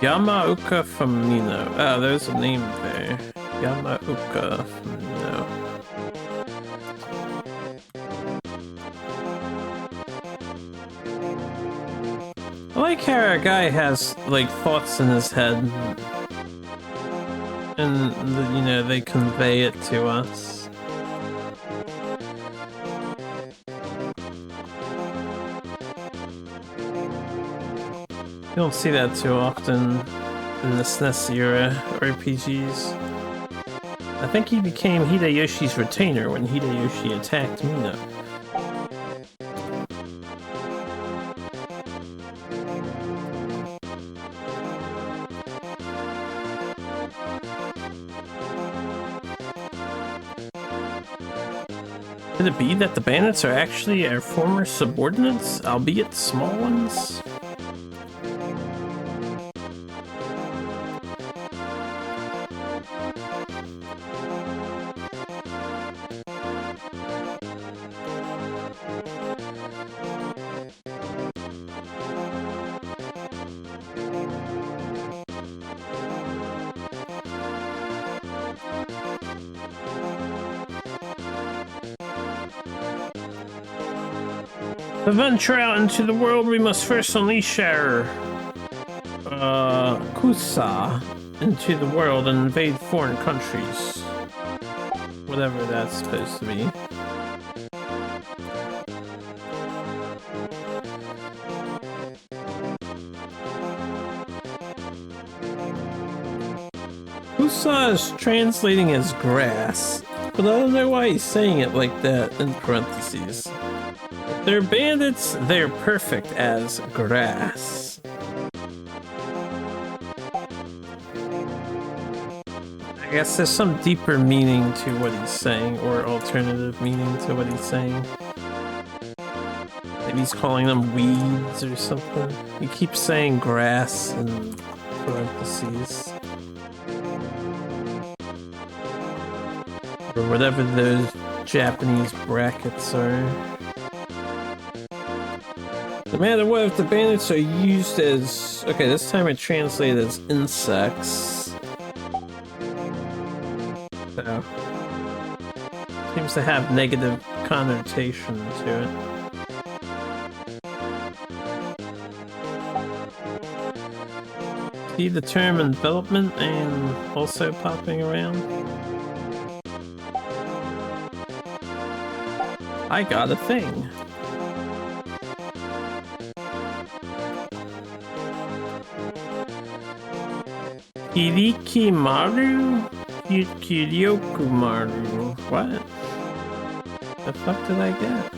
Yamaoka from Mino. Oh, there's a name there. Yamaoka from Mino. I like how a guy has, like, thoughts in his head. And, you know, they convey it to us. You don't see that too often in the SNES era RPGs. I think he became Hideyoshi's retainer when Hideyoshi attacked Mino. Could it be that the bandits are actually our former subordinates, albeit small ones? To venture out into the world, we must first unleash our Kusa into the world and invade foreign countries. Whatever that's supposed to be. Kusa is translating as grass, but I don't know why he's saying it like that in parentheses. If they're bandits, they're perfect as grass. I guess there's some deeper meaning to what he's saying, or alternative meaning to what he's saying. Maybe he's calling them weeds or something. He keeps saying grass in parentheses. Or whatever those Japanese brackets are. No matter what, if the bandits are used as... Okay, this time I translate as insects. So... seems to have negative connotation to it. See the term envelopment and also popping around? I got a thing. Kirikimaru? Kiryokumaru. What? The fuck did I get?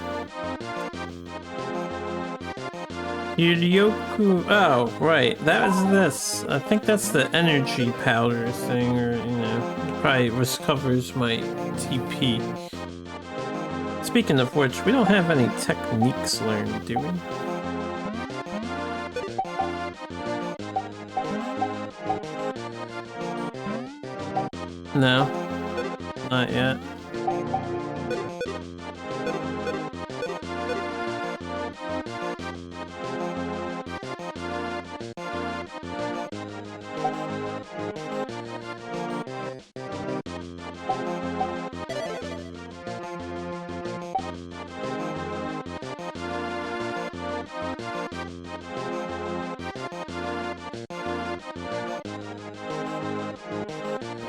Kiryoku. Oh, right. That was this. I think that's the energy powder thing, or, you know, it probably recovers my TP. Speaking of which, we don't have any techniques learned, do we? No, not yet.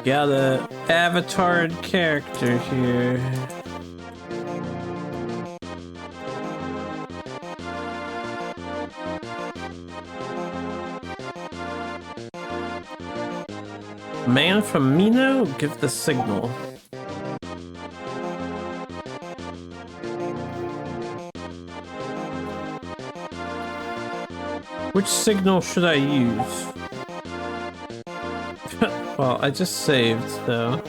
Got a avatared character here. Man from Mino, give the signal. Which signal should I use? Well, I just saved, though.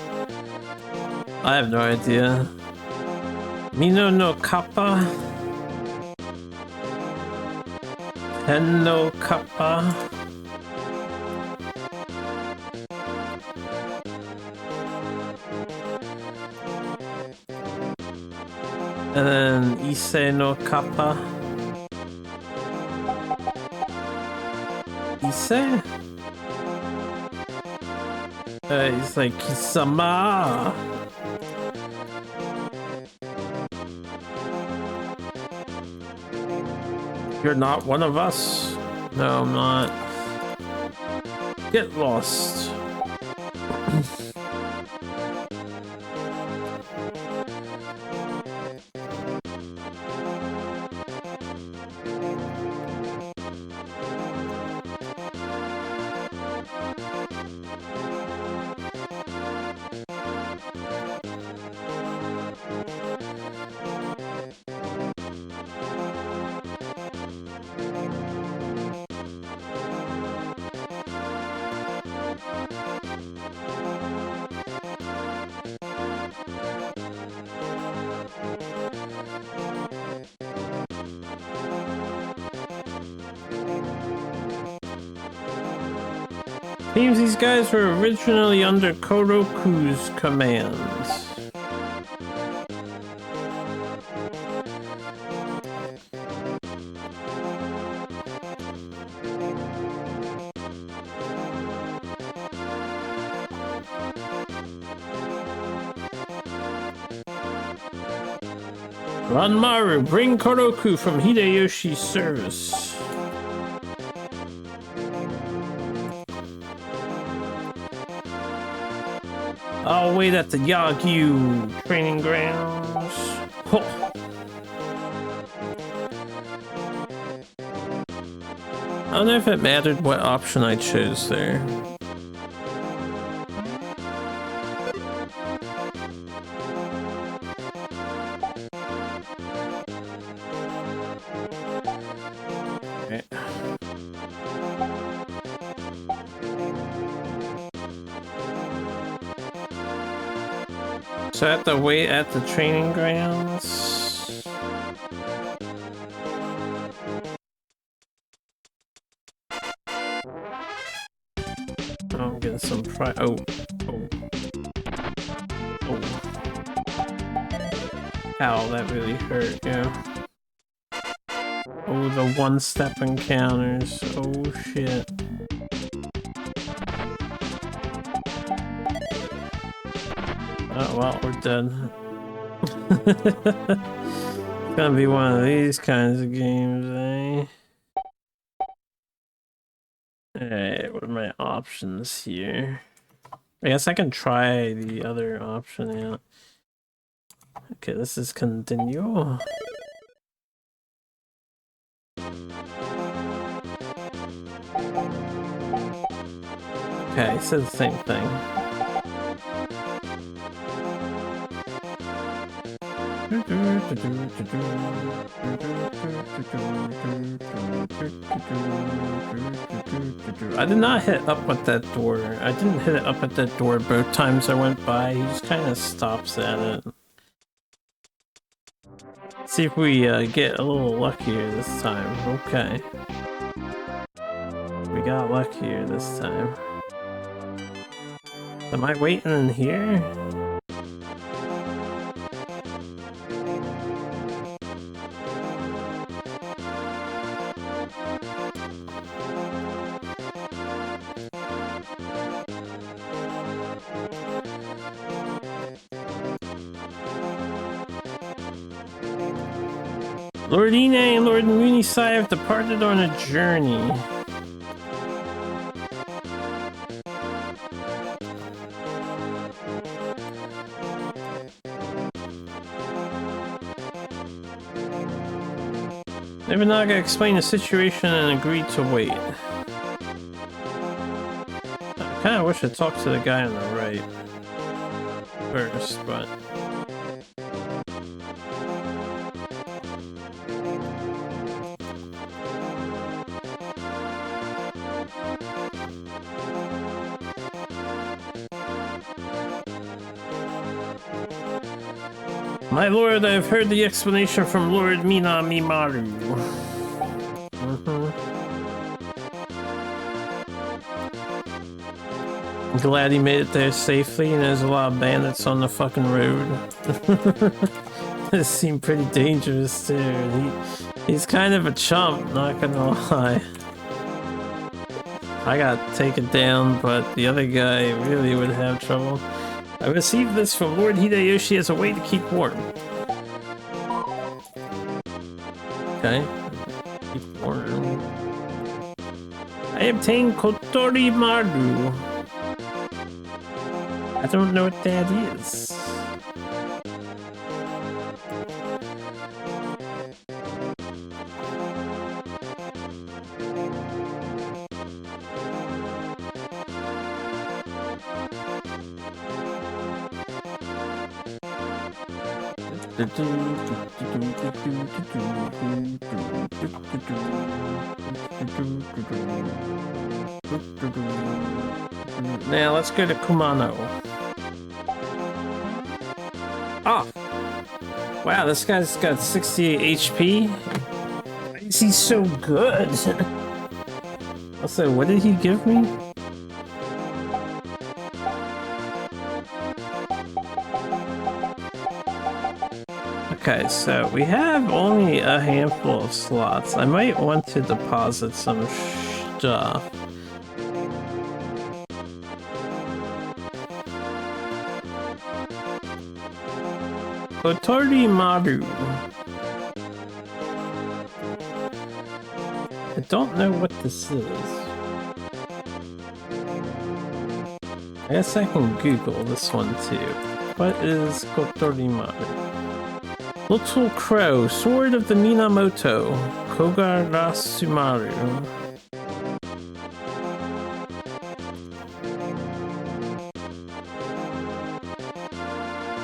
I have no idea. Mino no kappa? Ten no kappa? And then Ise no kappa? Ise? He's like, Kisama! You're not one of us? No, I'm not. Get lost. Seems these guys were originally under Gotoku's commands. Ranmaru, bring Gotoku from Hideyoshi's service. I'll wait at the Yagyu training grounds. Oh. I don't know if it mattered what option I chose there. So I have to wait at the training grounds. Oh, I'm getting some oh. Ow, that really hurt, yeah. Oh, the one-step encounters. Oh, shit. Oh, well, we're dead. It's gonna be one of these kinds of games, eh? Alright, what are my options here? I guess I can try the other option out. Okay, this is continue. Okay, it says the same thing. I did not hit up at that door. I didn't hit it up at that door both times I went by. He just kind of stops at it. See if we get a little luckier this time. Okay. We got luckier this time. Am I waiting in here? Lord Ine and Lord Munisai have departed on a journey. Nobunaga explained the situation and agreed to wait. I kinda wish I talked to the guy on the right first, but... My lord, I have heard the explanation from Lord Minamimaru. I'm glad he made it there safely, and there's a lot of bandits on the fucking road. This seemed pretty dangerous too. He's kind of a chump, not gonna lie. I got taken down, but the other guy really would have trouble. I received this from Lord Hideyoshi as a way to keep warm. Okay. Keep warm. I obtained Kotori Maru. I don't know what that is. Now let's go to Kumano. Oh! Wow, this guy's got 68 HP. Why is he so good? Also, what did he give me? Okay, so we have only a handful of slots. I might want to deposit some stuff. Gotoku Maru. I don't know what this is. I guess I can Google this one too. What is Gotoku Maru? Little Crow, Sword of the Minamoto, Kogarasumaru.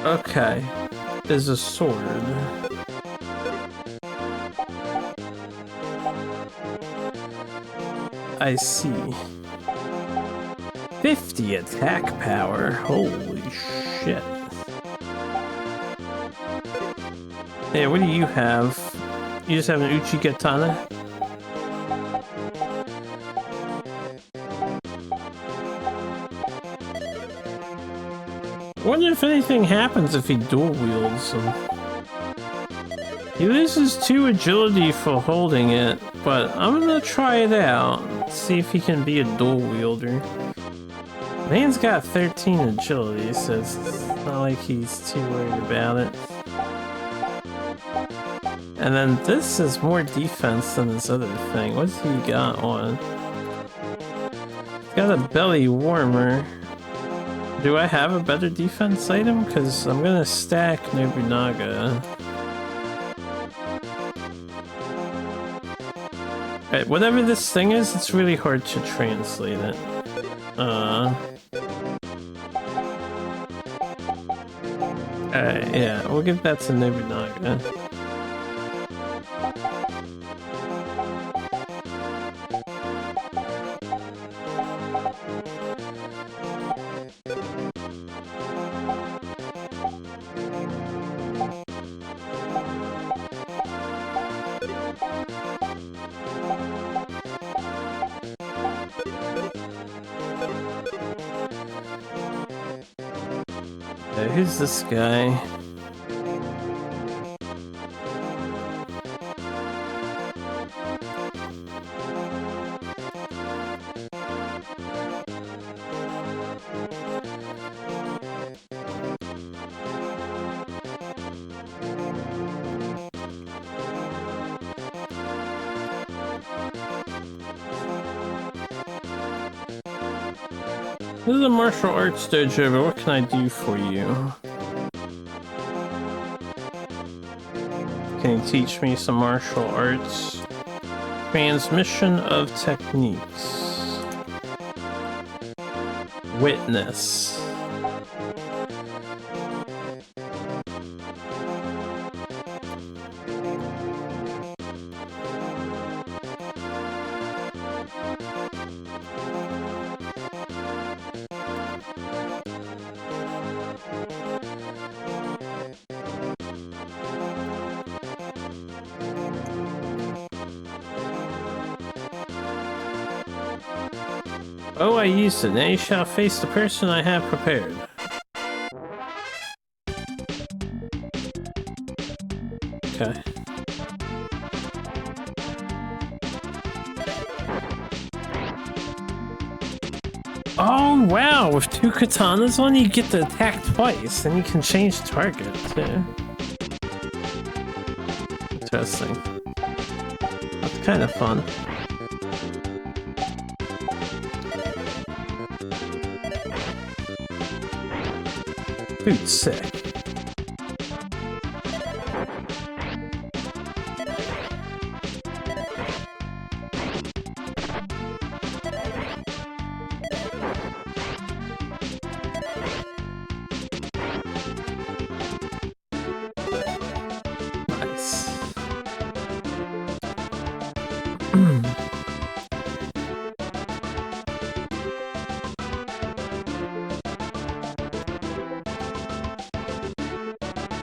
Okay, there's a sword. I see. 50 attack power, holy shit. Yeah, what do you have? You just have an Uchi Katana? I wonder if anything happens if he dual wields them. He loses 2 agility for holding it, but I'm gonna try it out. See if he can be a dual wielder. Man's got 13 agility, so it's not like he's too worried about it. And then this is more defense than this other thing. What's he got on? He's got a belly warmer. Do I have a better defense item? Because I'm gonna stack Nobunaga. Alright, whatever this thing is, it's really hard to translate it. Alright, yeah, we'll give that to Nobunaga. Who's this guy? This is a martial arts dojo, but what can I do for you? Can you teach me some martial arts? Transmission of techniques. Witness. Oh, I used it. Now you shall face the person I have prepared. Okay. Oh, wow! With 2 katanas on, you get to attack twice, and you can change target, too. Interesting. That's kind of fun. Dude, sick. Nice.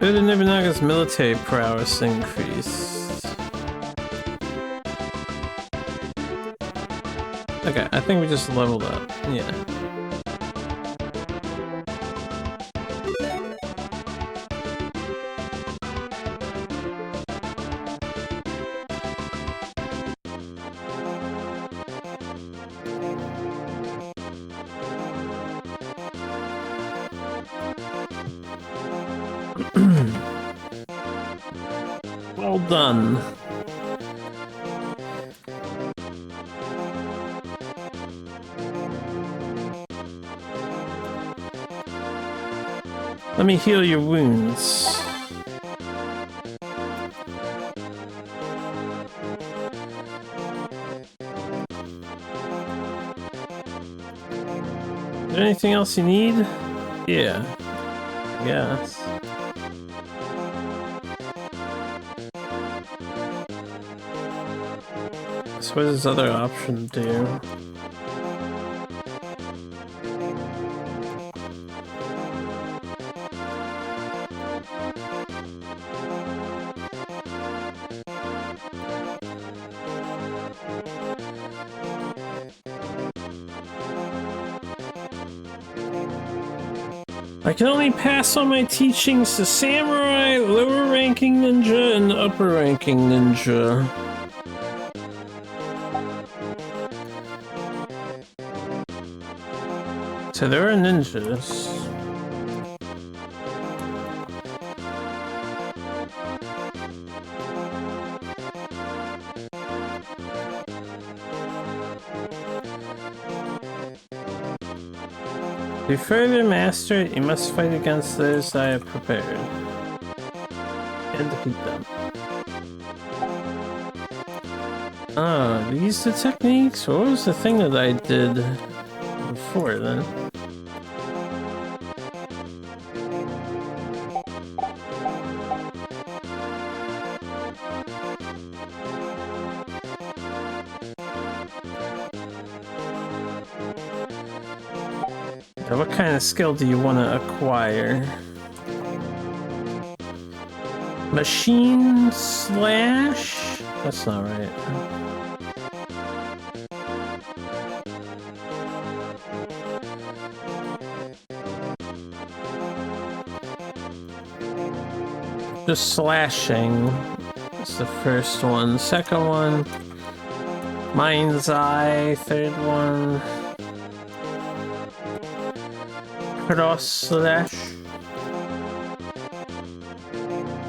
Oda Nobunaga's military prowess increased. Okay, I think we just leveled up. Yeah. Well done. Let me heal your wounds. Is there anything else you need? Yeah, I guess. So what does this other option do? I can only pass on my teachings to samurai, lower ranking ninja, and upper ranking ninja. So there are ninjas. To further master it, you must fight against those I have prepared. And defeat them. Ah, these are the techniques? What was the thing that I did before then? What kind of skill do you want to acquire? Machine slash? That's not right. Just slashing. That's the first one. Second one, mind's eye. Third one, cross slash.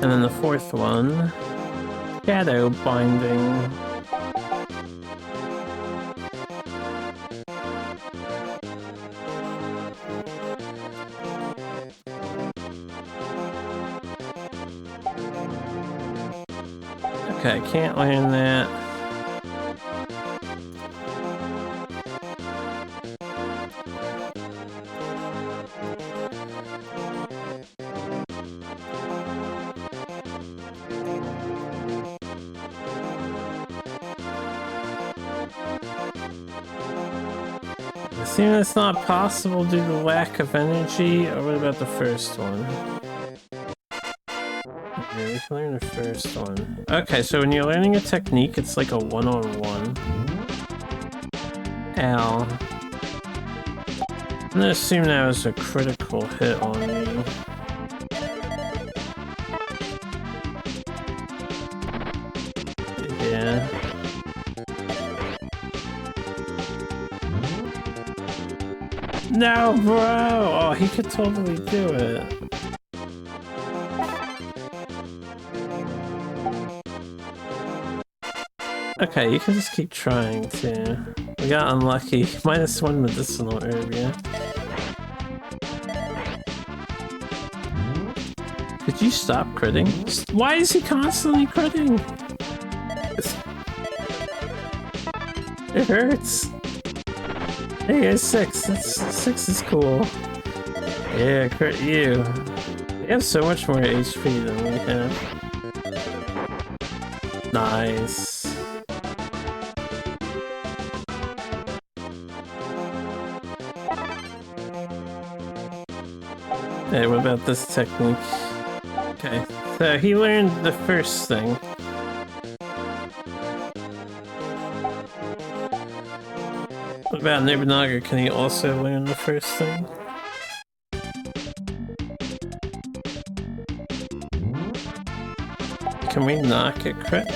And then the fourth one, shadow binding. Okay, I can't learn that. Assuming it's not possible due to lack of energy, or what about the first one? Okay, we can learn the first one. Okay, so when you're learning a technique, it's like a one-on-one. Ow. I'm gonna assume that was a critical hit on me. Yeah. No, bro! Oh, he could totally do it. Okay, you can just keep trying too. We got unlucky. -1 medicinal herb, yeah. Could you stop critting? Why is he constantly critting? It hurts. Hey, it's 6. 6 is cool. Yeah, crit you. You have so much more HP than we have. Nice. Hey, what about this technique? Okay, so he learned the first thing. What about Nobunaga? Can he also learn the first thing? Can we not get crit?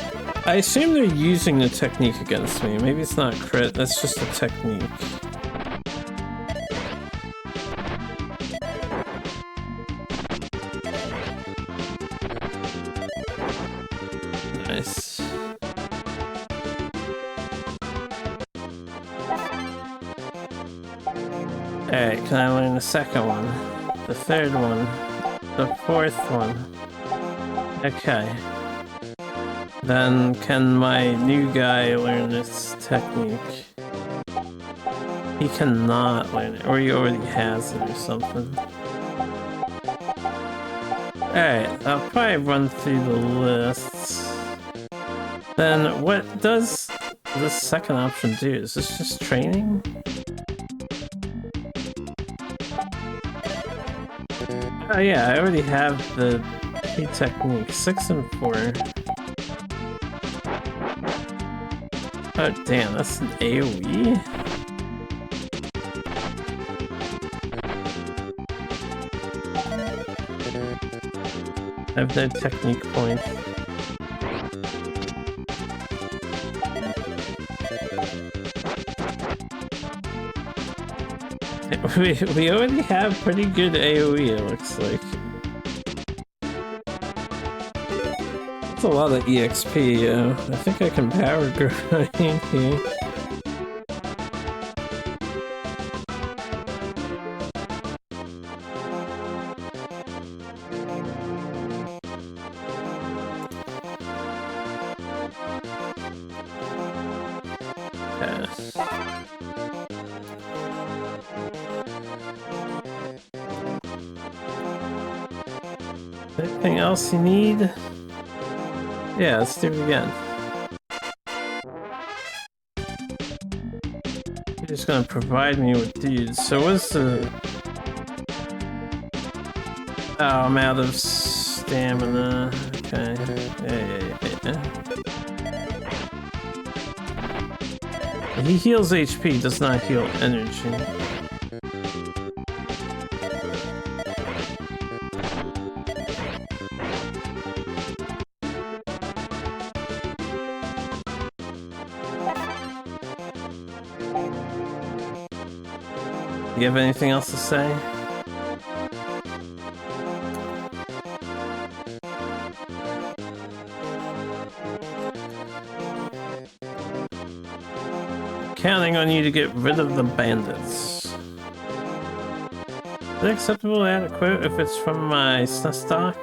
I assume they're using the technique against me. Maybe it's not crit, that's just a technique. Nice. Alright, can I learn the second one? The third one? The fourth one? Okay. Then can my new guy learn this technique? He cannot learn it, or he already has it or something. Alright, I'll probably run through the lists. Then what does this second option do? Is this just training? Oh yeah, I already have the key technique. 6 and 4. Oh damn, that's an AoE? I have no technique point. We already have pretty good AoE, it looks like. That's a lot of EXP, I think I can power grind here. Anything else you need? Yeah, let's do it again. You're just gonna provide me with dudes. So what's the... Oh, I'm out of stamina. Okay. Yeah. He heals HP, does not heal energy. Do you have anything else to say? Counting on you to get rid of the bandits. Is it acceptable to add a quote if it's from my SNES stock?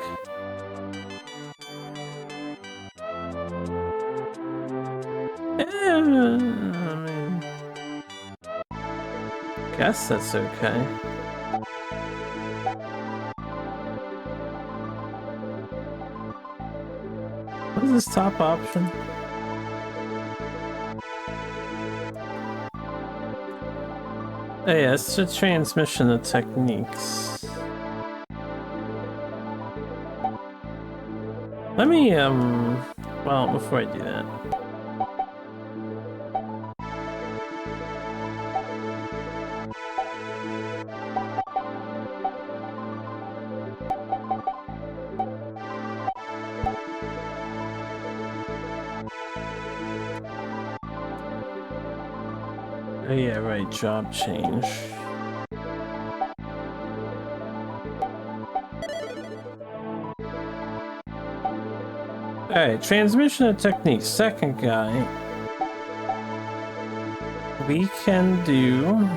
I mean, guess that's okay. What is this top option? Oh yeah, it's the transmission of techniques. Let me, well, before I do that. Oh yeah, right, job change. Alright, transmission of technique, second guy. We can do...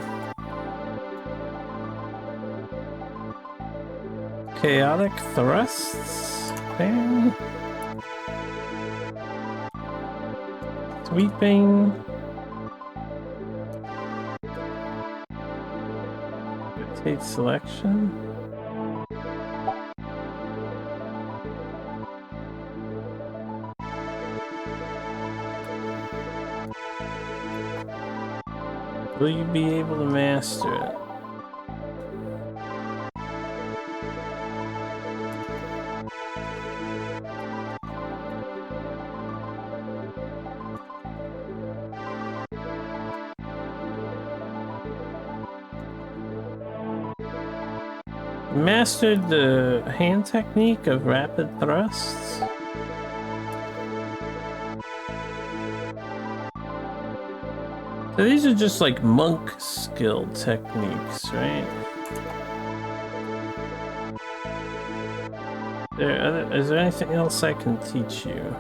chaotic thrusts? Okay. Sweeping. Rotate selection. Will you be able to master it? Mastered the hand technique of rapid thrusts. So these are just like monk skill techniques, right? Is there anything else I can teach you?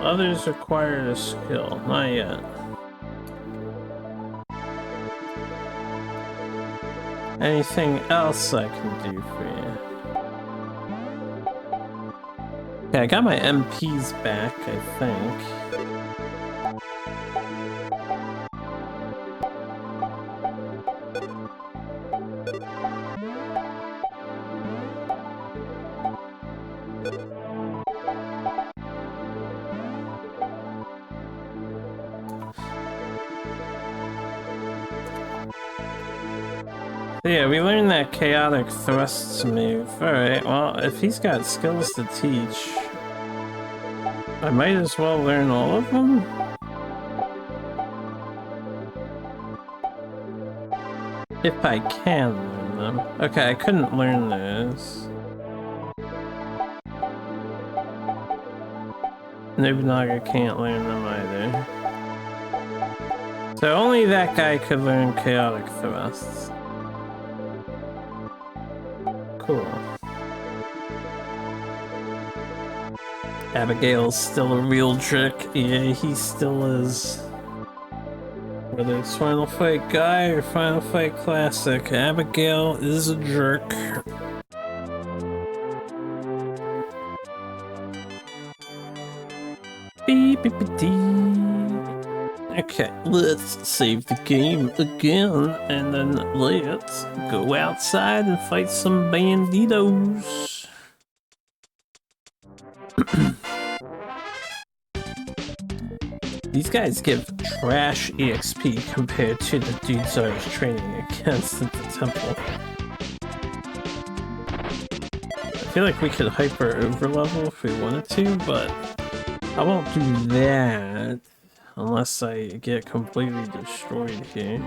Others require a skill. Not yet. Anything else I can do for you? Okay, I got my MPs back, I think. Yeah, we learned that chaotic thrusts move. Alright, well, if he's got skills to teach, I might as well learn all of them? If I can learn them. Okay, I couldn't learn those. Nobunaga can't learn them either. So only that guy could learn chaotic thrusts. Cool. Abigail's still a real jerk. Yeah, he still is. Whether it's Final Fight Guy or Final Fight Classic, Abigail is a jerk. Beep beep beep dee. Okay, let's save the game again, and then let's go outside and fight some banditos. These guys give trash EXP compared to the dudes I was training against at the temple. I feel like we could hyper overlevel if we wanted to, but I won't do that unless I get completely destroyed here.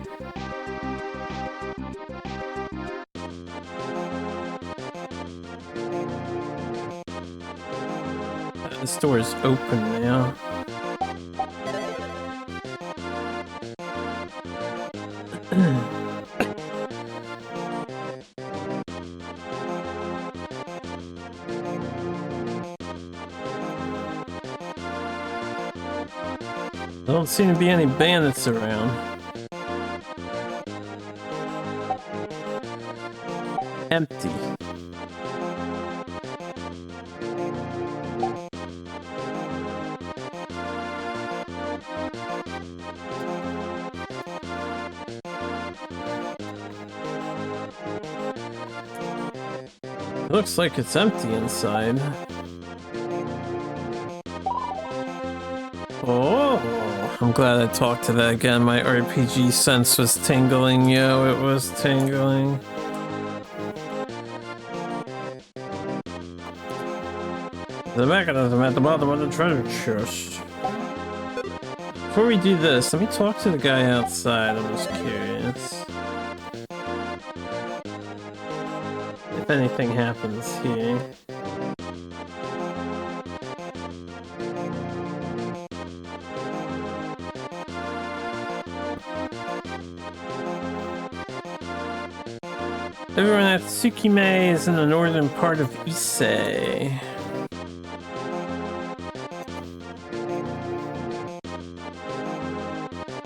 This door is open now. There don't seem to be any bandits around. Empty. It looks like it's empty inside. Oh, I'm glad I talked to that again. My RPG sense was tingling, yo, it was tingling. The mechanism at the bottom of the treasure chest. Before we do this, let me talk to the guy outside. I'm just curious if anything happens here. Everyone at Tsukime is in the northern part of Ise.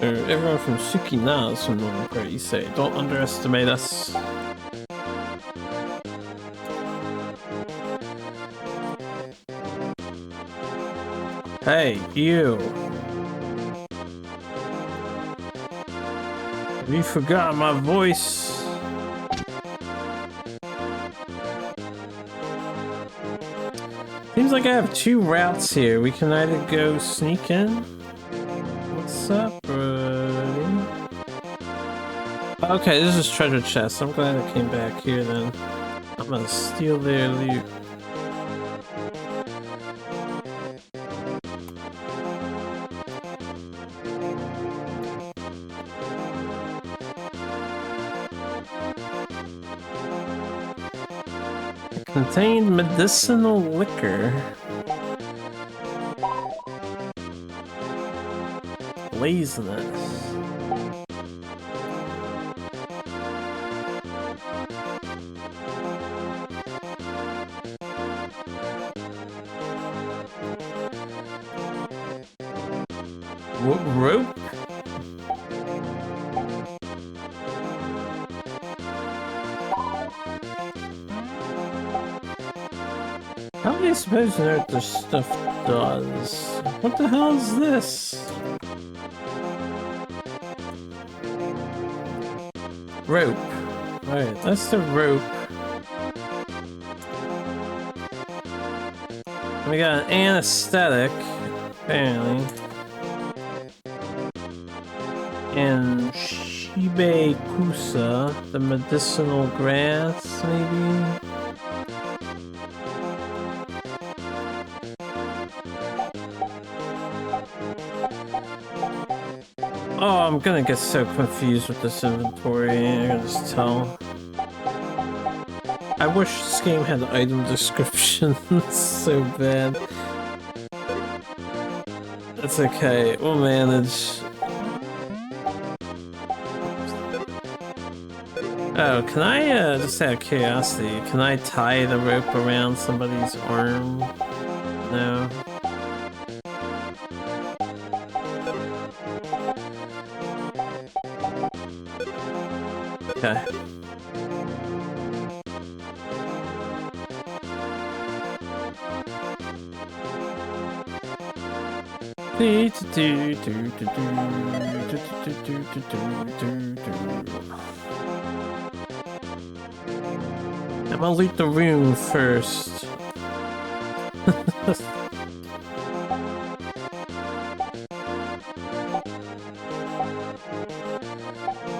Everyone from Tsukina is from the northern part of Ise. Don't underestimate us. Hey, you! Have you forgotten my voice? Seems like I have two routes here. We can either go sneak in. What's up, buddy? Okay, this is treasure chest. I'm glad I came back here then. I'm gonna steal their loot. Contained medicinal liquor. Laziness. Rope? How do you suppose to know what this stuff does? What the hell is this? Rope. Alright, that's the rope. We got an anesthetic, apparently. And Shibe Kusa, the medicinal grass, maybe? Oh, I'm gonna get so confused with this inventory, I can just tell. I wish this game had item descriptions so bad. That's okay, we'll manage. Oh, can I, just out of curiosity, can I tie the rope around somebody's arm? No. Okay. I'm gonna loot the room first.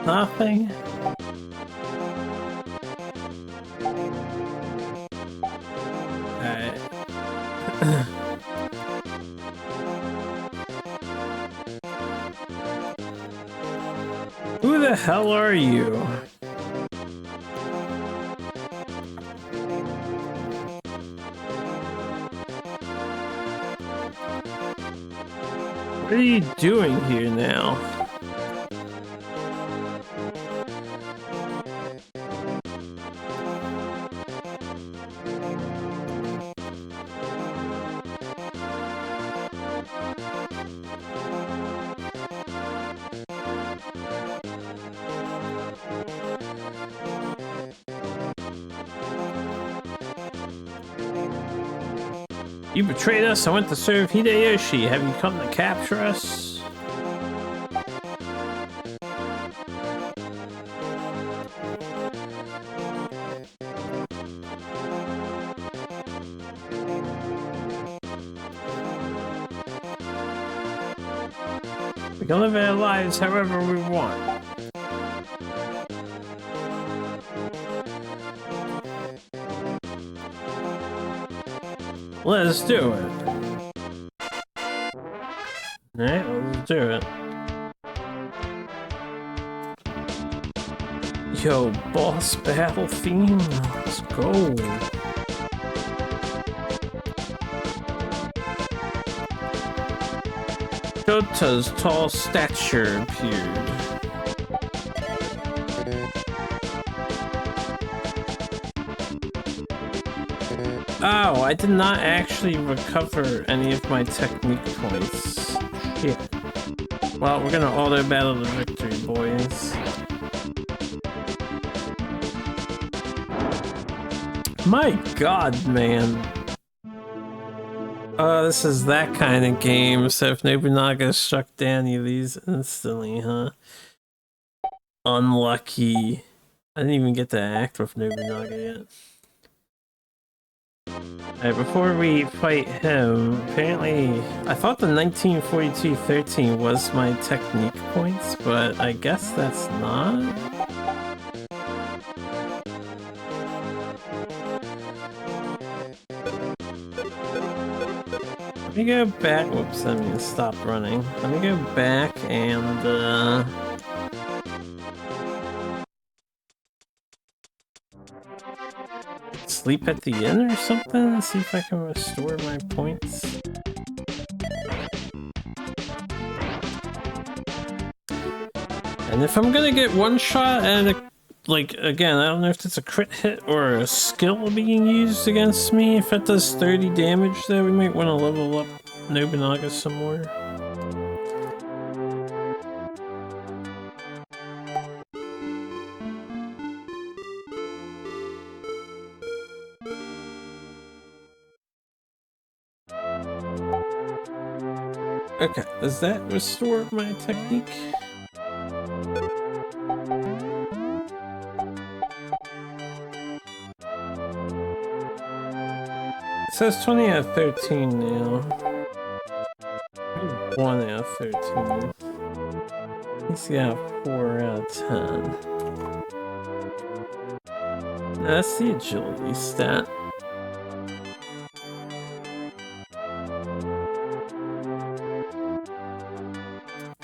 Nothing. Alright. Who the hell are you? What are you doing here now? You betrayed us. I went to serve Hideyoshi. Have you come to capture us? We can live our lives however we want. Let's do it. Alright, let's do it. Yo, boss battle theme. Let's go. Shota's tall stature appeared. Oh, I did not actually recover any of my technique points. Shit. Well, we're gonna auto battle the victory, boys. My god, man. Oh, this is that kind of game, so if Nobunaga struck down any of these instantly, huh? Unlucky. I didn't even get to act with Nobunaga yet. Alright, before we fight him, apparently, I thought the 1942-13 was my technique points, but I guess that's not. Let me go back, whoops, I mean stop running. Let me go back and, sleep at the inn or something? See if I can restore my points. And if I'm gonna get one shot at a, like, again, I don't know if it's a crit hit or a skill being used against me. If it does 30 damage though, we might want to level up Nobunaga some more. Okay, does that restore my technique? It says 20 out of 13 now. 1 out of 13. He's got 4 out of 10. That's the agility stat.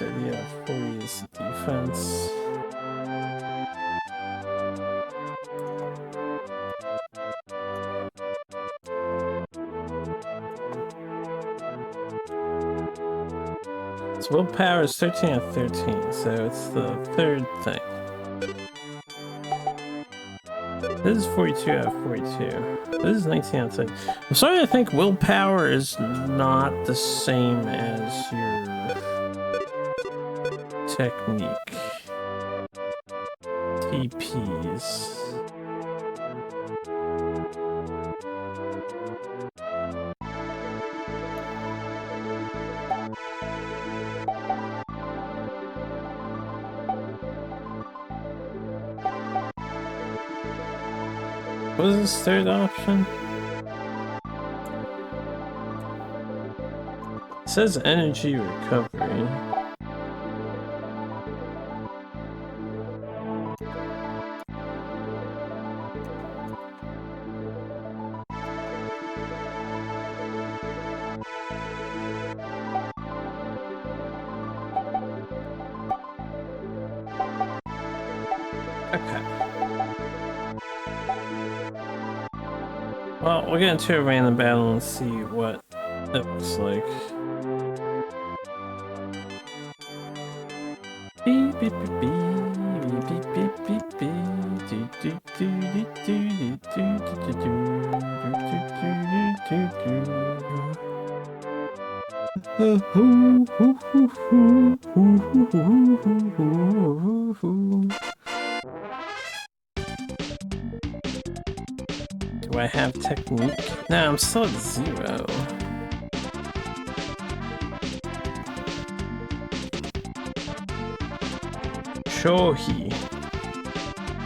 Yeah, 40 is defense. So willpower is 13 out of 13, so it's the third thing. This is 42 out of 42. This is 19 out of 10. I'm starting to think willpower is not the same as your technique. TPs. What was this third option? It says energy recovery. Okay. Well, we'll get into a random battle and see what it looks like. Beep beep beep beep beep beep beep beep do do do do do do do. Do I have technique? No, I'm still at 0. Shohi.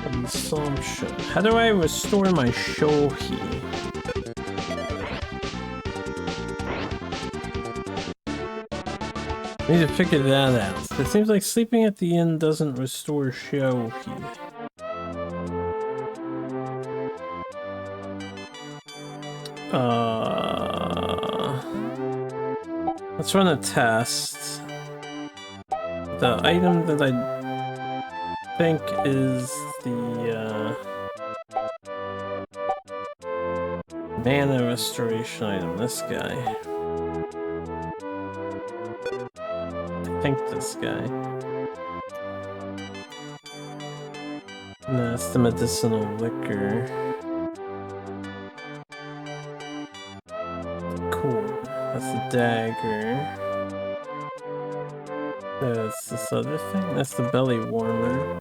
Consumption. How do I restore my Shohi? I need to figure that out. It seems like sleeping at the inn doesn't restore Shohi. Let's run a test. The item that I think is the mana restoration item, this guy. I think this guy. No, that's the medicinal liquor. That's the dagger. That's this other thing. That's the belly warmer.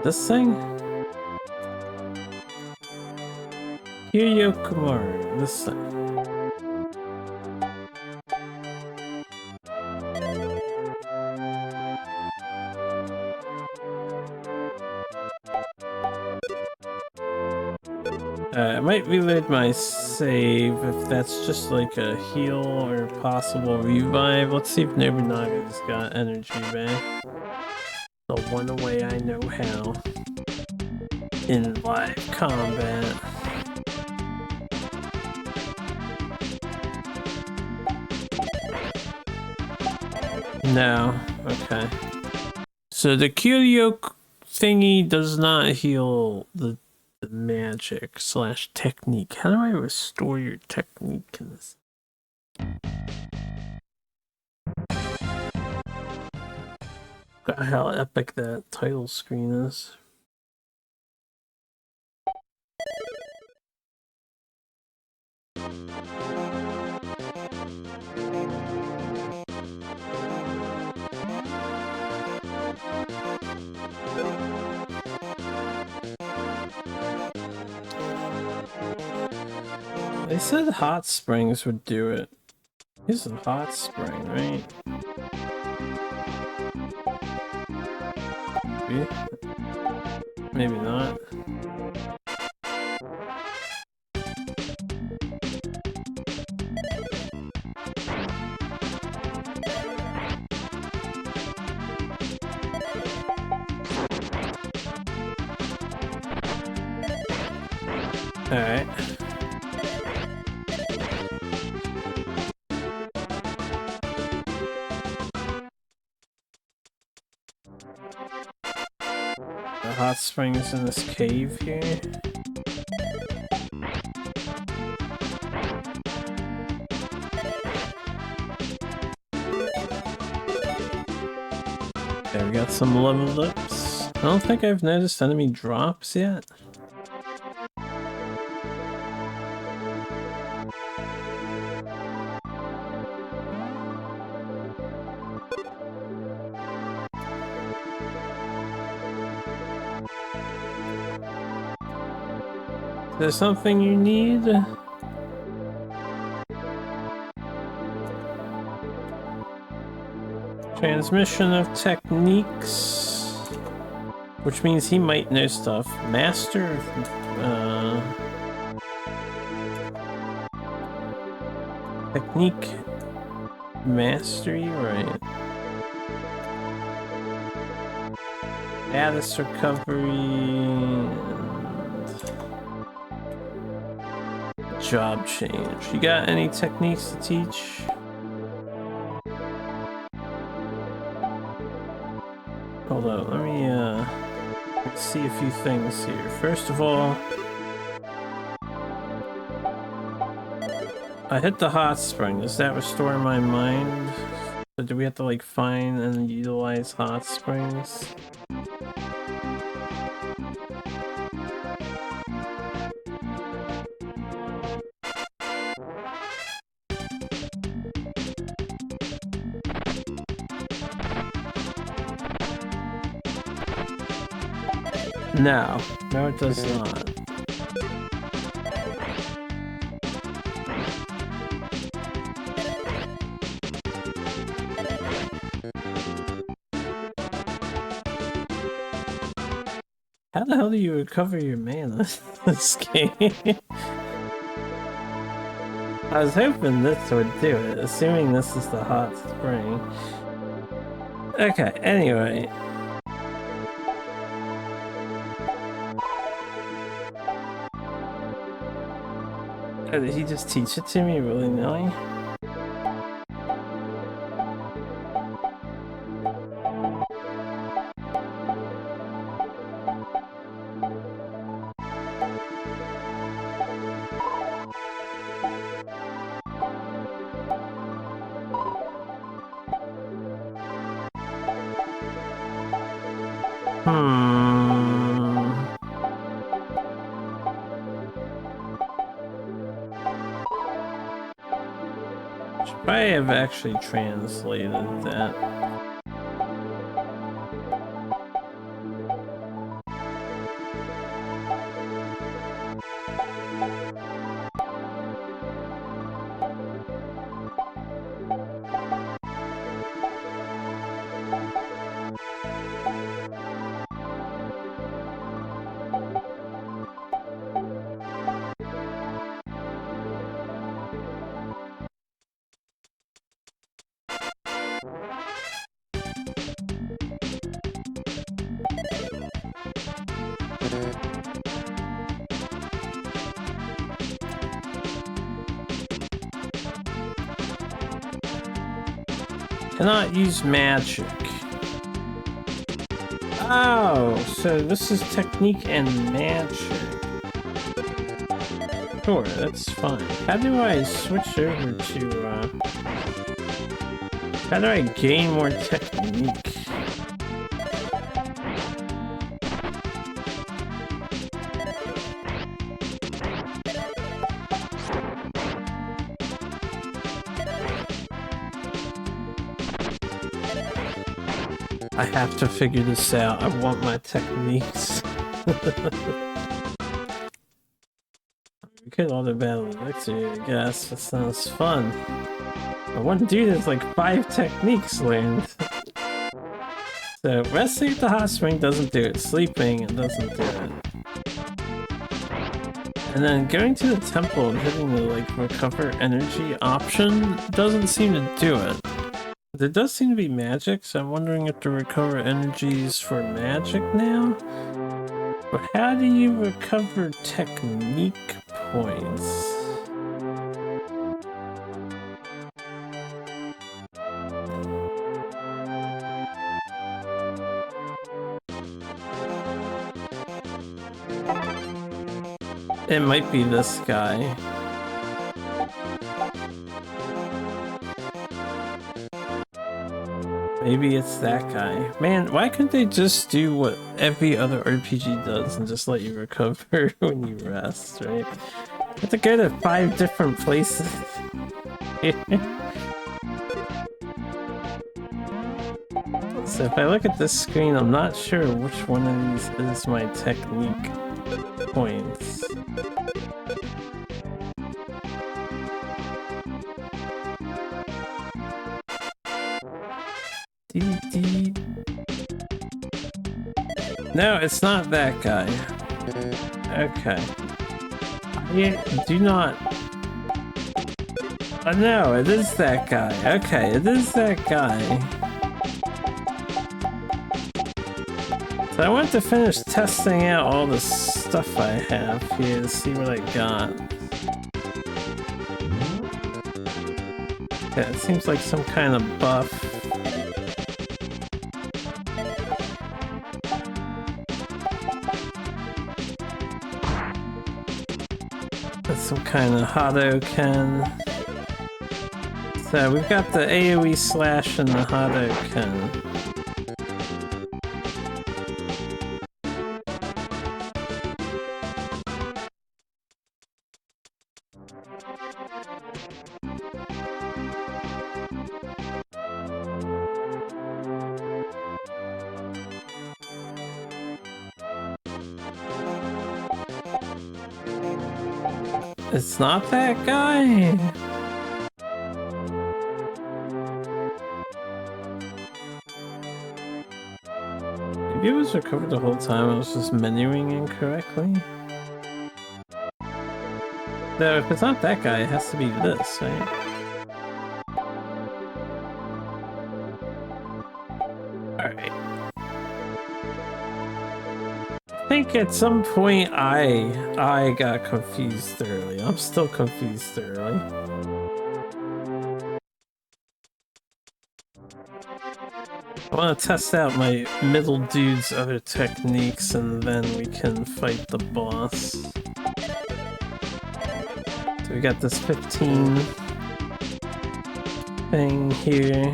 This thing? Kiryu Kumaru. This thing. I might reload my save if that's just like a heal or possible revive. Let's see if Nobunaga's got energy back. The one way I know how. In live combat. No. Okay. So the Kiryu thingy does not heal the magic / technique. How do I restore your technique in this? God, how epic that title screen is. They said hot springs would do it. Here's a hot spring, right? Maybe not. Alright. The hot springs in this cave here. Okay, we got some level ups. I don't think I've noticed enemy drops yet. Is there something you need? Transmission of techniques, which means he might know stuff. Master, technique mastery, right? Status recovery. Job change. You got any techniques to teach? Hold on, let me see a few things here. First of all, I hit the hot spring. Does that restore my mind? So do we have to like find and utilize hot springs? No, no it does not. How the hell do you recover your mana in this game? I was hoping this would do it, assuming this is the hot spring. Okay, anyway. Oh, did he just teach it to me willy-nilly? I have actually translated that. Cannot use magic. Oh, so this is technique and magic. Sure, that's fine. How do I switch over to, how do I gain more technique? I have to figure this out. I want my techniques. could auto battle the victory, I guess. That sounds fun. But one dude has like 5 techniques learned. So resting at the hot spring doesn't do it. Sleeping, it doesn't do it. And then going to the temple and hitting the like recover energy option doesn't seem to do it. There does seem to be magic, so I'm wondering if the recover energy is for magic now? But how do you recover technique points? It might be this guy. Maybe it's that guy. Man, why couldn't they just do what every other RPG does and just let you recover when you rest, right? You have to go to 5 different places. So if I look at this screen, I'm not sure which one of these is my technique points. No, it's not that guy. Okay. I do not... Oh no, it is that guy. Okay, it is that guy. So I want to finish testing out all the stuff I have here to see what I got. Yeah, it seems like some kind of buff. That's some kind of Hadoken. So we've got the AoE slash and the Hadoken. It's not that guy? Maybe it was recovered the whole time, I was just menuing incorrectly? No, if it's not that guy, it has to be this, right? Alright. I think at some point I got confused thoroughly. I'm still confused thoroughly. I want to test out my middle dude's other techniques and then we can fight the boss. So we got this 15 thing here.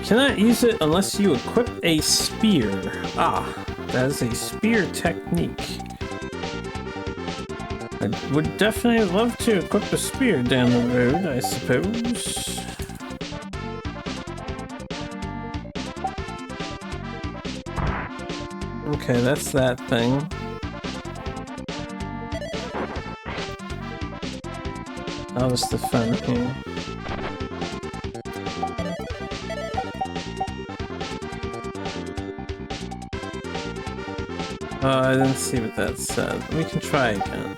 Cannot use it unless you equip a spear. Ah, that is a spear technique. I would definitely love to equip a spear down the road, I suppose. Okay, that's that thing. I'll just defend here. Oh, I didn't see what that said. We can try again.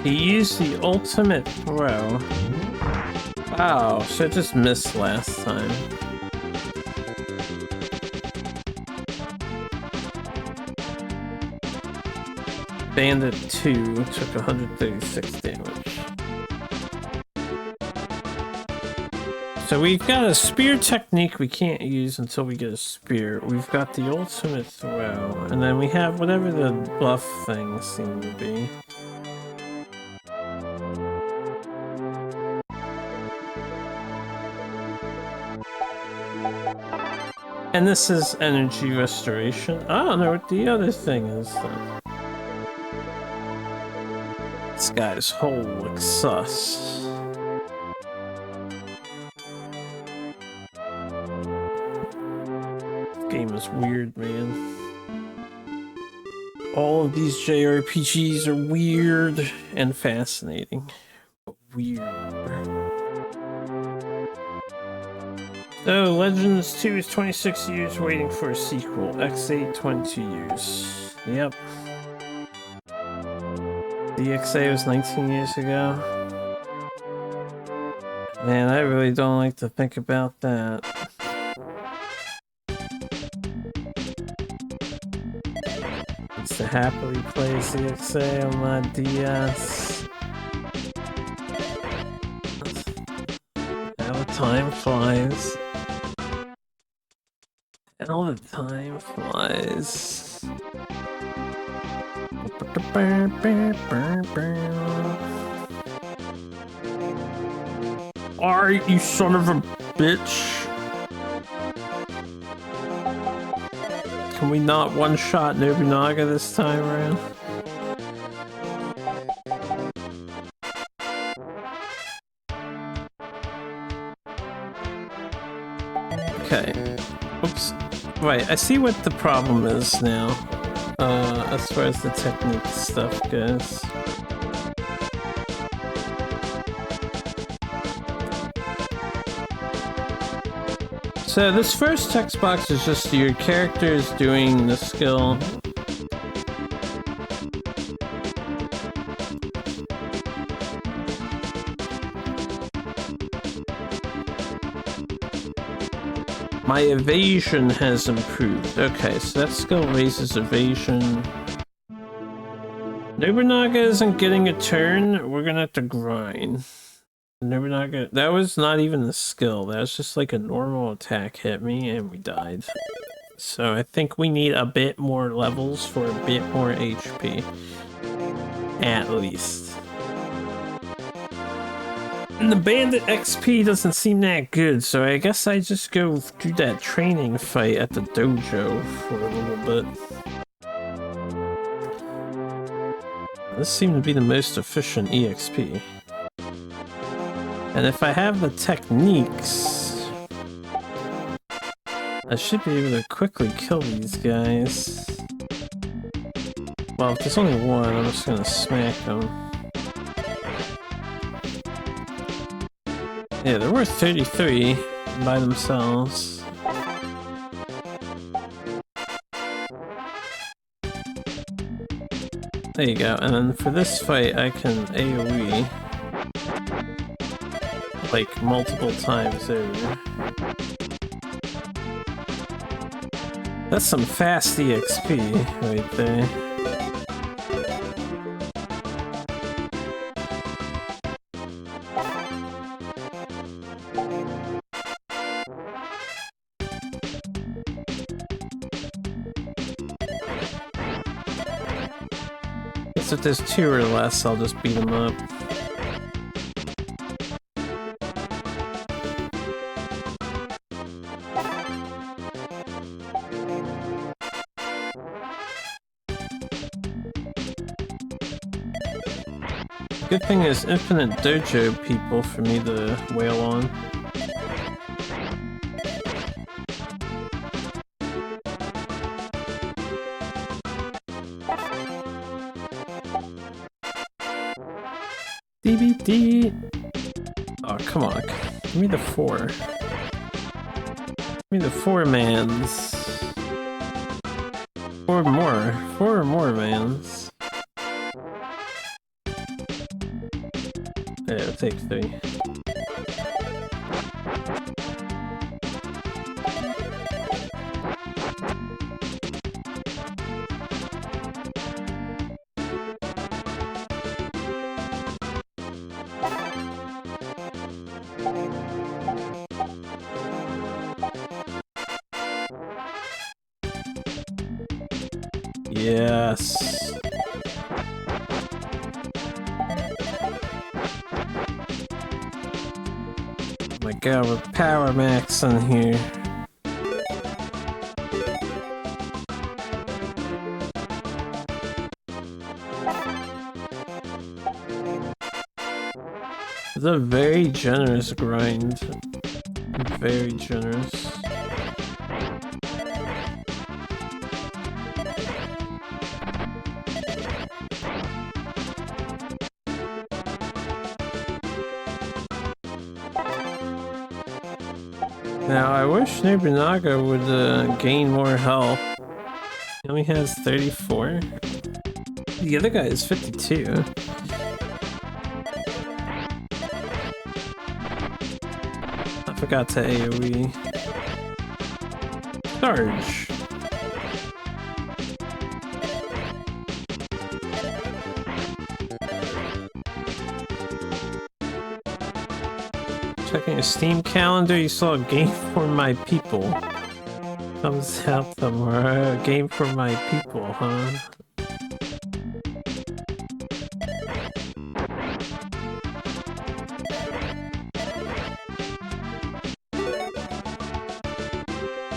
He used the ultimate throw. Wow, should've just missed last time. Bandit 2 took 136 damage. So we've got a spear technique we can't use until we get a spear. We've got the ultimate throw, and then we have whatever the buff things seem to be. And this is energy restoration. I don't know what the other thing is though. This guy's hole looks sus. This game is weird, man. All of these JRPGs are weird and fascinating. But weird. So, Legends 2 is 26 years waiting for a sequel. X8, 22 years. Yep. DXA was 19 years ago. Man, I really don't like to think about that. It's to happily play DXA on my DS. How time flies. All the time flies. Alright, you son of a bitch. Can we not one-shot Nobunaga this time around? Okay. Oops. Right, I see what the problem is now, as far as the technique stuff goes. So this first text box is just your characters doing the skill. My evasion has improved. Okay, so that skill raises evasion. Nobunaga isn't getting a turn. We're gonna have to grind. Nobunaga, that was not even a skill. That was just like a normal attack hit me and we died. So I think we need a bit more levels for a bit more HP. At least. And the bandit XP doesn't seem that good, so I guess I just go do that training fight at the dojo for a little bit. This seemed to be the most efficient EXP. And if I have the techniques, I should be able to quickly kill these guys. Well, if there's only one, I'm just gonna smack them. Yeah, there were 33 by themselves. There you go, and then for this fight I can AoE like multiple times over. That's some fast EXP right there. Guess if there's two or less, I'll just beat them up. Good thing is infinite dojo people for me to wail on. DBD! Oh, come on. Give me the 4. Give me the 4 mans. 4 more. 4 more mans. Yeah, I'll take 3. Yes. Oh my god, we're power maxing here. It's a very generous grind. Very generous. Now, I wish Nobunaga would gain more health. He only has 34. The other guy is 52. I forgot to AoE. Charge. Checking your Steam calendar, you saw a game for my people. Comes out tomorrow. A game for my people, huh?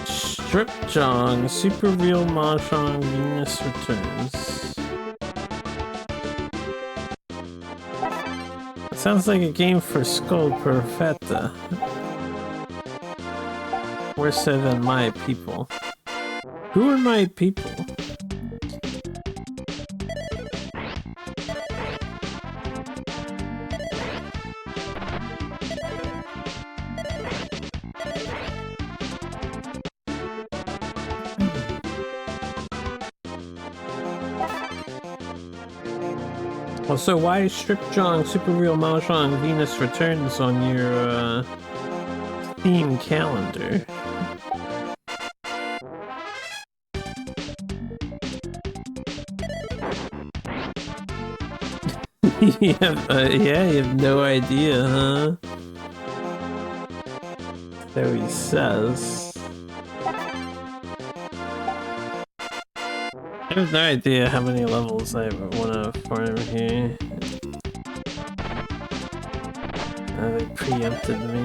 Strip Jong, Super Real Mahjong Venus Returns. It sounds like a game for Skull Perfetta. Worse so than my people. Who are my people? Also, why Strip Jong Super Real Mahjong Venus Returns on your Steam calendar? Yeah, you have no idea, huh? So he says. I have no idea how many levels I want to farm here. They preempted me.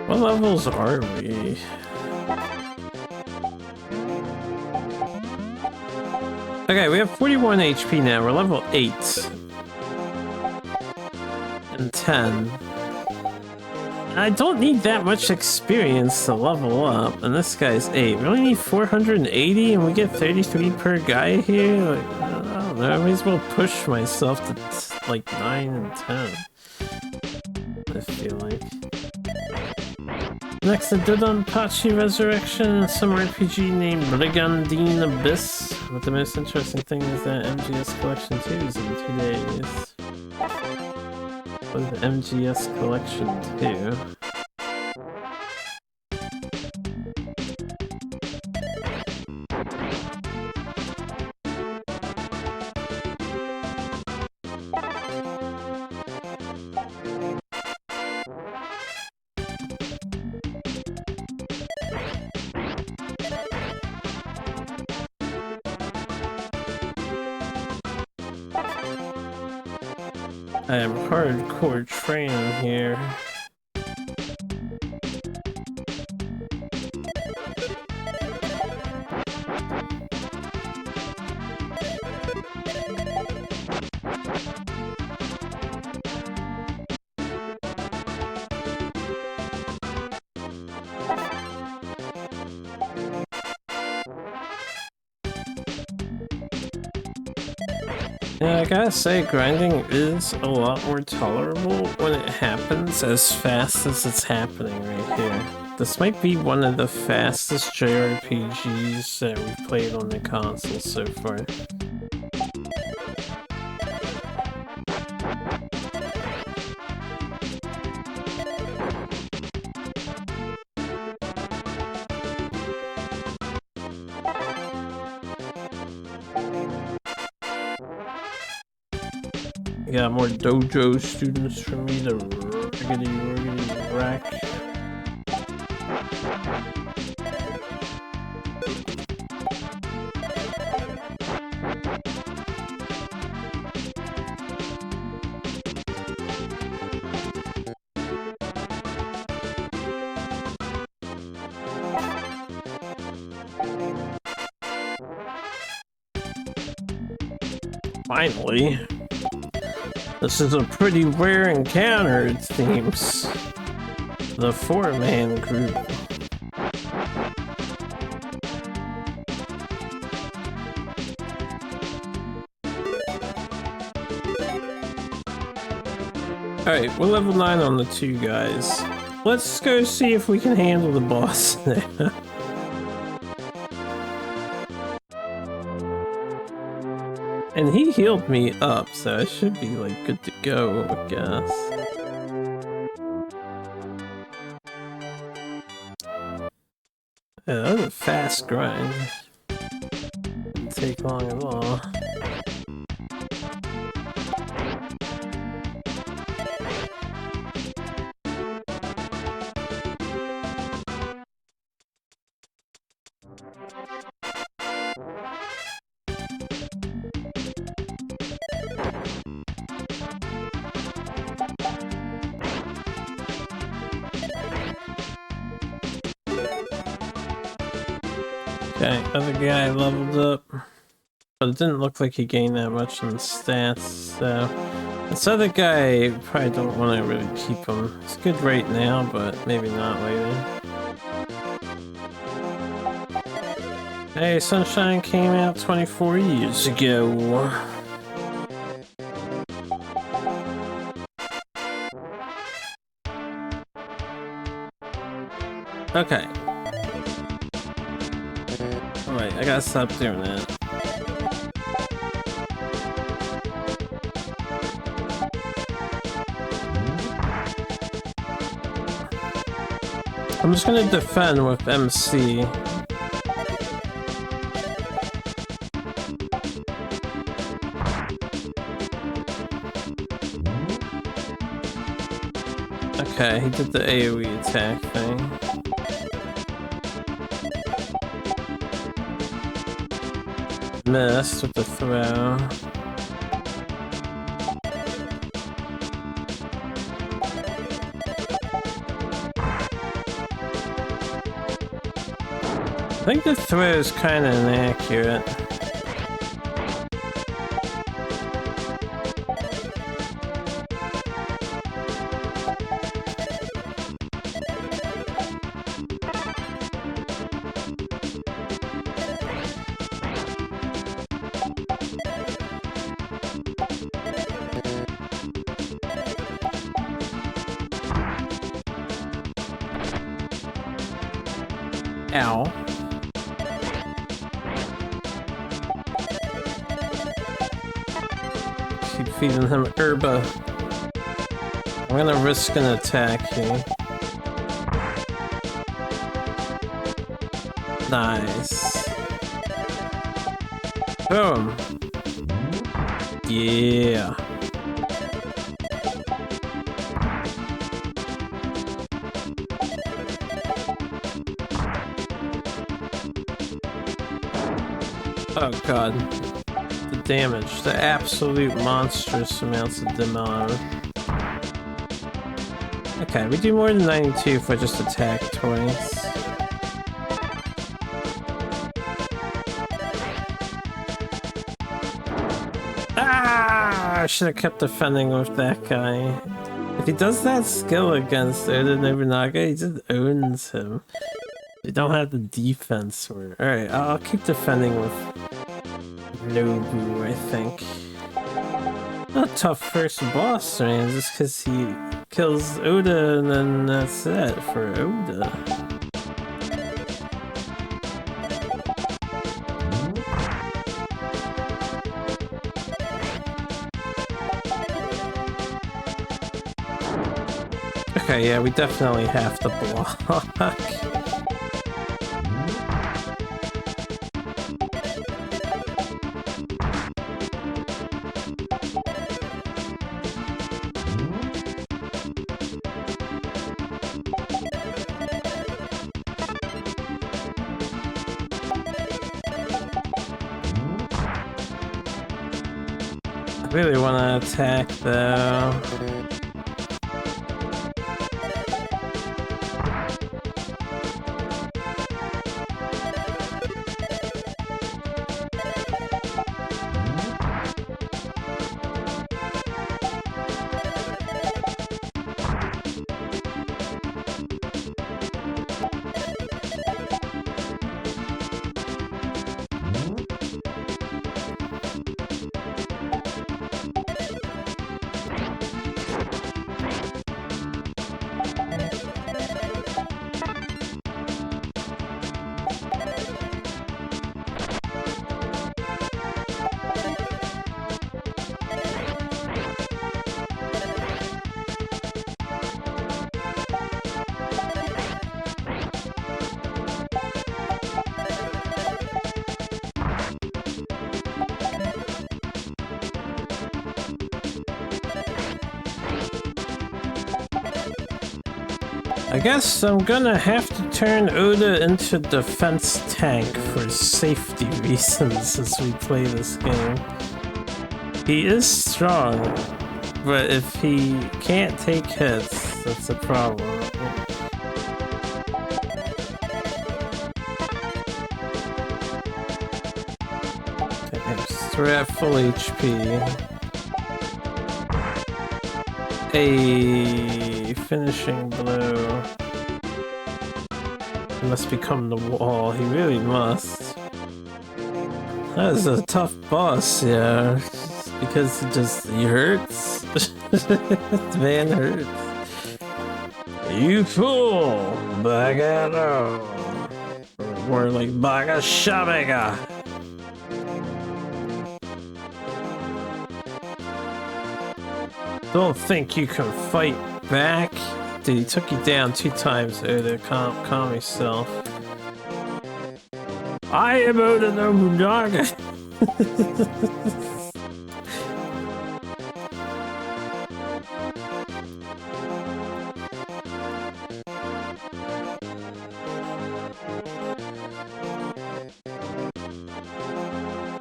What levels are we? Okay, we have 41 HP now. We're level 8. And 10. I don't need that much experience to level up. And this guy's 8. We only need 480 and we get 33 per guy here? Like, I don't know. I may as well push myself to like 9 and 10. I feel like. Next, the Dodonpachi Resurrection, some RPG named Brigandine Abyss. But the most interesting thing is that MGS Collection 2 is in 2 days. What is the MGS Collection 2? I am hardcore training here. Yeah, I gotta say, grinding is a lot more tolerable when it happens as fast as it's happening right here. This might be one of the fastest JRPGs that we've played on the console so far. Got more dojo students for me to riggedy rack. Finally. This is a pretty rare encounter, it seems. The four-man group. Alright, we're level 9 on the two guys. Let's go see if we can handle the boss now. And he healed me up, so I should be like good to go, I guess. Yeah, that was a fast grind. Didn't take long at all. Okay, other guy leveled up, but it didn't look like he gained that much in stats, so this other guy, probably don't want to really keep him. It's good right now, but maybe not later. Hey, Sunshine came out 24 years ago. Okay. Alright, I gotta stop doing that. I'm just gonna defend with MC. Okay, he did the AoE attack thing. Missed with the throw. I think the throw is kind of inaccurate. Ow. Keep feeding him herba. I'm gonna risk an attack here. Nice. Boom. Yeah. Oh god. The damage. The absolute monstrous amounts of damage. Okay, we do more than 92 if I just attack twice. Ah! I should have kept defending with that guy. If he does that skill against Oda Nobunaga, he just owns him. You don't have the defense for it. Alright, I'll keep defending with Nobu, I think. Not a tough first boss, man, just because he kills Oda and then that's it for Oda. Okay, yeah, we definitely have to block. I really want to attack though. I guess I'm gonna have to turn Oda into defense tank for safety reasons as we play this game. He is strong, but if he can't take hits, that's a problem. We're at full HP. A finishing blow. He must become the wall. He really must. That is a tough boss, yeah. Because he hurts. This man hurts. You fool! Bagano! More like Baga Shabega! Don't think you can fight back? Dude, he took you down 2 times, Oda. Calm yourself. I am Oda Nobunaga!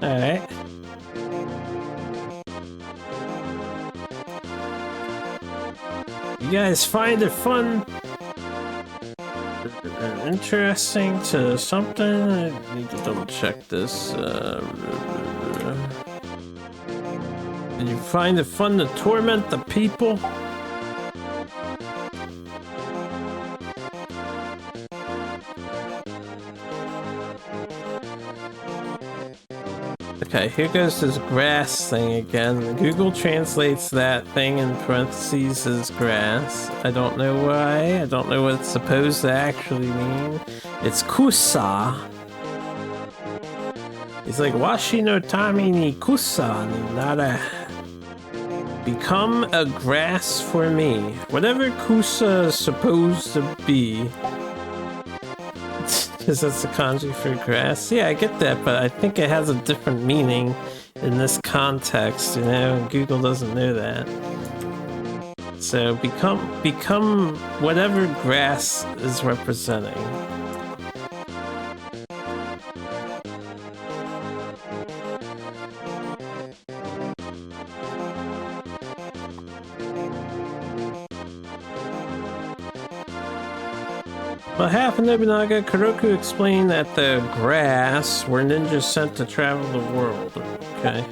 Alright. You guys find it fun? Interesting to something? I need to double check this. Did you find it fun to torment the people? Okay, here goes this grass thing again. Google translates that thing in parentheses as grass. I don't know why. I don't know what it's supposed to actually mean. It's kusa. He's like, Washi no tami ni kusa ni nara. Become a grass for me. Whatever kusa is supposed to be. Because that's the kanji for grass. Yeah, I get that, but I think it has a different meaning in this context, you know, and Google doesn't know that. So become whatever grass is representing. What happened, Nobunaga? Kuroku explained that the grass were ninjas sent to travel the world. Okay.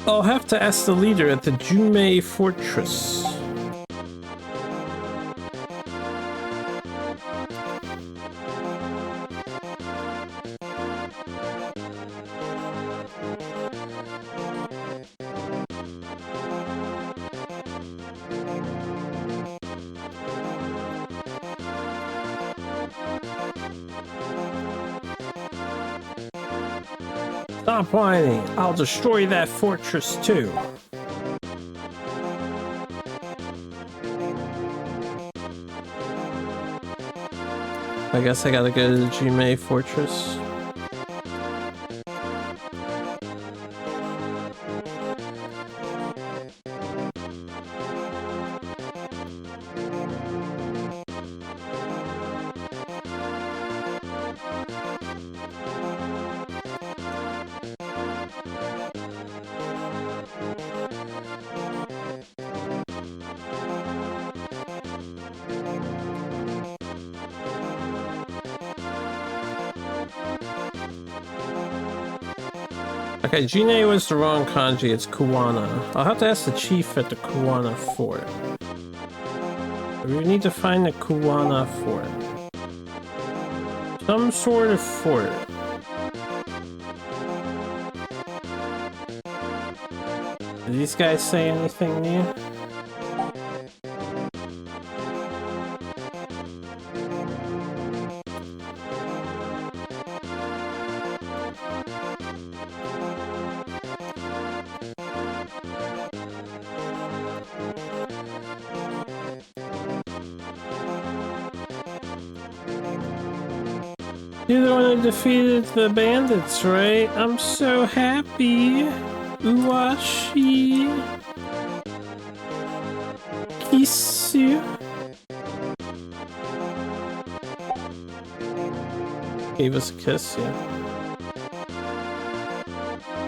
I'll have to ask the leader at the Yume Fortress. Stop whining. I'll destroy that fortress too. I guess I gotta go to the Yume Fortress. Okay, Jine was the wrong kanji, it's Kuwana. I'll have to ask the chief at the Kuwana fort. We need to find the Kuwana fort. Some sort of fort. Did these guys say anything new? You're the one who defeated the bandits, right? I'm so happy. Uwashi. Kisu. Gave us a kiss, yeah.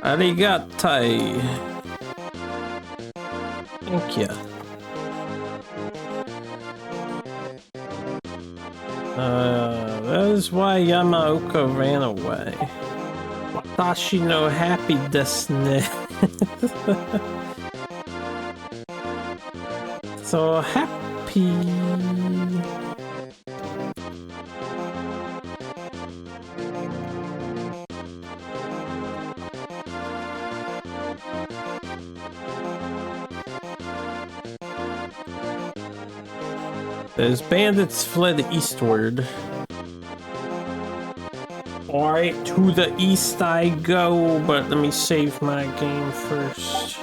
Arigatai. Thank you. That is why Yamaoka ran away. Watashi no happy desu ne. So happy. Those bandits fled eastward. Alright, to the east I go, but let me save my game first.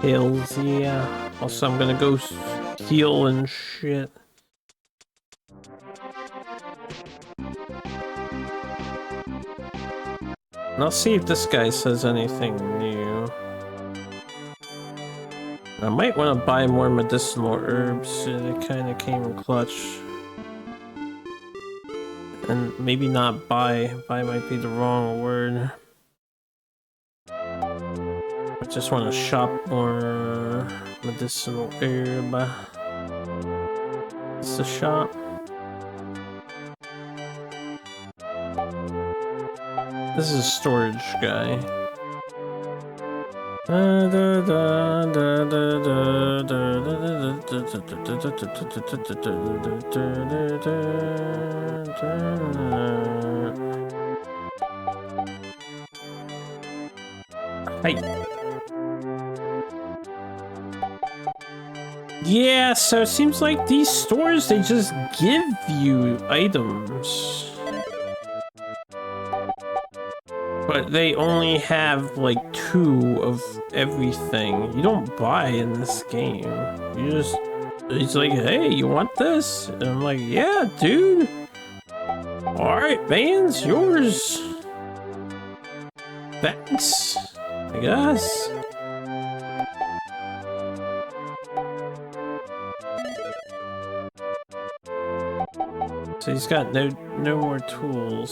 Hells yeah. Also, I'm gonna go heal and shit. And I'll see if this guy says anything new. I might want to buy more medicinal herbs. They kind of came in clutch. And maybe not buy. Buy might be the wrong word. I just want to shop more medicinal herb. It's a shop. This is a storage guy. Hey. Yeah, so it seems like these stores, they just give you items. But they only have like 2 of everything. You don't buy in this game. You just... He's like, hey, you want this? And I'm like, yeah, dude. Alright, man, it's yours. Thanks, I guess. So he's got no more tools.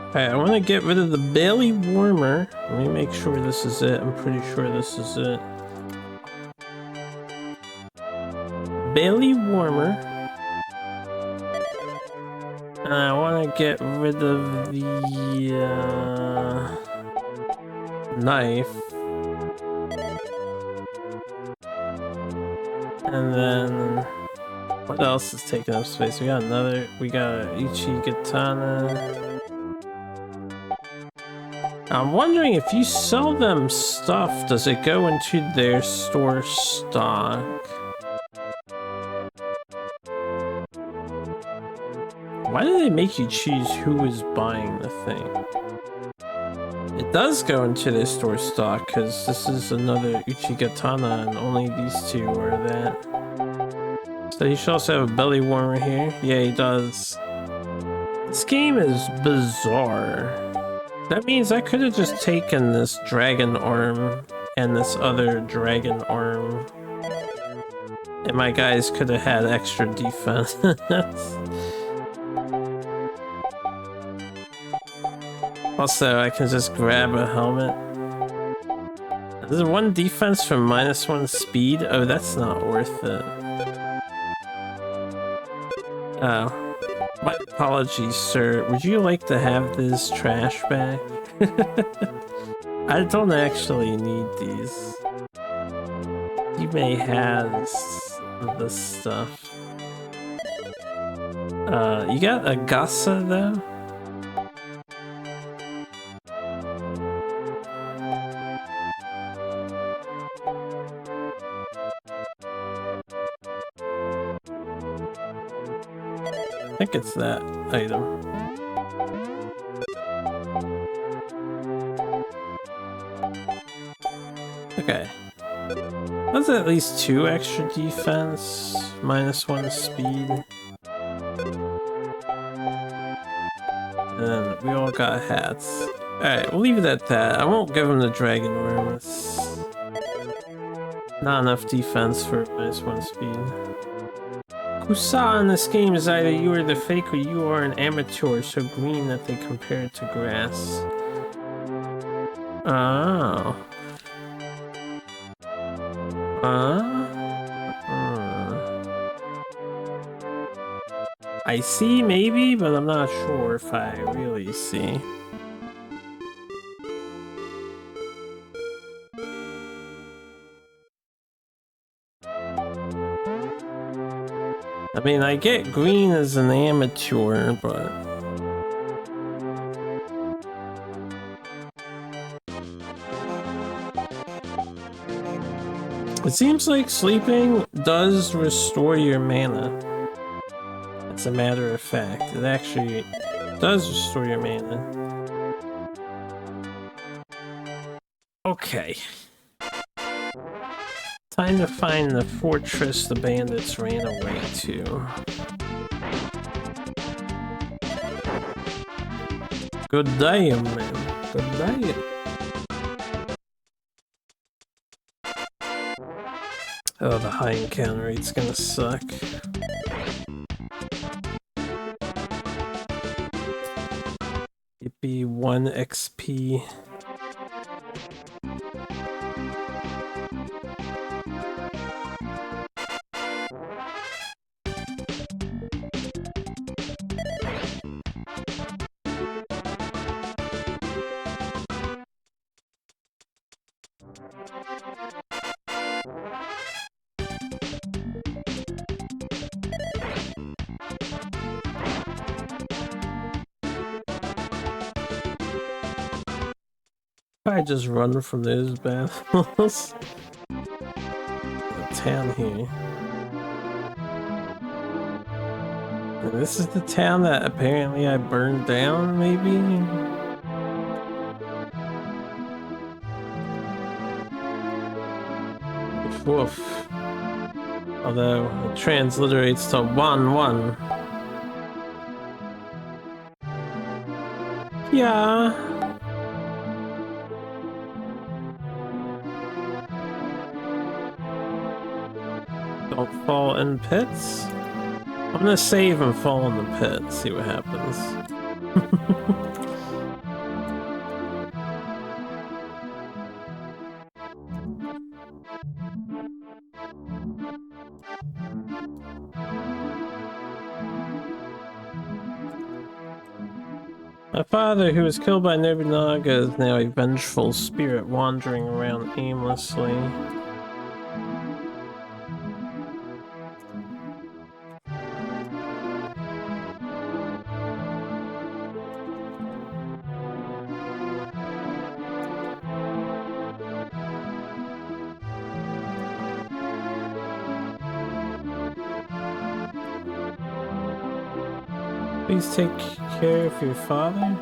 Alright, I want to get rid of the belly warmer. Let me make sure this is it. I'm pretty sure this is it. Belly warmer. And I want to get rid of the knife. And then what else is taking up space? We got a Ichi Katana. I'm wondering if you sell them stuff, does it go into their store stock? Why do they make you choose who is buying the thing? It does go into their store stock, because this is another Uchigatana, and only these 2 are that. So he should also have a belly warmer here. Yeah, he does. This game is bizarre. That means I could have just taken this dragon arm and this other dragon arm. And my guys could have had extra defense. Also, I can just grab a helmet. There's 1 defense for -1 speed? Oh, that's not worth it. Oh. My apologies, sir. Would you like to have this trash back? I don't actually need these. You may have this stuff. You got a Gasa though? I think it's that item. Okay. has at least 2 extra defense, -1 speed. And we all got hats. Alright, we'll leave it at that. I won't give him the dragon worm. It's not enough defense for -1 speed. Kusa in this game is either you are the fake or you are an amateur, so green that they compare it to grass. Oh. I see, maybe, but I'm not sure if I really see. I mean, I get green as an amateur, but... It seems like sleeping does restore your mana. As a matter of fact, it actually does restore your mana. Okay. Time to find the fortress the bandits ran away to. Good day, man. Good day. Oh, the high encounter rate's gonna suck. It'd be 1 XP. I just run from those battles. The town here. And this is the town that apparently I burned down, maybe? Woof. Although it transliterates to 1-1. Yeah. Don't fall in pits? I'm gonna save and fall in the pit, see what happens. My father, who was killed by Nobunaga, is now a vengeful spirit wandering around aimlessly. Please take care of your father.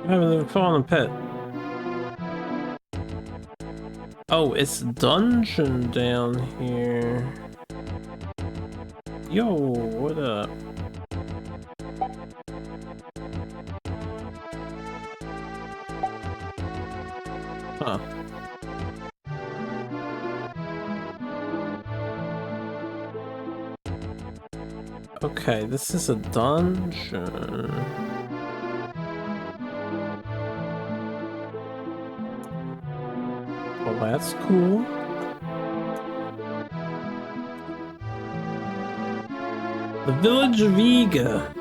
I haven't even fallen in the pit. Oh, it's dungeon down here. Yo, what up? Huh. Okay, this is a dungeon. Well, that's cool. The village of Iga.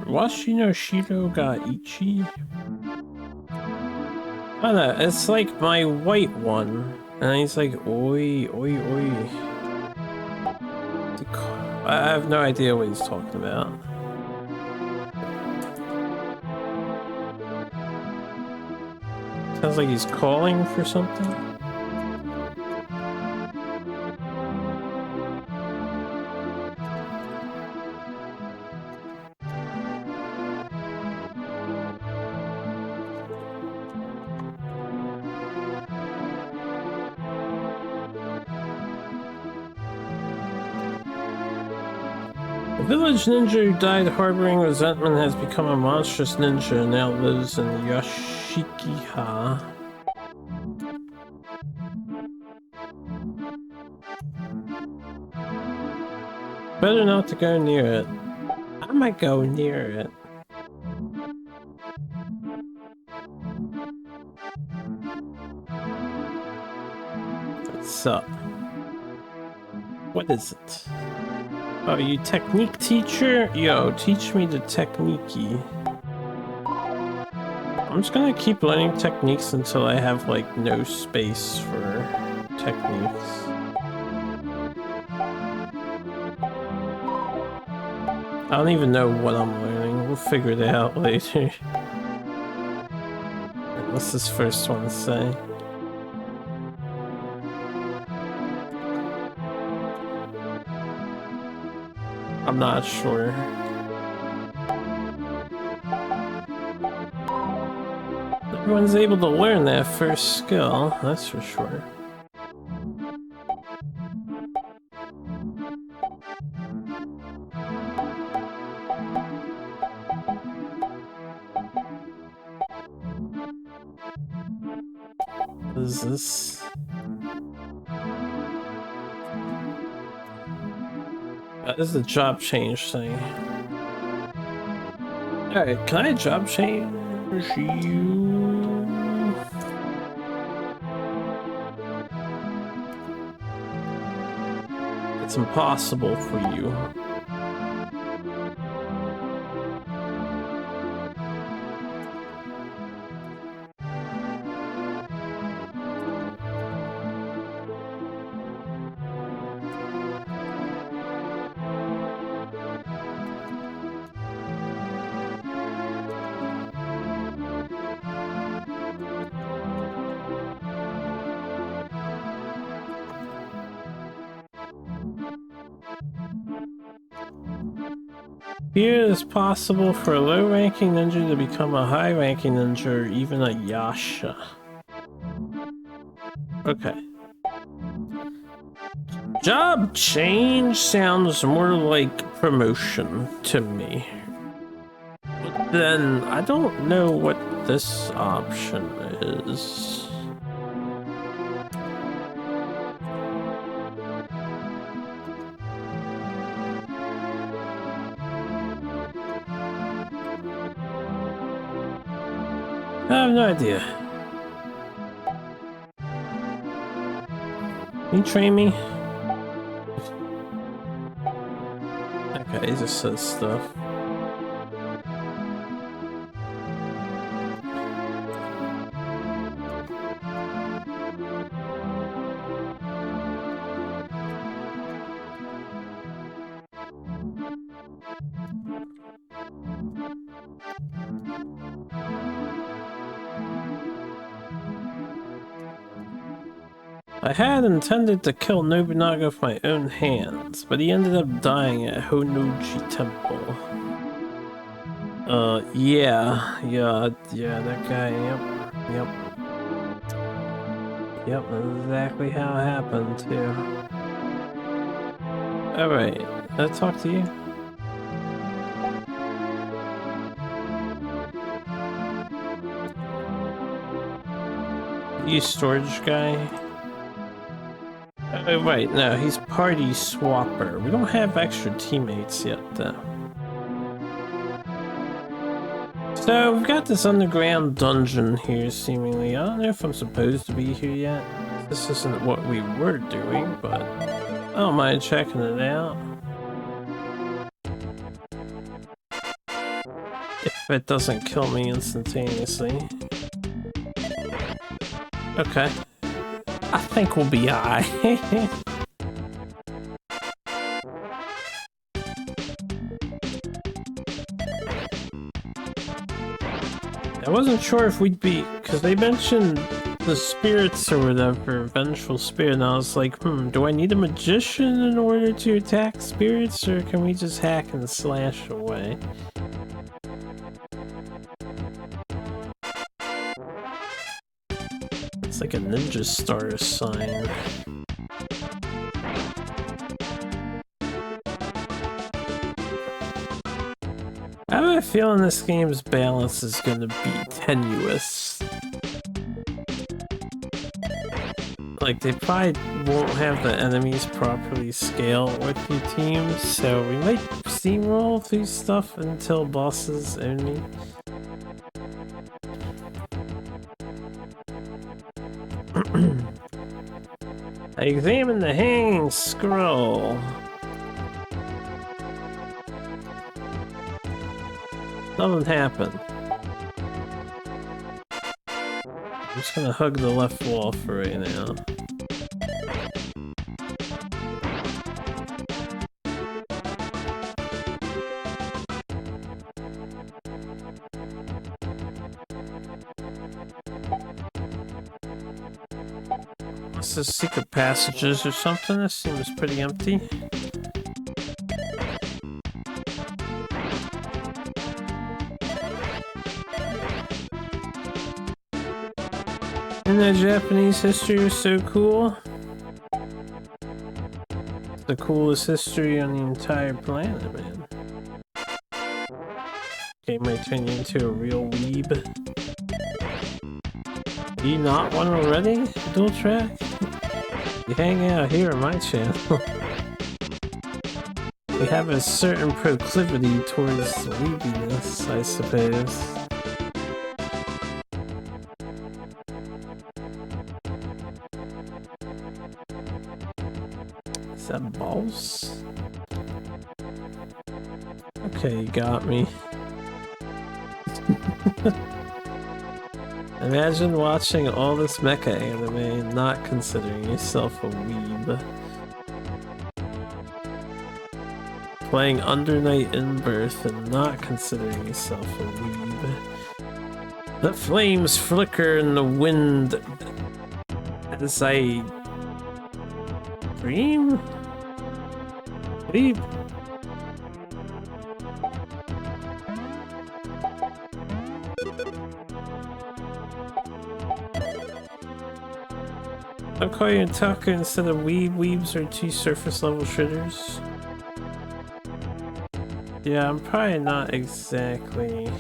Washi no Shiro ga Ichi? Oh no, it's like my white one. And he's like, oi, oi, oi. I have no idea what he's talking about. Sounds like he's calling for something. The village ninja who died harboring resentment has become a monstrous ninja and now lives in Yashikiha. Better not to go near it. I might go near it. What's up? What is it? Oh, you technique teacher? Yo, teach me the technique-y. I'm just gonna keep learning techniques until I have, like, no space for techniques. I don't even know what I'm learning. We'll figure it out later. What's this first one say? I'm not sure. Everyone's able to learn that first skill, that's for sure. What is this? This is a job change thing. Alright, can I job change you? It's impossible for you. Here it is possible for a low-ranking ninja to become a high-ranking ninja or even a yasha. Okay. Job change sounds more like promotion to me. But then I don't know what this option is. I have no idea. Can you train me? Okay, he just says stuff. I had intended to kill Nobunaga with my own hands, but he ended up dying at Honoji Temple. Yeah, that guy, yep. Yep, that's exactly how it happened, too. Alright, can I talk to you? You storage guy? Oh, wait, no, he's party swapper. We don't have extra teammates yet, though. So, we've got this underground dungeon here, seemingly. I don't know if I'm supposed to be here yet. This isn't what we were doing, but I don't mind checking it out. If it doesn't kill me instantaneously. Okay. I think we'll be alright. I wasn't sure if we'd be, because they mentioned the spirits or whatever, vengeful spirit, and I was like, do I need a magician in order to attack spirits, or can we just hack and slash away? It's like a ninja star sign. I have a feeling this game's balance is gonna be tenuous. Like, they probably won't have the enemies properly scale with your teams, so we might steamroll through stuff until bosses only. I examine the hanging scroll. Nothing happened. I'm just gonna hug the left wall for right now. This is secret passages or something. This seems pretty empty. And that Japanese history is so cool. It's the coolest history on the entire planet, man. Game might turn you into a real weeb. Do you not want already? Dual track? You hang out here on my channel. We have a certain proclivity towards weebiness, I suppose. Is that balls? Okay, you got me. Imagine watching all this mecha anime and not considering yourself a weeb. Playing Under Night in Birth and not considering yourself a weeb. The flames flicker in the wind as I dream? Weeb? I'll call you Tucker instead of weeb. Weebs are two surface level shitters. Yeah, I'm probably not exactly...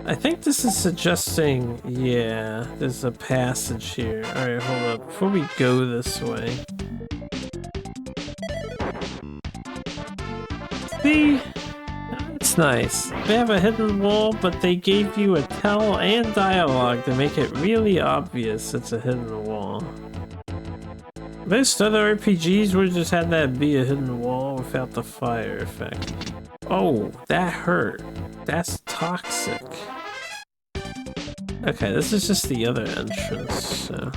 I think this is suggesting... Yeah, there's a passage here. Alright, hold up. Before we go this way... See? It's nice. They have a hidden wall, but they gave you a tell and dialogue to make it really obvious it's a hidden wall. Most other RPGs would just had that be a hidden wall without the fire effect. Oh, that hurt. That's toxic. Okay, this is just the other entrance, so...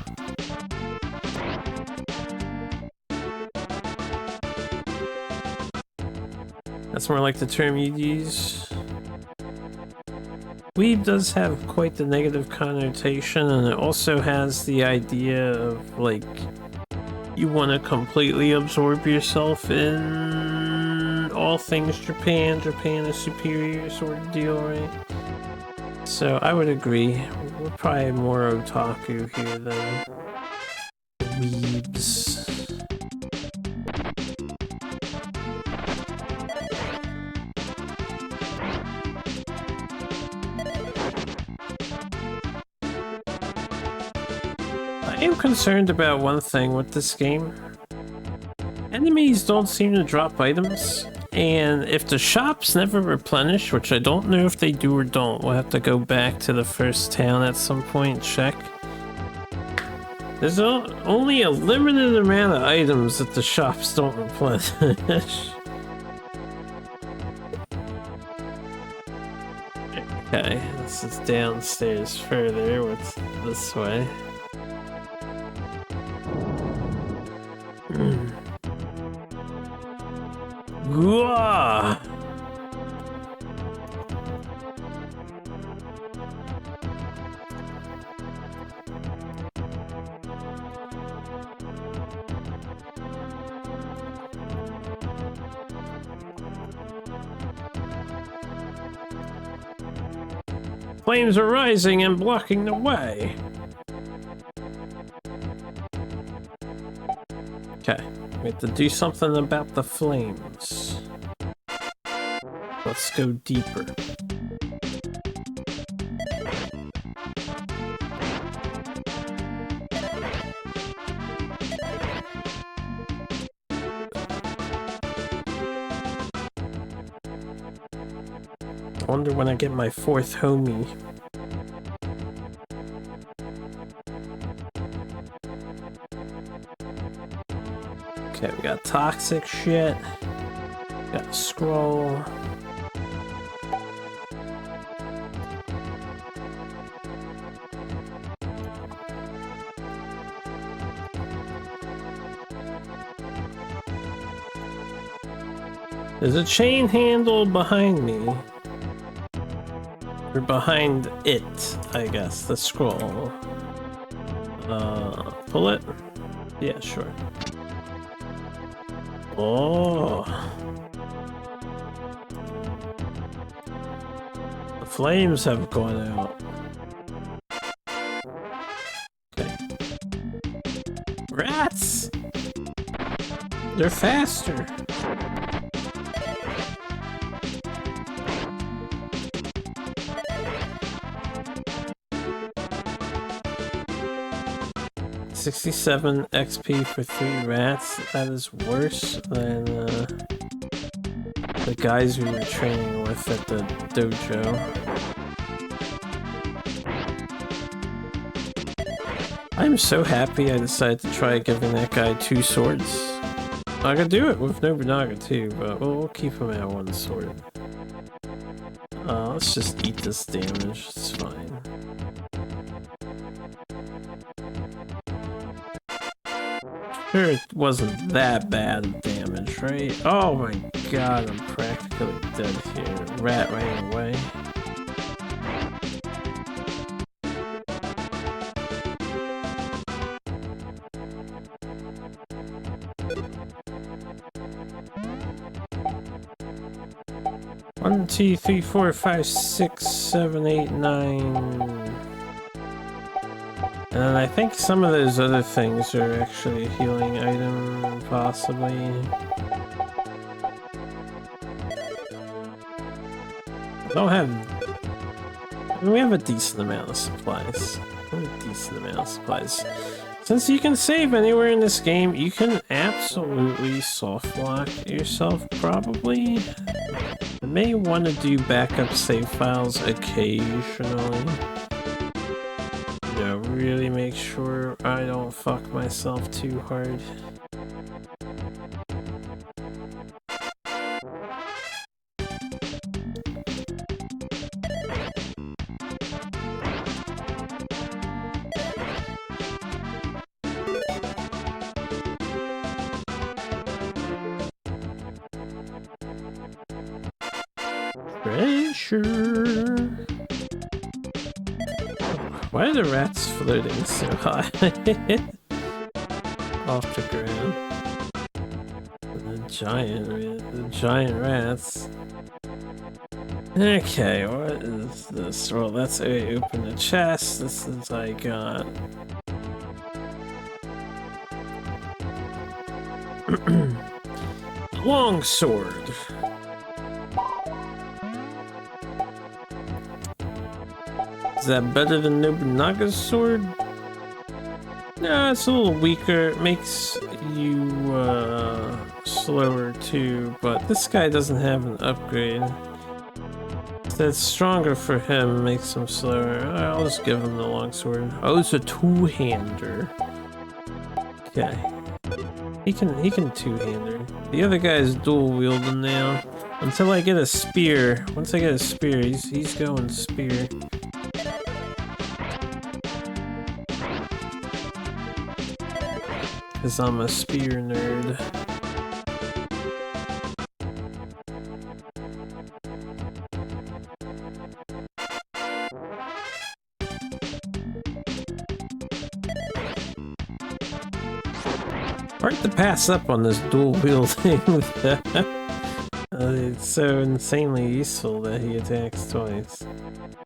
That's more like the term you'd use. Weeb does have quite the negative connotation, and it also has the idea of, like, you want to completely absorb yourself in all things Japan. Japan is superior sort of deal, right? So I would agree. We're probably more otaku here than weebs. I am concerned about one thing with this game. Enemies don't seem to drop items, and if the shops never replenish, which I don't know if they do or don't, we'll have to go back to the first town at some point and check. There's only a limited amount of items that the shops don't replenish. Okay, this is downstairs further. What's this way? Whoa! Flames are rising and blocking the way. Okay, we have to do something about the flames. Let's go deeper. I wonder when I get my fourth homie. Okay, we got toxic shit. Got a scroll. There's a chain handle behind me. Or behind it, I guess, the scroll. Pull it? Yeah, sure. Oh. The flames have gone out. Okay. Rats! They're faster. $67 XP for 3 rats. That is worse than the guys we were training with at the dojo. I'm so happy I decided to try giving that guy 2 swords. I could do it with Nobunaga too, but we'll keep him at 1 sword. Let's just eat this damage, it's fine. Sure, it wasn't that bad of damage, right? Oh my god, I'm practically dead here. Rat ran away. One, 2, 3, 4, 5, 6, 7, 8, 9. And I think some of those other things are actually a healing item, possibly. I don't have... I mean, we have a decent amount of supplies. Since you can save anywhere in this game, you can absolutely soft lock yourself, probably. I may want to do backup save files occasionally. Really make sure I don't fuck myself too hard. Treasure. Why are the rats floating so high? Off the ground. The giant rats. Okay, what is this? Well, let's open the chest. This is I got. Long sword. Is that better than Nobunaga's sword? No, it's a little weaker. It makes you slower too, but this guy doesn't have an upgrade. That's stronger for him, makes him slower. I'll just give him the longsword. Oh, it's a two-hander. Okay. He can two-hander. The other guy is dual wielding now. Until I get a spear. Once I get a spear, he's going spear. Cause I'm a spear nerd. Hard to pass up on this dual wielding. It's so insanely useful that he attacks twice.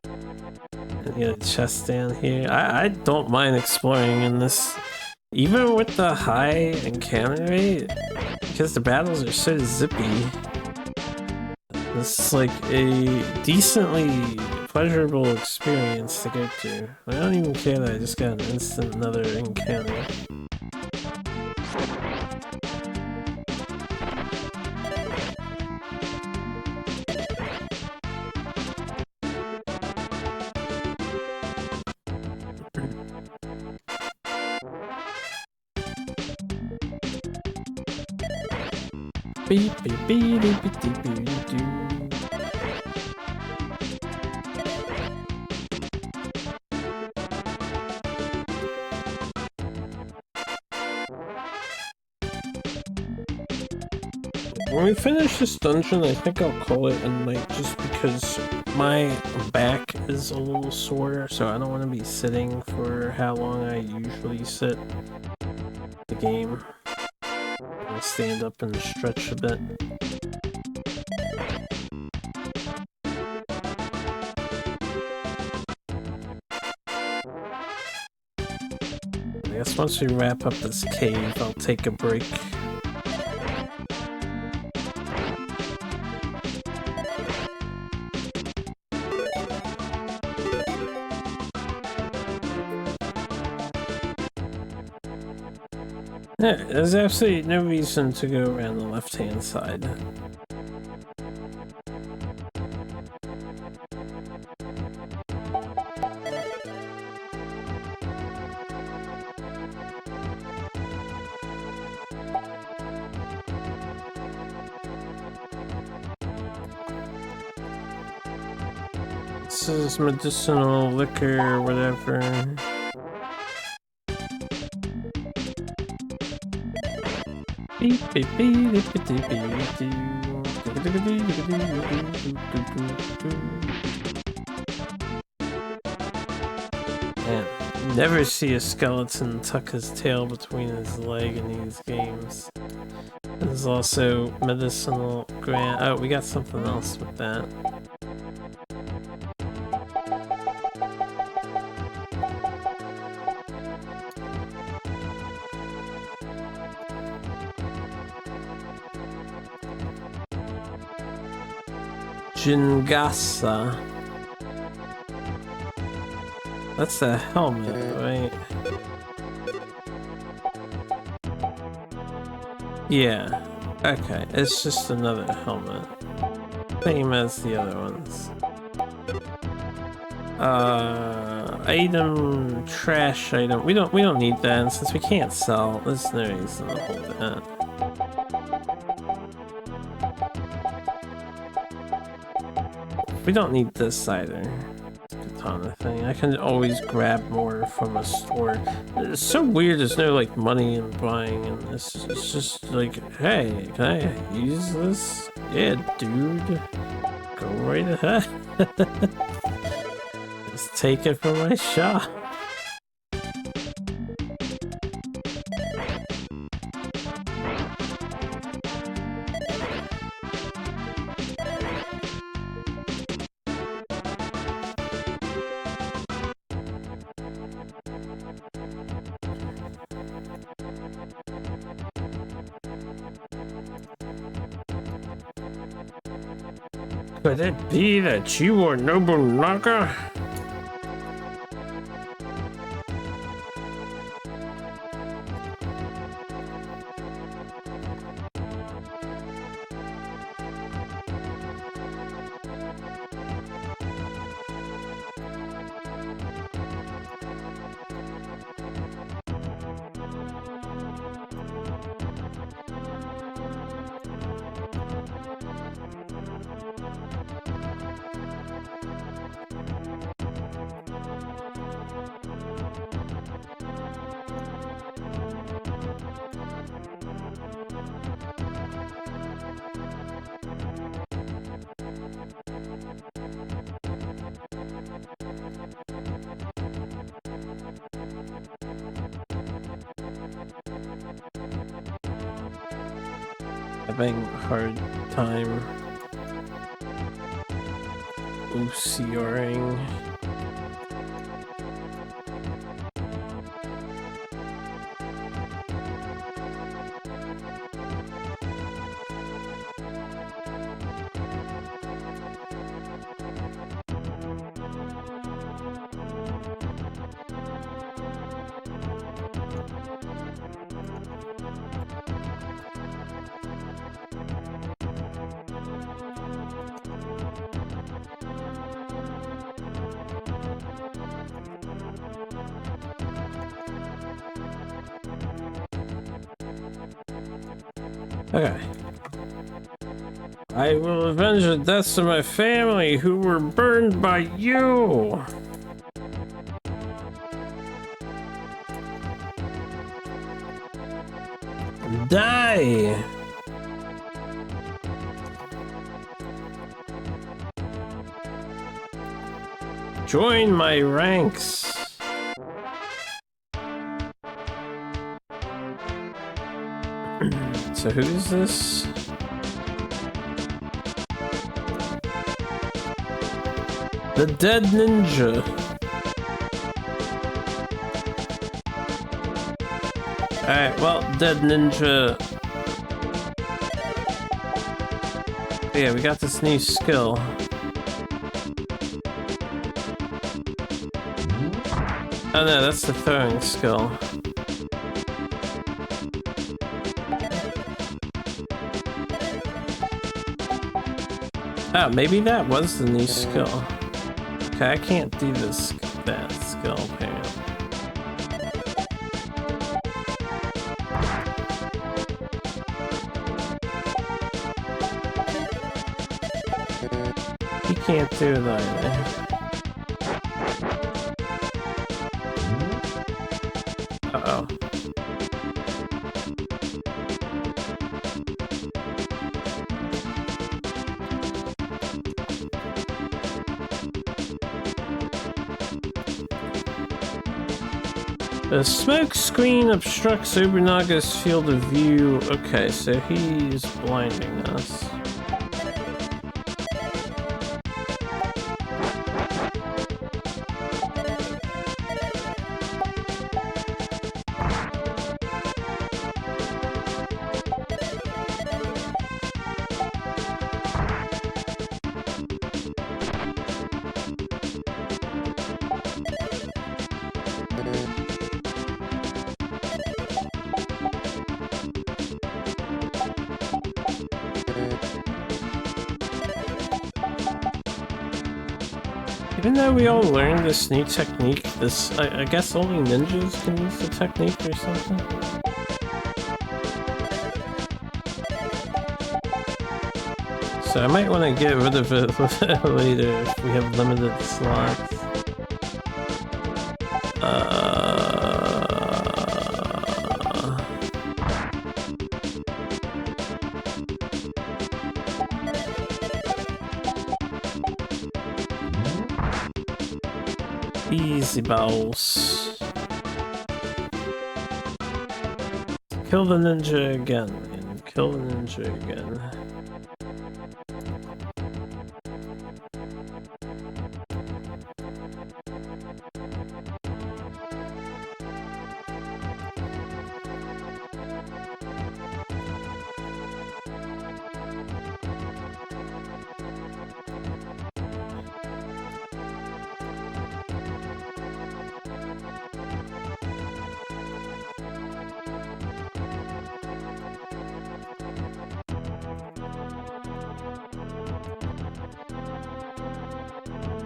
And you got a chest down here. I don't mind exploring in this, even with the high encounter rate, because the battles are so zippy. This is like a decently pleasurable experience to go to. I don't even care that I just got an instant another encounter. Beep, beep, beep, beep, beep, beep, beep. When we finish this dungeon, I think I'll call it a night just because my back is a little sore, so I don't want to be sitting for how long I usually sit the game. I'll stand up and stretch a bit. I guess once we wrap up this cave, I'll take a break. Yeah, there's absolutely no reason to go around the left-hand side. This is medicinal liquor or whatever. Man, you never see a skeleton tuck his tail between his leg in these games. There's also medicinal grant. Oh, we got something else with that. Jingasa. That's the helmet, right? Yeah. Okay, it's just another helmet. Same as the other ones. Item, trash item. We don't need that, and since we can't sell, there's no reason to hold that. We don't need this either. Katana thing. I can always grab more from a store. It's so weird. There's no like money in buying, and this is just like, hey, can I use this? Yeah, dude. Go right ahead. Just take it from my shop. Could it be that you are Nobunaga? Having a hard time OCRing. Okay. I will avenge the deaths of my family who were burned by you. Die. Join my ranks. So who's this? The dead ninja. Alright, well, dead ninja. Yeah, we got this new skill. Oh no, that's the throwing skill. Oh, maybe that was the new skill. Okay, I can't do that skill apparently. He can't do it either. Uh-oh. The smoke screen obstructs Nobunaga's field of view. Okay, so he's blinding us. Even though we all learned this new technique, I guess only ninjas can use the technique or something. So I might want to get rid of it later if we have limited slots. Easy balls. Kill the ninja again, and kill the ninja again.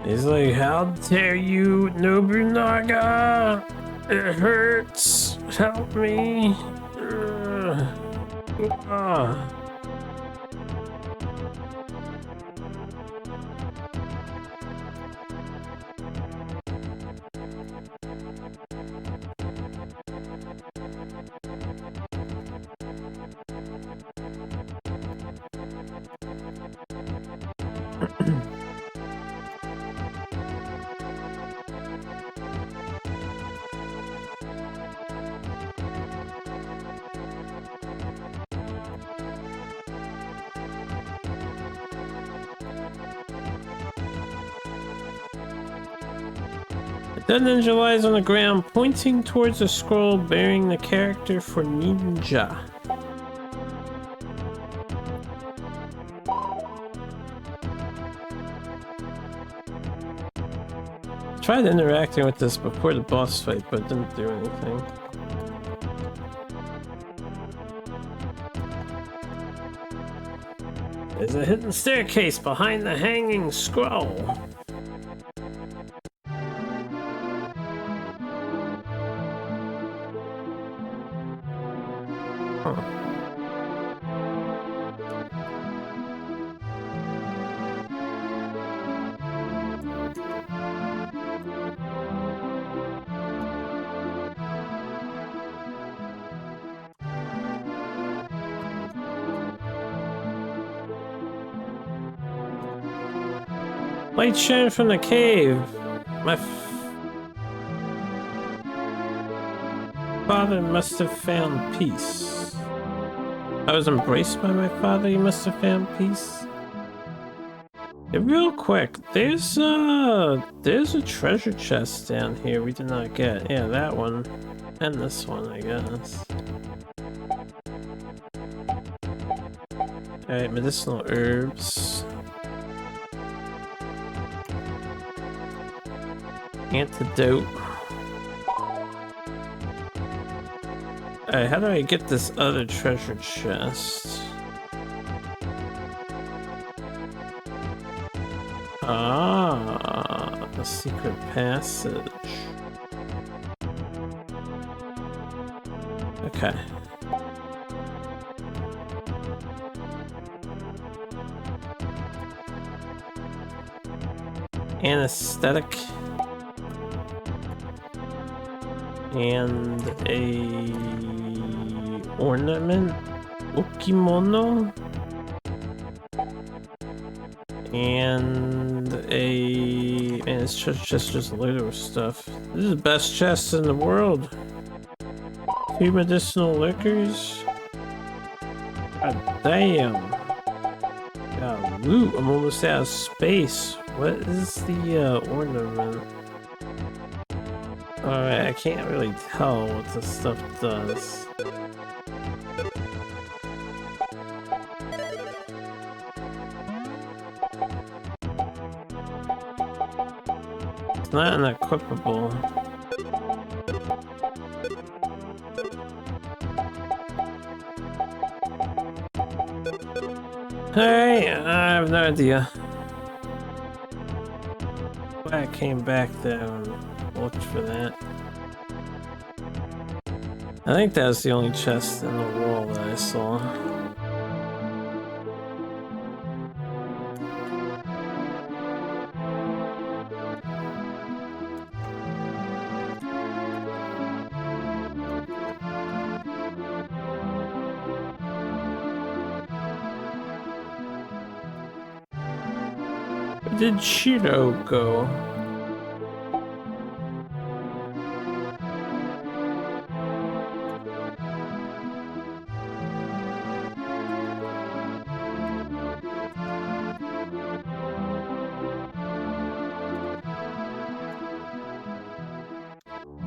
He's like, how dare you, Nobunaga? It hurts. Help me. Dead ninja lies on the ground, pointing towards a scroll bearing the character for ninja. Tried interacting with this before the boss fight, but it didn't do anything. There's a hidden staircase behind the hanging scroll. Light shone from the cave. My father must have found peace. I was embraced by my father. He must have found peace. Yeah, real quick, there's a treasure chest down here we did not get. Yeah, that one, and this one, I guess. All right, medicinal herbs. Antidote. Alright, how do I get this other treasure chest? Ah, a secret passage. Okay. Anesthetic. And a ornament, okimono, and a man. This chest just loaded with stuff. This is the best chest in the world. 2 medicinal liquors. God damn. God, loot. I'm almost out of space. What is the ornament? Alright, I can't really tell what this stuff does. It's not unequipable. Alright, I have no idea. Why I came back there and looked for that. I think that was the only chest in the wall that I saw. Where did Shiro go?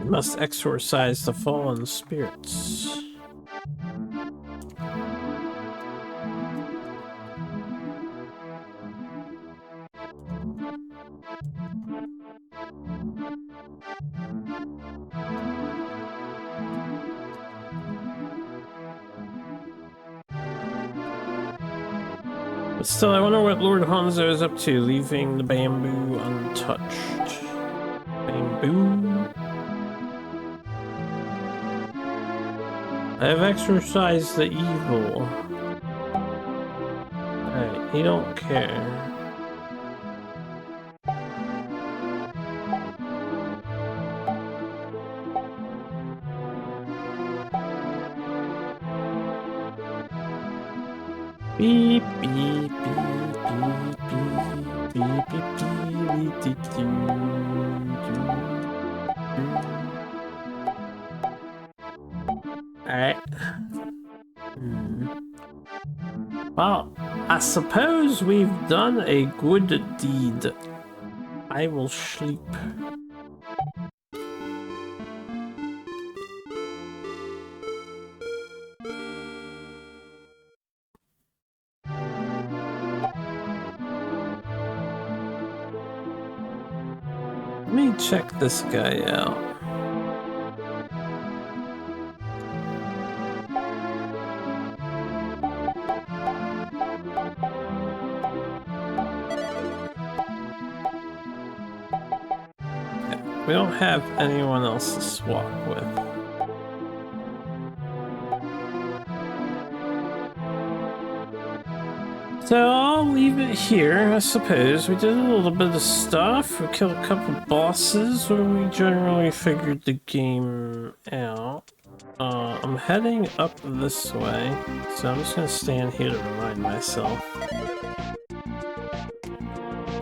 Must exorcise the fallen spirits. But still, I wonder what Lord Hanzo is up to, leaving the bamboo untouched. Bamboo? I have exorcised the evil. Alright, he don't care. Beep, beep, beep, beep, beep, beep, beep, beep, beep, beep, Alright. Well, I suppose we've done a good deed. I will sleep. Let me check this guy out. We don't have anyone else to swap with. So I'll leave it here, I suppose. We did a little bit of stuff. We killed a couple bosses where we generally figured the game out. I'm heading up this way, so I'm just gonna stand here to remind myself.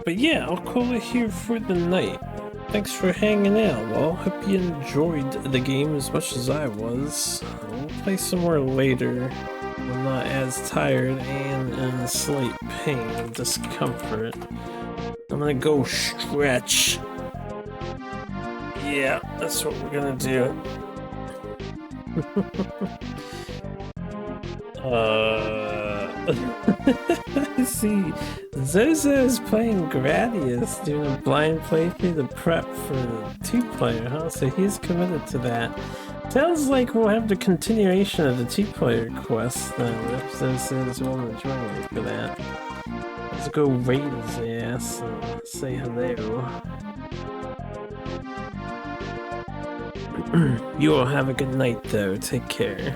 But yeah, I'll call it here for the night. Thanks for hanging out, well. Hope you enjoyed the game as much as I was. We'll play some more later. I'm not as tired and in slight pain and discomfort. I'm gonna go stretch. Yeah, that's what we're gonna do. I see. Zozo is playing Gradius, doing a blind playthrough to prep for the 2-player, huh? So he's committed to that. Sounds like we'll have the continuation of the 2-player quest then, if Zozo is willing to join me for that. Let's go raid his ass and say hello. You all have a good night though, take care.